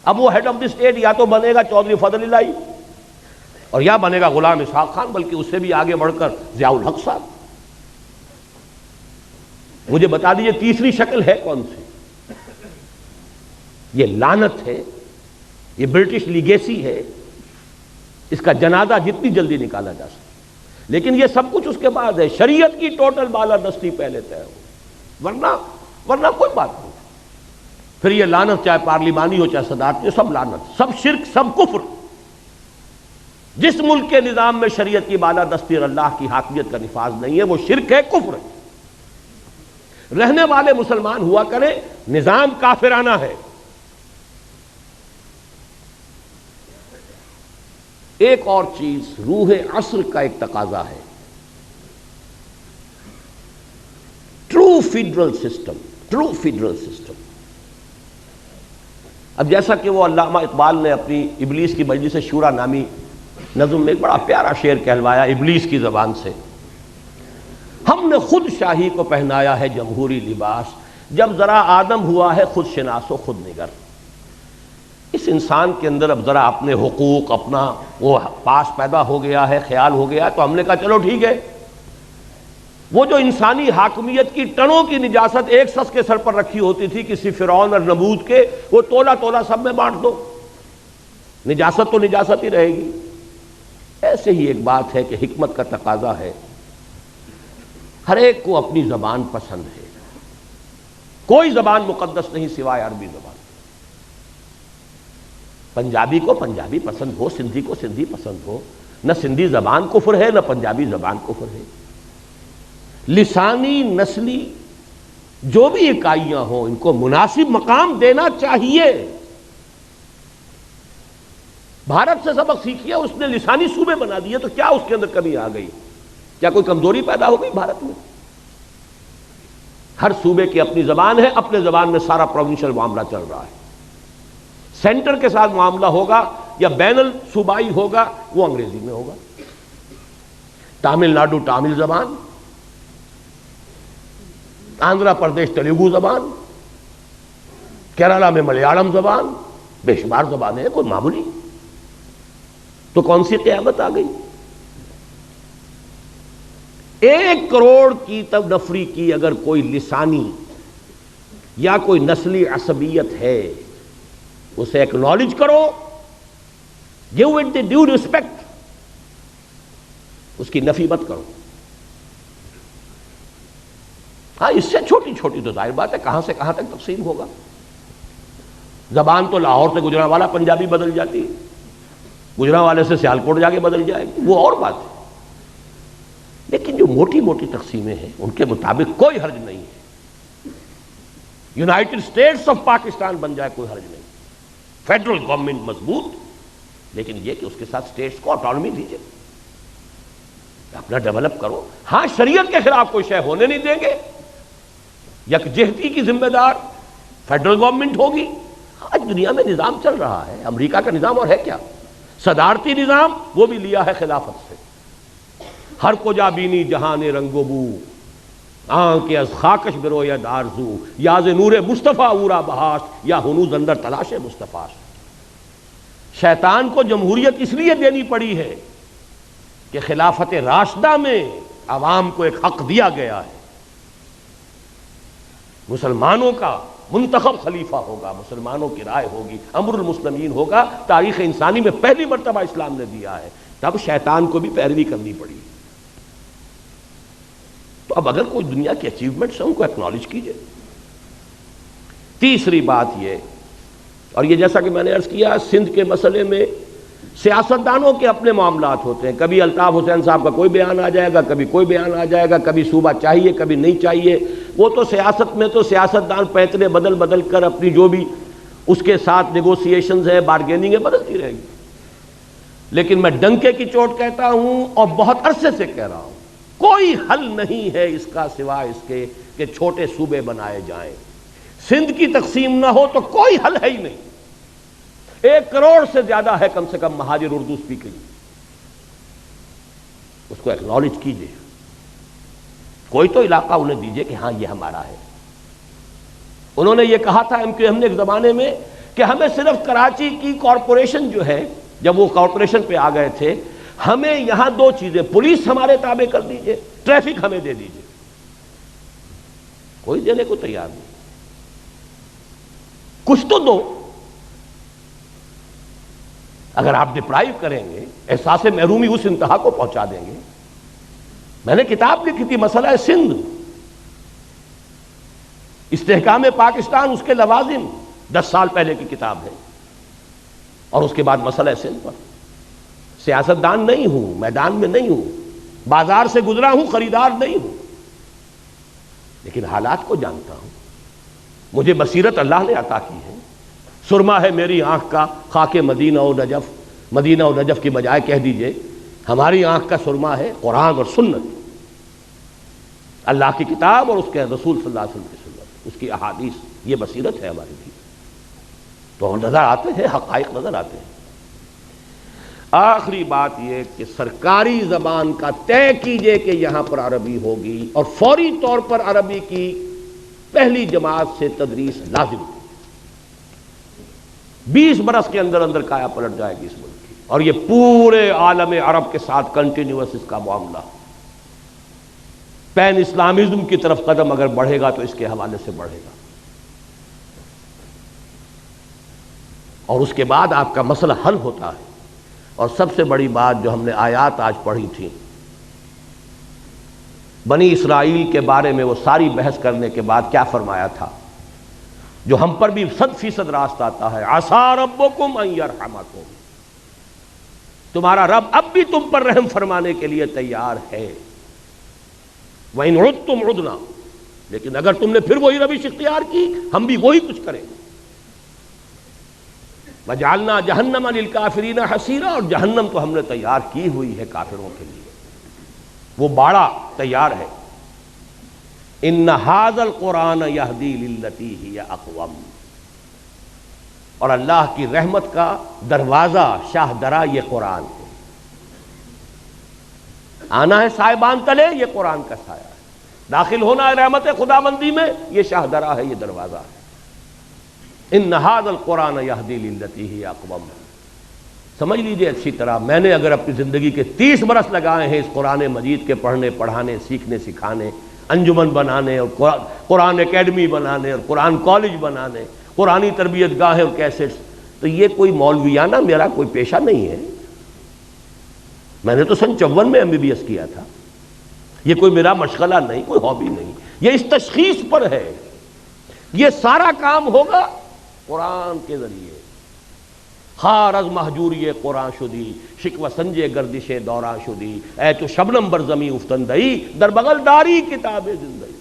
اب وہ ہیڈ آف دی اسٹیٹ یا تو بنے گا چودھری فضل الہی، اور یا بنے گا غلام اسحاق خان، بلکہ اس سے بھی آگے بڑھ کر ضیاء الحق صاحب. مجھے بتا دیجئے تیسری شکل ہے کون سی؟ یہ لعنت ہے، یہ برٹش لیگیسی ہے. اس کا جنازہ جتنی جلدی نکالا جا سکے. لیکن یہ سب کچھ اس کے بعد ہے، شریعت کی ٹوٹل بالادستی پہلے طے ہو، ورنہ کوئی بات نہیں. پھر یہ لعنت چاہے پارلیمانی ہو چاہے صدارتی ہو، سب لعنت، سب شرک، سب کفر۔ جس ملک کے نظام میں شریعت کی بالادستی اور اللہ کی حاکمیت کا نفاذ نہیں ہے وہ شرک ہے، کفر ہے۔ رہنے والے مسلمان ہوا کریں، نظام کافرانہ ہے۔ ایک اور چیز روح عصر کا ایک تقاضا ہے، ٹرو فیڈرل سسٹم۔ اب جیسا کہ وہ علامہ اقبال نے اپنی ابلیس کی مجلس شورا نامی نظم میں ایک بڑا پیارا شعر کہلوایا ابلیس کی زبان سے، ہم نے خود شاہی کو پہنایا ہے جمہوری لباس، جب ذرا آدم ہوا ہے خود شناس و خود نگر۔ اس انسان کے اندر اب ذرا اپنے حقوق، اپنا وہ پاس پیدا ہو گیا ہے، خیال ہو گیا ہے، تو ہم نے کہا چلو ٹھیک ہے، وہ جو انسانی حاکمیت کی ٹنوں کی نجاست ایک شخص کے سر پر رکھی ہوتی تھی کسی فرعون اور نمرود کے، وہ تولا تولا سب میں بانٹ دو، نجاست تو نجاست ہی رہے گی۔ ایسے ہی ایک بات ہے کہ حکمت کا تقاضا ہے، ہر ایک کو اپنی زبان پسند ہے، کوئی زبان مقدس نہیں سوائے عربی زبان۔ پنجابی کو پنجابی پسند ہو، سندھی کو سندھی پسند ہو، نہ سندھی زبان کفر ہے نہ پنجابی زبان کفر ہے۔ لسانی، نسلی جو بھی اکائیاں ہوں ان کو مناسب مقام دینا چاہیے۔ بھارت سے سبق سیکھیے، اس نے لسانی صوبے بنا دیے تو کیا اس کے اندر کمی آ گئی؟ کیا کوئی کمزوری پیدا ہو گئی بھارت میں؟ ہر صوبے کی اپنی زبان ہے، اپنے زبان میں سارا پروونشل معاملہ چل رہا ہے۔ سینٹر کے ساتھ معاملہ ہوگا یا بین الصوبائی ہوگا وہ انگریزی میں ہوگا۔ تامل ناڈو تامل زبان، آندھرا پردیش تیلگو زبان، کیرالہ میں ملیالم زبان، بے شمار زبانیں ہیں، کوئی معمولی تو کون سی قیامت آ گئی؟ 1 کروڑ کی نفری کی اگر کوئی لسانی یا کوئی نسلی عصبیت ہے اسے ایکنالج کرو، give it the due respect, اس کی نفی مت کرو۔ ہاں اس سے چھوٹی چھوٹی تو ظاہر بات ہے کہاں سے کہاں تک تقسیم ہوگا۔ زبان تو لاہور سے گجرانوالہ پنجابی بدل جاتی ہے، گجرانوالے سے سیالکوٹ جا کے بدل جائے گی، وہ اور بات ہے۔ لیکن جو موٹی موٹی تقسیمیں ہیں ان کے مطابق کوئی حرج نہیں ہے۔ یونائٹڈ اسٹیٹس آف پاکستان بن جائے کوئی حرج نہیں، فیڈرل گورنمنٹ مضبوط، لیکن یہ کہ اس کے ساتھ اسٹیٹس کو آٹونومی دیجیے، اپنا ڈیولپ کرو۔ ہاں شریعت کے خلاف کوئی شے ہونے نہیں دیں گے، یکجہتی کی ذمہ دار فیڈرل گورنمنٹ ہوگی۔ آج دنیا میں نظام چل رہا ہے، امریکہ کا نظام اور ہے کیا، صدارتی نظام، وہ بھی لیا ہے خلافت سے۔ ہر کجا بینی جہان رنگ و بو، آنکھ از خاکش بروید آرزو، یاز نور مصطفیٰ اورا بہاش، یا ہنوز اندر تلاش مصطفیٰ۔ شیطان کو جمہوریت اس لیے دینی پڑی ہے کہ خلافت راشدہ میں عوام کو ایک حق دیا گیا ہے، مسلمانوں کا منتخب خلیفہ ہوگا، مسلمانوں کی رائے ہوگی، امر المسلمین ہوگا، تاریخ انسانی میں پہلی مرتبہ اسلام نے دیا ہے، تب شیطان کو بھی پیروی کرنی پڑی۔ تو اب اگر کوئی دنیا کی اچیومنٹس ہیں ان کو ایکنالج کیجئے۔ تیسری بات یہ، اور یہ جیسا کہ میں نے عرض کیا سندھ کے مسئلے میں سیاستدانوں کے اپنے معاملات ہوتے ہیں، کبھی الطاف حسین صاحب کا کوئی بیان آ جائے گا، کبھی کوئی بیان آ جائے گا، کبھی صوبہ چاہیے کبھی نہیں چاہیے۔ وہ تو سیاست میں تو سیاستدان پیترے بدل بدل کر اپنی جو بھی اس کے ساتھ نیگوسیشنز ہیں، بارگیننگ ہے، بدلتی رہے گی۔ لیکن میں ڈنکے کی چوٹ کہتا ہوں اور بہت عرصے سے کہہ رہا ہوں، کوئی حل نہیں ہے اس کا سوائے اس کے کہ چھوٹے صوبے بنائے جائیں۔ سندھ کی تقسیم نہ ہو تو کوئی حل ہے ہی نہیں۔ 1 کروڑ سے زیادہ ہے کم سے کم مہاجر اردو اسپیکنگ، اس کو ایکنالج کیجئے، کوئی تو علاقہ انہیں دیجئے کہ ہاں یہ ہمارا ہے۔ انہوں نے یہ کہا تھا ہم نے ایک زمانے میں کہ ہمیں صرف کراچی کی کارپوریشن جو ہے، جب وہ کارپوریشن پہ آ گئے تھے، ہمیں یہاں 2 چیزیں، پولیس ہمارے تابع کر دیجئے، ٹریفک ہمیں دے دیجئے۔ کوئی دینے کو تیار نہیں، کچھ تو دو۔ اگر آپ ڈپرائیو کریں گے، احساس محرومی اس انتہا کو پہنچا دیں گے۔ میں نے کتاب لکھی تھی مسئلہ سندھ، استحکام پاکستان، اس کے لوازم، 10 سال پہلے کی کتاب ہے، اور اس کے بعد مسئلہ سندھ پر۔ سیاست دان نہیں ہوں، میدان میں نہیں ہوں، بازار سے گزرا ہوں، خریدار نہیں ہوں، لیکن حالات کو جانتا ہوں۔ مجھے بصیرت اللہ نے عطا کی ہے۔ سرما ہے میری آنکھ کا خاک مدینہ و نجف، مدینہ و نجف کی بجائے کہہ دیجئے ہماری آنکھ کا سرما ہے قرآن اور سنت، اللہ کی کتاب اور اس کے رسول صلی اللہ علیہ وسلم کی سنت، اس کی احادیث، یہ بصیرت ہے ہماری بھی۔ تو نظر آتے ہیں، حقائق نظر آتے ہیں۔ آخری بات یہ کہ سرکاری زبان کا طے کیجئے کہ یہاں پر عربی ہوگی، اور فوری طور پر عربی کی پہلی جماعت سے تدریس لازم ہے۔ 20 برس کے اندر اندر کایا پلٹ جائے گی اس ملک کی، اور یہ پورے عالم عرب کے ساتھ کنٹینیوس اس کا معاملہ۔ پین اسلامزم کی طرف قدم اگر بڑھے گا تو اس کے حوالے سے بڑھے گا، اور اس کے بعد آپ کا مسئلہ حل ہوتا ہے۔ اور سب سے بڑی بات جو ہم نے آیات آج پڑھی تھی، بنی اسرائیل کے بارے میں وہ ساری بحث کرنے کے بعد کیا فرمایا تھا، جو ہم پر بھی 100% راست آتا ہے، عسیٰ ربکم ان یرحمکم، تمہارا رب اب بھی تم پر رحم فرمانے کے لیے تیار ہے، وَإِنْ عُدْتُمْ عُدْنَا، لیکن اگر تم نے پھر وہی روش اختیار کی ہم بھی وہی کچھ کریں گے۔ وَجَعَلْنَا جَهَنَّمَ لِلْكَافِرِينَ حَصِيرًا، اور جہنم تو ہم نے تیار کی ہوئی ہے کافروں کے لیے، وہ باڑا تیار ہے۔ إِنَّ هَذَا الْقُرْآنَ يَهْدِي لِلَّتِي هِيَ أَقْوَمُ، اور اللہ کی رحمت کا دروازہ شاہ درا یہ قرآن ہے۔ آنا ہے صاحبان تلے، یہ قرآن کا سایہ ہے، داخل ہونا ہے رحمت خداوندی میں، یہ شاہ درا ہے، یہ دروازہ ہے۔ ان ھذا القرآن یہدی للتی ہی اقوم، سمجھ لیجئے اچھی طرح، میں نے اگر اپنی زندگی کے 30 برس لگائے ہیں اس قرآن مجید کے پڑھنے پڑھانے سیکھنے سکھانے، انجمن بنانے اور قرآن اکیڈمی بنانے اور قرآن کالج بنانے، قرآنی تربیت گاہیں اور کیسٹس، تو یہ کوئی مولویانہ میرا کوئی پیشہ نہیں ہے۔ میں نے تو سن 54 میں MBBS کیا تھا، یہ کوئی میرا مشغلہ نہیں، کوئی ہابی نہیں، یہ اس تشخیص پر ہے۔ یہ سارا کام ہوگا قرآن کے ذریعے۔ خار از محجوری قرآن شدی، شکوہ سنجے گردش دوران شدی، اے تو شبنم بر زمیں افتندئی، در بغل داری کتاب زندگی۔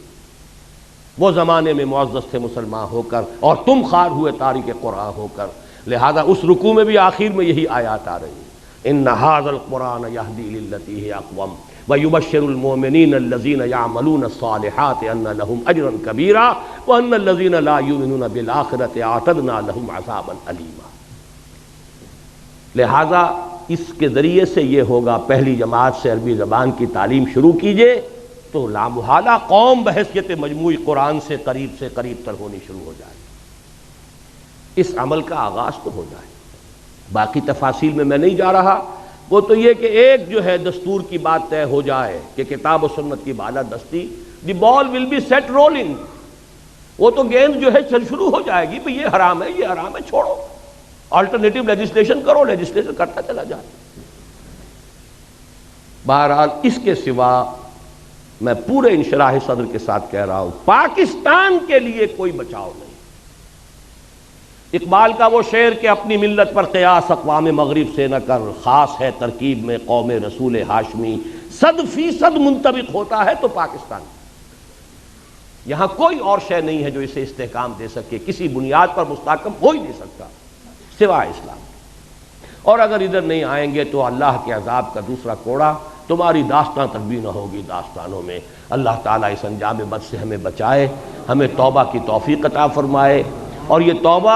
وہ زمانے میں معزز تھے مسلمان ہو کر، اور تم خار ہوئے تاریک قرآن ہو کر، لہذا اس رکوع میں بھی آخر میں یہی آیات آ رہی ہیں، ان ھذا القرآن یہدی للتی ہی اقوم وَيُبَشِّرُ الْمُؤْمِنِينَ الَّذِينَ يَعْمَلُونَ الصَّالِحَاتِ أَنَّ لَهُمْ أَجْرًا كَبِيرًا وَأَنَّ الَّذِينَ لَا يُؤْمِنُونَ بِالْآخِرَةِ أَعْتَدْنَا لَهُمْ عَذَابًا أَلِيمًا۔ لہذا اس کے ذریعے سے یہ ہوگا، پہلی جماعت سے عربی زبان کی تعلیم شروع کیجئے تو لامحالہ قوم بحیثیت مجموعی قرآن سے قریب تر ہونی شروع ہو جائے، اس عمل کا آغاز تو ہو جائے۔ باقی تفاصیل میں نہیں جا رہا، وہ تو یہ کہ ایک جو ہے دستور کی بات طے ہو جائے کہ کتاب و سنت کی بالادستی، دی بال ول بی سیٹ رولنگ، وہ تو گیند جو ہے چل شروع ہو جائے گی، بھئی یہ حرام ہے، یہ حرام ہے، چھوڑو، آلٹرنیٹو لیجسلیشن کرو، لیجسلیشن کرتا چلا جائے۔ بہرحال اس کے سوا میں پورے انشراح صدر کے ساتھ کہہ رہا ہوں، پاکستان کے لیے کوئی بچاؤ نہیں۔ اقبال کا وہ شعر کہ اپنی ملت پر قیاس اقوام مغرب سے نہ کر، خاص ہے ترکیب میں قوم رسول ہاشمی، 100% منطبق ہوتا ہے تو پاکستان، یہاں کوئی اور شے نہیں ہے جو اسے استحکام دے سکے، کسی بنیاد پر مستحکم ہو ہی نہیں سکتا سوائے اسلام۔ اور اگر ادھر نہیں آئیں گے تو اللہ کے عذاب کا دوسرا کوڑا، تمہاری داستان تک بھی نہ ہوگی داستانوں میں۔ اللہ تعالیٰ اس انجام بد سے ہمیں بچائے، ہمیں توبہ کی توفیق عطا فرمائے، اور یہ توبہ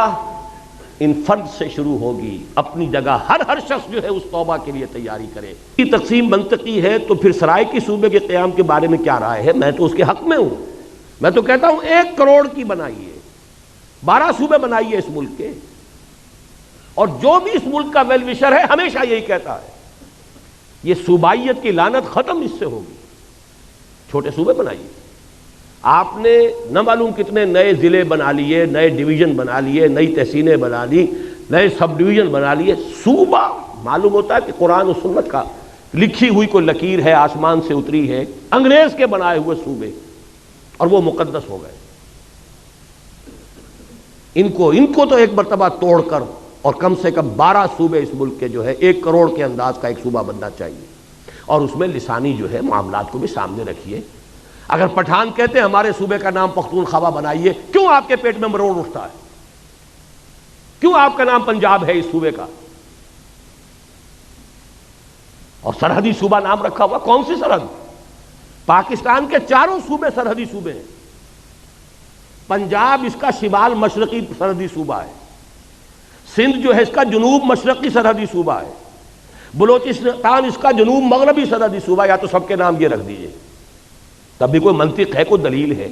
ان فرد سے شروع ہوگی، اپنی جگہ ہر شخص جو ہے اس توبہ کے لیے تیاری کرے۔ یہ تقسیم منطقی ہے تو پھر سرائیکی صوبے کے قیام کے بارے میں کیا رائے ہے؟ میں تو اس کے حق میں ہوں، میں تو کہتا ہوں 1 کروڑ کی بنائیے، 12 صوبے بنائیے اس ملک کے، اور جو بھی اس ملک کا ویل وشر ہے ہمیشہ یہی کہتا ہے یہ صوبائیت کی لعنت ختم اس سے ہوگی، چھوٹے صوبے بنائیے۔ آپ نے نہ معلوم کتنے نئے ضلع بنا لیے، نئے ڈویژن بنا لیے، نئی تحصیلیں بنا لی، نئے سب ڈویژن بنا لیے، صوبہ معلوم ہوتا ہے کہ قرآن و سنت کا لکھی ہوئی کوئی لکیر ہے، آسمان سے اتری ہے، انگریز کے بنائے ہوئے صوبے، اور وہ مقدس ہو گئے۔ ان کو تو ایک مرتبہ توڑ کر اور کم سے کم 12 صوبے اس ملک کے جو ہے 1 کروڑ کے انداز کا ایک صوبہ بننا چاہیے، اور اس میں لسانی جو ہے معاملات کو بھی سامنے رکھیے۔ اگر پٹھان کہتے ہیں ہمارے صوبے کا نام پختونخوا بنائیے، کیوں آپ کے پیٹ میں مروڑ اٹھتا ہے؟ کیوں آپ کا نام پنجاب ہے اس صوبے کا؟ اور سرحدی صوبہ نام رکھا ہوا، کون سی سرحد؟ پاکستان کے 4 صوبے سرحدی صوبے ہیں۔ پنجاب اس کا شمال مشرقی سرحدی صوبہ ہے، سندھ جو ہے اس کا جنوب مشرقی سرحدی صوبہ ہے، بلوچستان اس کا جنوب مغربی سرحدی صوبہ، یا تو سب کے نام یہ رکھ دیجئے، تب بھی کوئی منطق ہے، کوئی دلیل ہے؟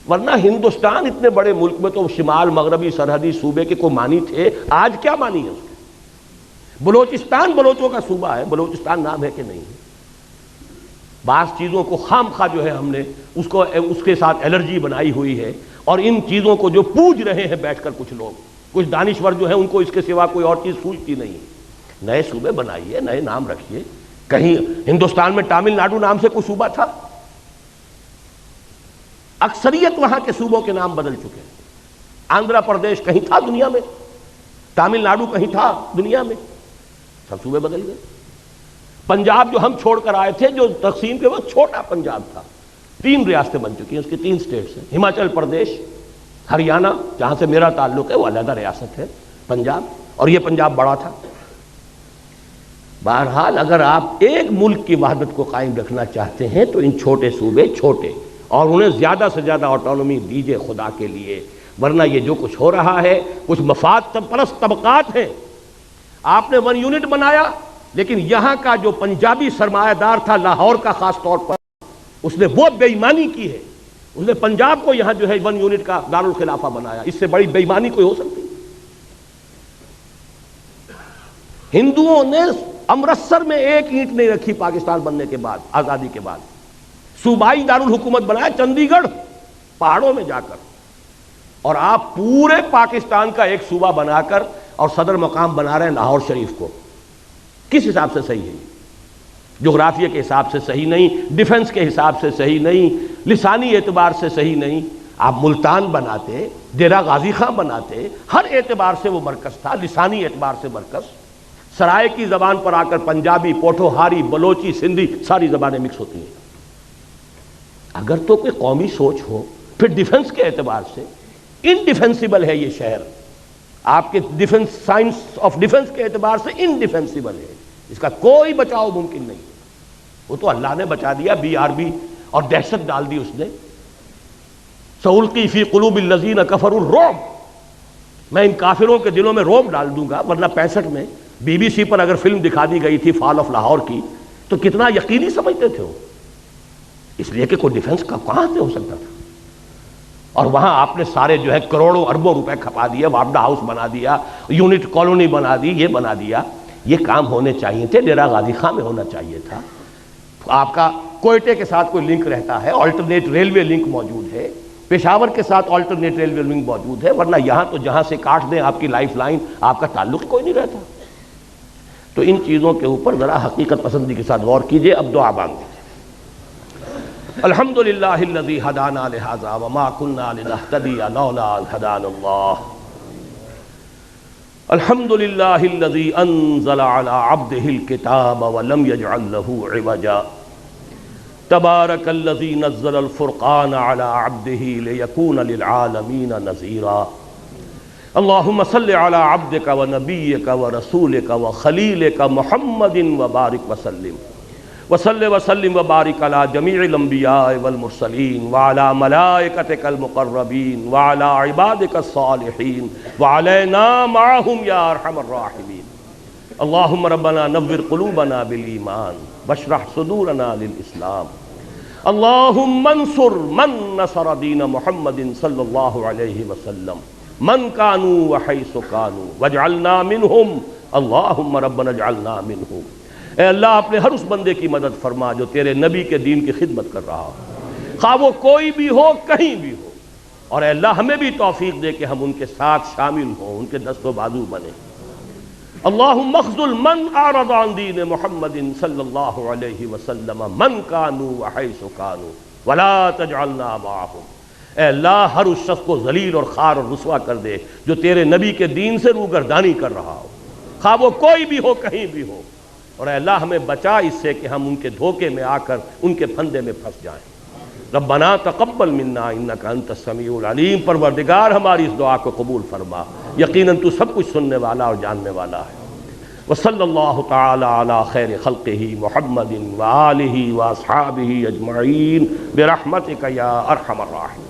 ورنہ ہندوستان اتنے بڑے ملک میں تو شمال مغربی سرحدی صوبے کے کوئی معنی تھے، آج کیا معنی ہے اس کے؟ بلوچستان بلوچوں کا صوبہ ہے، بلوچستان نام ہے کہ نہیں ہے؟ بعض چیزوں کو خام خواہ جو ہے ہم نے اس کے ساتھ الرجی بنائی ہوئی ہے، اور ان چیزوں کو جو پوج رہے ہیں بیٹھ کر کچھ لوگ، کچھ دانشور جو ہیں، ان کو اس کے سوا کوئی اور چیز سوچتی نہیں۔ نئے صوبے بنائیے، نئے نام رکھیے۔ کہیں ہندوستان میں تامل ناڈو نام سے کوئی صوبہ تھا؟ اکثریت وہاں کے صوبوں کے نام بدل چکے ہیں۔ آندھرا پردیش کہیں تھا دنیا میں؟ تامل ناڈو کہیں تھا دنیا میں؟ سب صوبے بدل گئے۔ پنجاب جو ہم چھوڑ کر آئے تھے، جو تقسیم کے وقت چھوٹا پنجاب تھا، 3 ریاستیں بن چکی ہیں، اس کی 3 اسٹیٹس ہیں، ہماچل پردیش، ہریانہ جہاں سے میرا تعلق ہے وہ علیحدہ ریاست ہے، پنجاب، اور یہ پنجاب بڑا تھا۔ بہرحال اگر آپ ایک ملک کی وحدت کو قائم رکھنا چاہتے ہیں تو ان چھوٹے صوبے چھوٹے، اور انہیں زیادہ سے زیادہ آٹونومی دیجئے خدا کے لیے، ورنہ یہ جو کچھ ہو رہا ہے کچھ مفاد پرست طبقات ہیں۔ آپ نے 1 یونٹ بنایا، لیکن یہاں کا جو پنجابی سرمایہ دار تھا لاہور کا خاص طور پر، اس نے وہ بے ایمانی کی ہے، اس نے پنجاب کو یہاں جو ہے 1 یونٹ کا دارالخلافہ بنایا۔ اس سے بڑی بے ایمانی کوئی ہو سکتی؟ ہندوؤں نے امرتسر میں 1 اینٹ نہیں رکھی پاکستان بننے کے بعد، آزادی کے بعد، صوبائی دارالحکومت بنایا چندی گڑھ پہاڑوں میں جا کر، اور آپ پورے پاکستان کا ایک صوبہ بنا کر اور صدر مقام بنا رہے ہیں لاہور شریف کو۔ کس حساب سے صحیح ہے؟ جغرافیہ کے حساب سے صحیح نہیں، ڈیفنس کے حساب سے صحیح نہیں، لسانی اعتبار سے صحیح نہیں۔ آپ ملتان بناتے، ڈیرہ غازی خان بناتے، ہر اعتبار سے وہ مرکز تھا، لسانی اعتبار سے مرکز۔ سرائے کی زبان پر آ کر پنجابی، پوٹھوہاری، بلوچی، سندھی ساری زبانیں مکس ہوتی ہیں۔ اگر تو کوئی قومی سوچ ہو، پھر ڈیفنس کے اعتبار سے انڈیفینسیبل ہے یہ شہر، آپ کے ڈیفنس، سائنس آف ڈیفنس کے اعتبار سے انڈیفینسیبل ہے، اس کا کوئی بچاؤ ممکن نہیں۔ وہ تو اللہ نے بچا دیا، BRB اور دہشت ڈال دی اس نے۔ سألقی فی قلوب الذین کفروا الرعب، میں ان کافروں کے دلوں میں رعب ڈال دوں گا۔ ورنہ 65 میں BBC پر اگر فلم دکھا دی گئی تھی فال آف لاہور کی، تو کتنا یقینی سمجھتے تھے وہ، اس لیے کہ کوئی ڈیفنس کا کہاں سے ہو سکتا تھا۔ اور وہاں آپ نے سارے جو ہے کروڑوں اربوں روپے کھپا دیے، وابڈا ہاؤس بنا دیا، یونٹ کالونی بنا دی، یہ بنا دیا۔ یہ کام ہونے چاہیے تھے، ڈیرہ غازی خان میں ہونا چاہیے تھا۔ آپ کا کوئٹے کے ساتھ کوئی لنک رہتا ہے، آلٹرنیٹ ریلوے لنک موجود ہے، پشاور کے ساتھ آلٹرنیٹ ریلوے لنک موجود ہے، ورنہ یہاں تو جہاں سے کاٹ دیں آپ کی لائف لائن، آپ کا تعلق کوئی نہیں رہتا۔ تو ان چیزوں کے اوپر ذرا حقیقت پسندی کے ساتھ غور کیجئے۔ اب دعا مانگیں۔ الحمدللہ الذی ہدانا لہذا وما کنا لنہتدی لولا ان ہدانا اللہ، الحمدللہ الذی انزل علی عبدہ الکتاب ولم یجعل لہ عوجا، تبارک الذی نزل الفرقان علی عبدہ لیکون للعالمین نذیرا، اللہم صل علی عبدک ونبیک ورسولک وخلیلک محمد وبارک وسلم، وصلی وسلم وبارک علی جمیع الانبیاء والمرسلین وعلی ملائکتک المقربین وعلی عبادک الصالحین وعلینا معہم یا ارحم الراحمین۔ اللہم ربنا نور قلوبنا بالایمان واشرح صدورنا للاسلام، اللہم انصر من نصر دین محمد صلی اللہ علیہ وسلم، من کانوا وحیث کانوا واجعلنا منہم، اللہم ربنا اجعلنا منہم۔ اے اللہ اپنے ہر اس بندے کی مدد فرما جو تیرے نبی کے دین کی خدمت کر رہا ہو، خواہ وہ کوئی بھی ہو، کہیں بھی ہو، اور اے اللہ ہمیں بھی توفیق دے کہ ہم ان کے ساتھ شامل ہوں، ان کے دست و بازو بنیں۔ اللہم اخذل من اعرض عن دین محمد صلی اللہ علیہ وسلم من کانوا وحیث کانوا ولا تجعلنا معہم۔ اے اللہ ہر اس شخص کو ذلیل اور خوار اور رسوا کر دے جو تیرے نبی کے دین سے روگردانی کر رہا ہو، خواہ وہ کوئی بھی ہو، کہیں بھی ہو، اور اے اللہ ہمیں بچا اس سے کہ ہم ان کے دھوکے میں آ کر ان کے پھندے میں پھنس جائیں۔ ربنا تقبل منا انک انت السمیع العلیم، پروردگار ہماری اس دعا کو قبول فرما، یقیناً تو سب کچھ سننے والا اور جاننے والا ہے۔ وصلی اللہ تعالی علی خیر خلقہ محمد وآلہ واصحابہ اجمعین برحمتک یا ارحم الراحمین۔